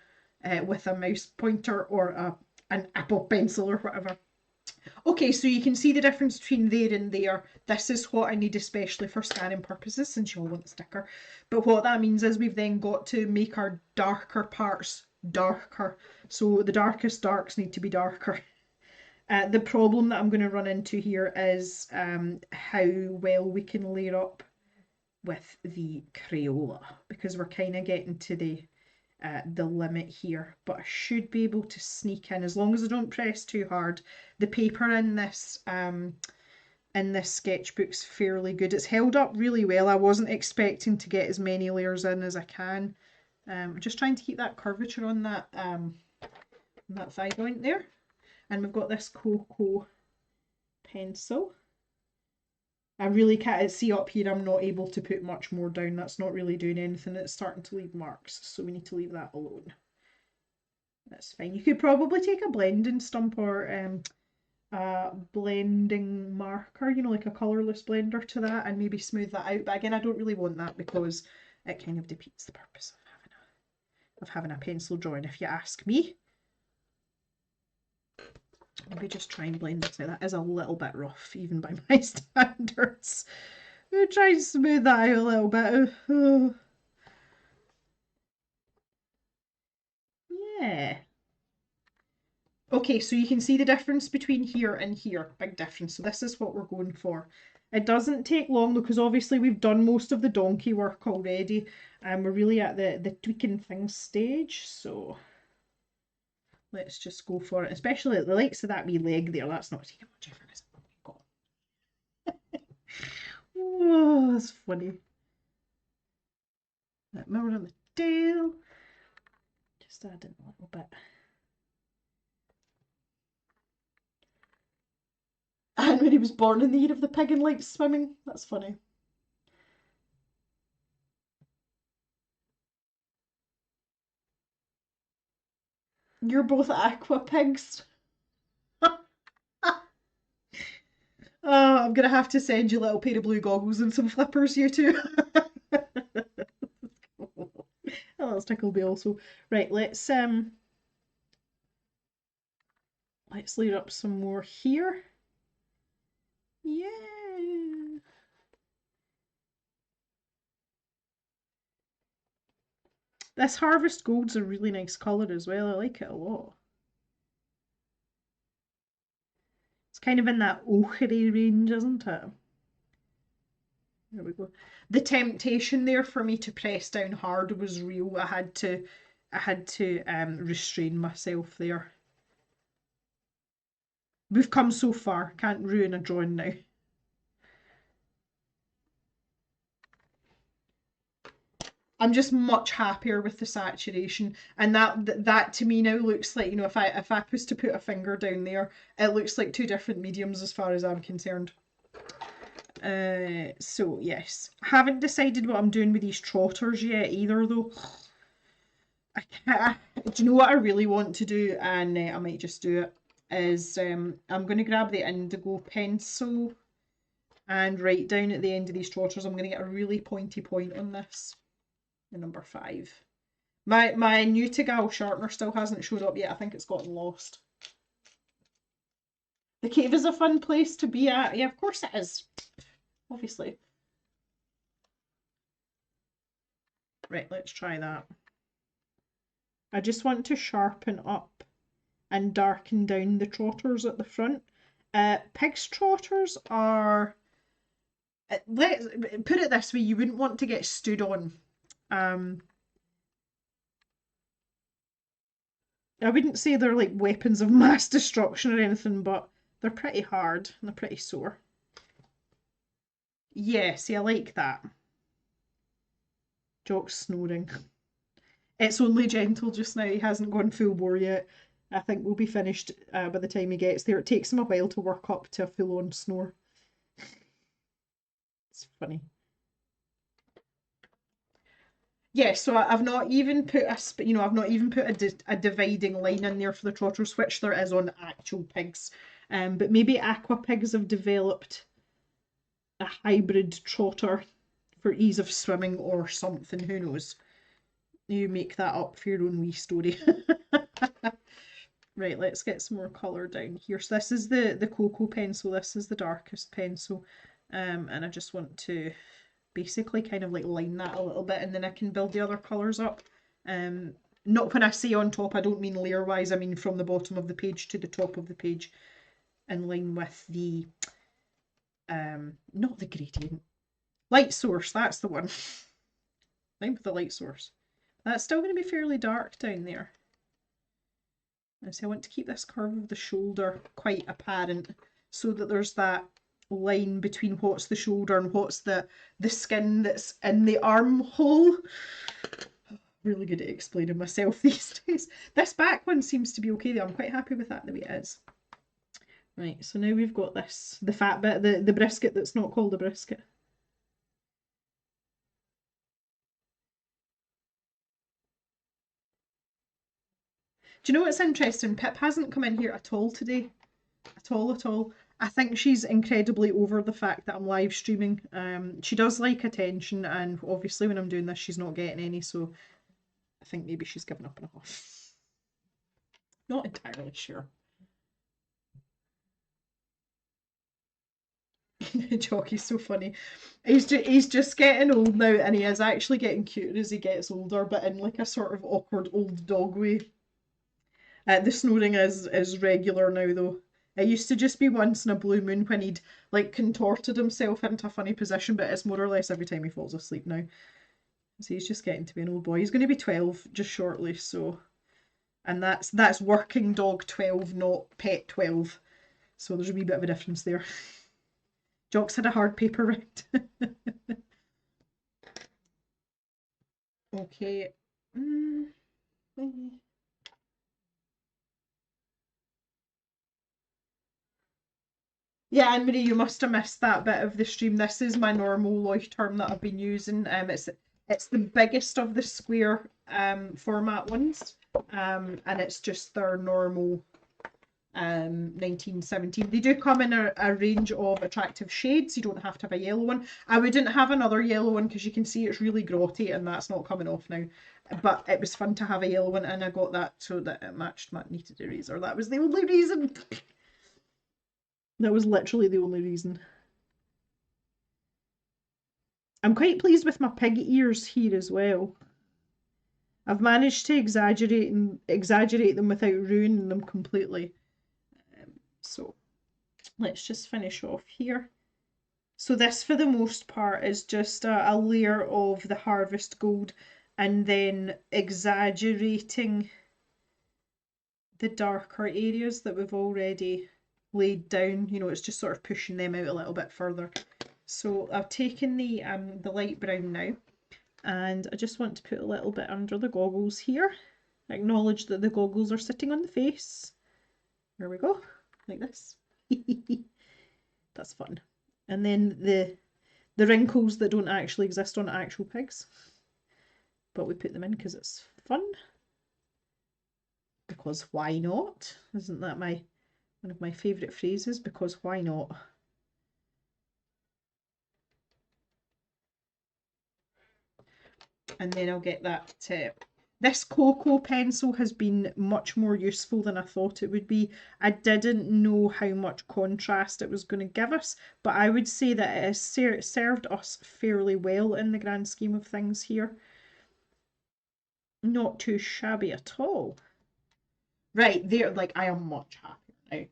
A: with a mouse pointer or an Apple pencil or whatever. Okay, so you can see the difference between there and there. This is what I need especially for scanning purposes, since you all want the sticker. But what that means is we've then got to make our darker parts darker. So the darkest darks need to be darker. The problem that I'm going to run into here is how well we can layer up with the Crayola, because we're kind of getting to the limit here, but I should be able to sneak in as long as I don't press too hard. The paper in this sketchbook's fairly good. It's held up really well. I wasn't expecting to get as many layers in as I can. I'm just trying to keep that curvature on that thigh joint there. And we've got this cocoa pencil. I really can't see up here, I'm not able to put much more down. That's not really doing anything. It's starting to leave marks, so we need to leave that alone. That's fine. You could probably take a blending stump or a blending marker, you know, like a colourless blender to that, and maybe smooth that out. But again, I don't really want that because it kind of defeats the purpose of having a pencil drawing, if you ask me. Maybe just try and blend this out. That is a little bit rough, even by my standards. We'll try and smooth that out a little bit. Oh. Yeah. Okay, so you can see the difference between here and here. Big difference. So this is what we're going for. It doesn't take long though, because obviously we've done most of the donkey work already, and we're really at the tweaking things stage. So let's just go for it, especially at the likes of that wee leg there. That's not taking much effort, is it? Oh, that's funny. That mirror on the tail. Just add in a little bit. And when he was born in the year of the pig and liked swimming. That's funny. You're both aqua pigs. Oh, I'm gonna have to send you a little pair of blue goggles and some flippers, you two. Oh, that's Tickleby also. Right, let's layer up some more here. Yeah. This Harvest Gold's a really nice colour as well. I like it a lot. It's kind of in that ochre range, isn't it? There we go. The temptation there for me to press down hard was real. I had to restrain myself there. We've come so far. Can't ruin a drawing now. I'm just much happier with the saturation, and that to me now looks like, you know, if I was to put a finger down there, it looks like two different mediums as far as I'm concerned. So yes, haven't decided what I'm doing with these trotters yet either though. Do you know what I really want to do, and I might just do it, is I'm going to grab the indigo pencil and write down at the end of these trotters. I'm going to get a really pointy point on this, the number 5. My new to gal sharpener still hasn't showed up yet. I think it's gotten lost. The cave is a fun place to be at. Yeah, of course it is. Obviously. Right, let's try that. I just want to sharpen up and darken down the trotters at the front. Pig's trotters are, let's put it this way, you wouldn't want to get stood on. I wouldn't say they're like weapons of mass destruction or anything, but they're pretty hard and they're pretty sore. Yeah, see, I like that. Jock's snoring. It's only gentle just now. He hasn't gone full bore yet. I think we'll be finished by the time he gets there. It takes him a while to work up to a full-on snore. It's funny. Yeah, so I've not even put I've not even put a dividing line in there for the trotters, which there is on actual pigs. But maybe Aqua pigs have developed a hybrid trotter for ease of swimming or something. Who knows? You make that up for your own wee story. Right, let's get some more colour down here. So this is the cocoa pencil. This is the darkest pencil. And I just want to basically kind of like line that a little bit, and then I can build the other colours up. Not when I say on top, I don't mean layer wise, I mean from the bottom of the page to the top of the page, in line with the not the gradient, light source, that's the one. Line with the light source. That's still going to be fairly dark down there. And so I want to keep this curve of the shoulder quite apparent, so that there's that line between what's the shoulder and what's the skin that's in the armhole. Really good at explaining myself these days. This back one seems to be okay though. I'm quite happy with that the way it is. Right, so now we've got this, the fat bit, the brisket that's not called a brisket. Do you know what's interesting? Pip hasn't come in here at all today. At all. I think she's incredibly over the fact that I'm live streaming. She does like attention, and obviously when I'm doing this she's not getting any, so I think maybe she's given up on a huff. Not entirely sure. Jockey's so funny. He's just getting old now, and he is actually getting cuter as he gets older, but in like a sort of awkward old dog way. The snoring is regular now though. It used to just be once in a blue moon when he'd like contorted himself into a funny position, but it's more or less every time he falls asleep now. So he's just getting to be an old boy. He's going to be 12 just shortly, so, and that's working dog 12, not pet 12. So there's a wee bit of a difference there. Jock's had a hard paper round. Okay. Yeah, Anne-Marie, you must have missed that bit of the stream. This is my normal Leuchtturm that I've been using. It's the biggest of the square format ones, and it's just their normal 1917. They do come in a range of attractive shades. You don't have to have a yellow one. I wouldn't have another yellow one because you can see it's really grotty and that's not coming off now. But it was fun to have a yellow one, and I got that so that it matched my knitted eraser. That was the only reason. That was literally the only reason. I'm quite pleased with my pig ears here as well. I've managed to exaggerate them without ruining them completely. So let's just finish off here. So this, for the most part, is just a layer of the Harvest Gold, and then exaggerating the darker areas that we've already laid down. You know, it's just sort of pushing them out a little bit further. So I've taken the light brown now, and I just want to put a little bit under the goggles here. Acknowledge that the goggles are sitting on the face. There we go, like this. That's fun. And then the wrinkles that don't actually exist on actual pigs, but we put them in because it's fun. Because why not? Isn't that my One of my favourite phrases, because why not? And then I'll get that tip. This cocoa pencil has been much more useful than I thought it would be. I didn't know how much contrast it was going to give us, but I would say that it has served us fairly well in the grand scheme of things here. Not too shabby at all. Right, there, like, I am much happier now.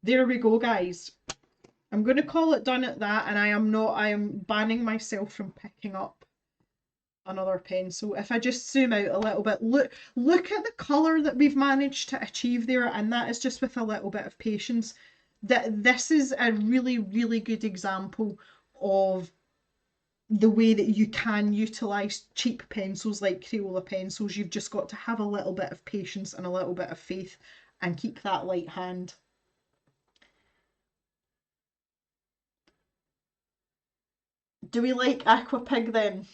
A: There we go, guys. I'm going to call it done at that, and I am banning myself from picking up another pencil. If I just zoom out a little bit, look at the colour that we've managed to achieve there, and that is just with a little bit of patience. That this is a really, really good example of the way that you can utilise cheap pencils like Crayola pencils. You've just got to have a little bit of patience and a little bit of faith and keep that light hand. Do we like Aqua Pig then?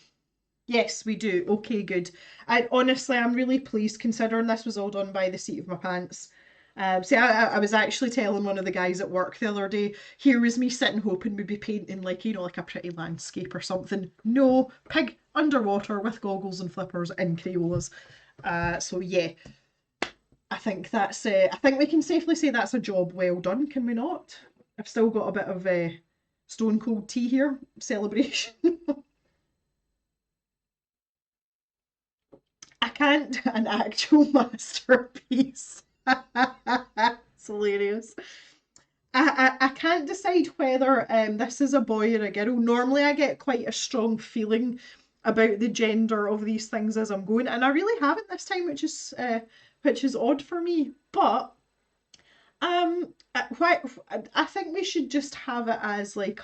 A: Yes, we do. Okay, good. Honestly, I'm really pleased considering this was all done by the seat of my pants. See, I was actually telling one of the guys at work the other day, here was me sitting hoping we'd be painting like, you know, like a pretty landscape or something. No, pig underwater with goggles and flippers and Crayolas. So yeah, I think we can safely say that's a job well done, can we not? I've still got a bit of stone cold tea here, celebration. I can't an actual masterpiece. It's hilarious. I can't decide whether this is a boy or a girl. Normally, I get quite a strong feeling about the gender of these things as I'm going, and I really haven't this time, which is odd for me. But why I think we should just have it as like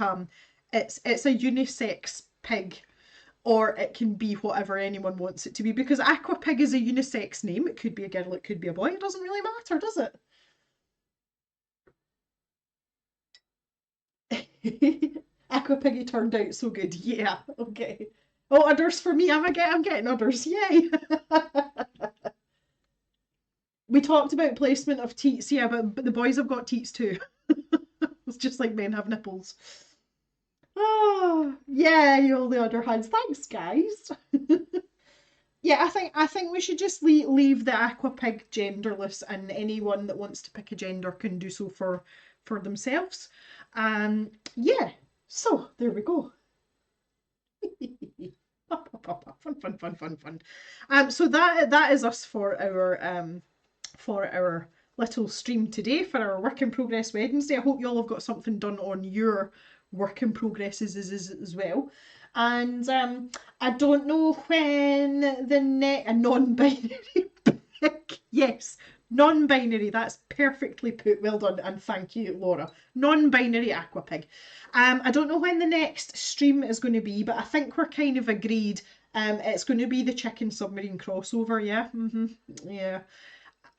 A: it's a unisex pig, or it can be whatever anyone wants it to be, because Aqua Pig is a unisex name. It could be a girl, it could be a boy. It doesn't really matter, does it? Aqua Piggy turned out so good. Yeah, okay. Oh, udders for me. I'm getting udders. Yay! We talked about placement of teats, yeah, but the boys have got teats too. It's just like men have nipples. Oh, yeah, you all the other hands. Thanks, guys. Yeah, I think we should just leave the Aqua Pig genderless, and anyone that wants to pick a gender can do so for themselves. Yeah, so there we go. Fun, fun, fun, fun, fun. So that is us for our little stream today for our work in progress Wednesday. I hope you all have got something done on your work in progresses as well. And I don't know when the next a non-binary pick. Yes, non-binary. That's perfectly put. Well done, and thank you, Laura. Non-binary Aqua Pig. I don't know when the next stream is going to be, but I think we're kind of agreed. It's going to be the chicken submarine crossover. Yeah. Yeah.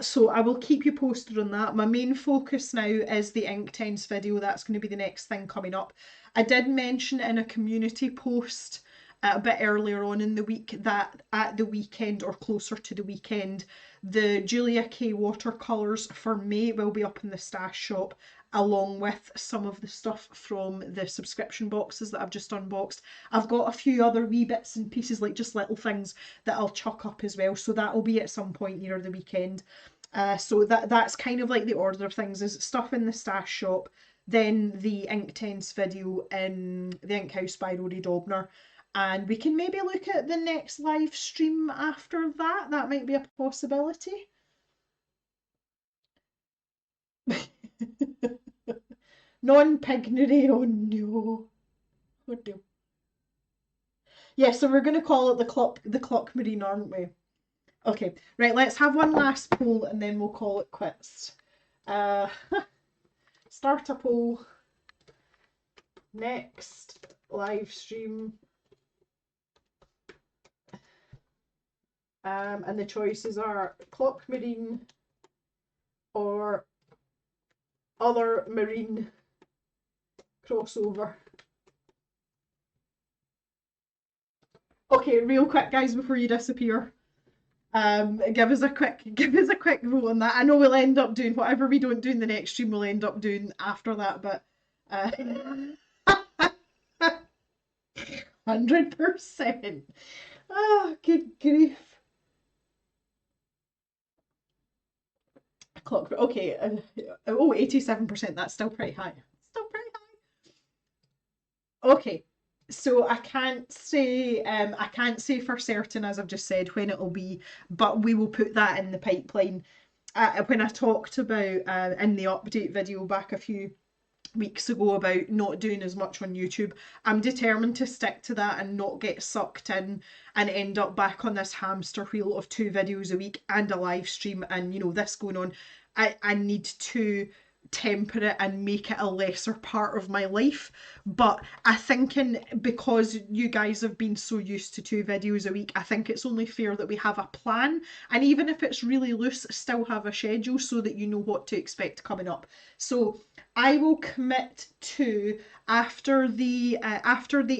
A: So I will keep you posted on that. My main focus now is the Inktense video. That's going to be the next thing coming up. I did mention in a community post a bit earlier on in the week that at the weekend or closer to the weekend, the Julia K watercolours for May will be up in the stash shop, along with some of the stuff from the subscription boxes that I've just unboxed. I've got a few other wee bits and pieces, like just little things that I'll chuck up as well, so that will be at some point near the weekend. So that's kind of like the order of things, is stuff in the stash shop, then the Inktense video in the Ink House by Rory Dobner, and we can maybe look at the next live stream after that. That might be a possibility. Non-pignery, oh no. Oh no. Yeah, so we're going to call it the clock marine, aren't we? Okay, right, let's have one last poll and then we'll call it quits. Uh, start a poll. Next live stream. And the choices are clock marine or other marine crossover. Okay, real quick, guys, before you disappear. Give us a quick vote on that. I know we'll end up doing whatever we don't do in the next stream. We'll end up doing after that, but 100%. Oh, good grief. Clock. Okay. 87%. That's still pretty high. Still pretty high. Okay. So I can't say for certain, as I've just said, when it'll be, but we will put that in the pipeline. When I talked about in the update video back a few weeks ago about not doing as much on YouTube, I'm determined to stick to that and not get sucked in and end up back on this hamster wheel of 2 videos a week and a live stream and this going on. I need to temper it and make it a lesser part of my life. But I think because you guys have been so used to 2 videos a week, I think it's only fair that we have a plan, and even if it's really loose, still have a schedule so that you know what to expect coming up. So I will commit to after the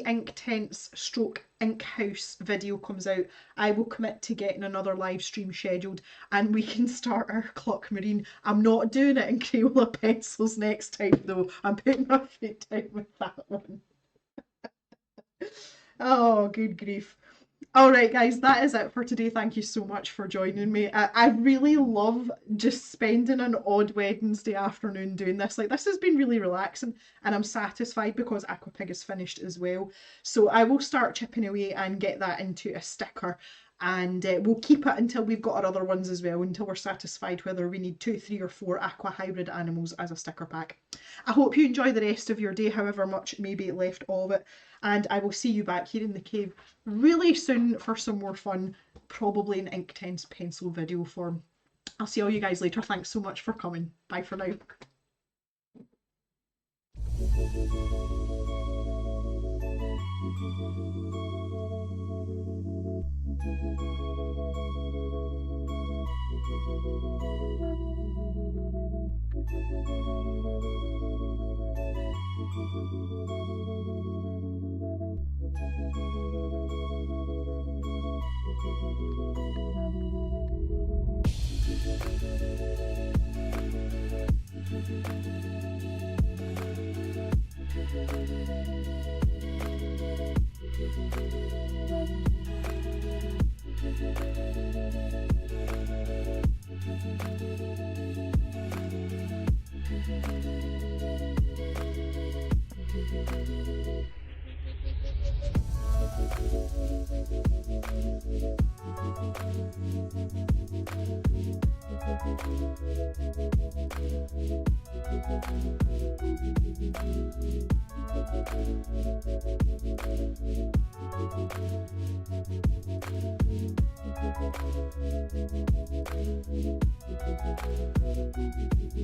A: Ink Tents stroke Ink House video comes out, I will commit to getting another live stream scheduled and we can start our Clock Marine. I'm not doing it in Crayola pencils next time though. I'm putting my foot down with that one. Oh, good grief. All right, guys, that is it for today. Thank you so much for joining me. I really love just spending an odd Wednesday afternoon doing this. Like, this has been really relaxing, and I'm satisfied because Aqua Pig is finished as well. So I will start chipping away and get that into a sticker, and we'll keep it until we've got our other ones as well, until we're satisfied whether we need 2, 3 or 4 Aqua hybrid animals as a sticker pack. I hope you enjoy the rest of your day, however much maybe left of it, and I will see you back here in the cave really soon for some more fun, probably in Ink Tents pencil video form. I'll see all you guys later. Thanks so much for coming. Bye for now.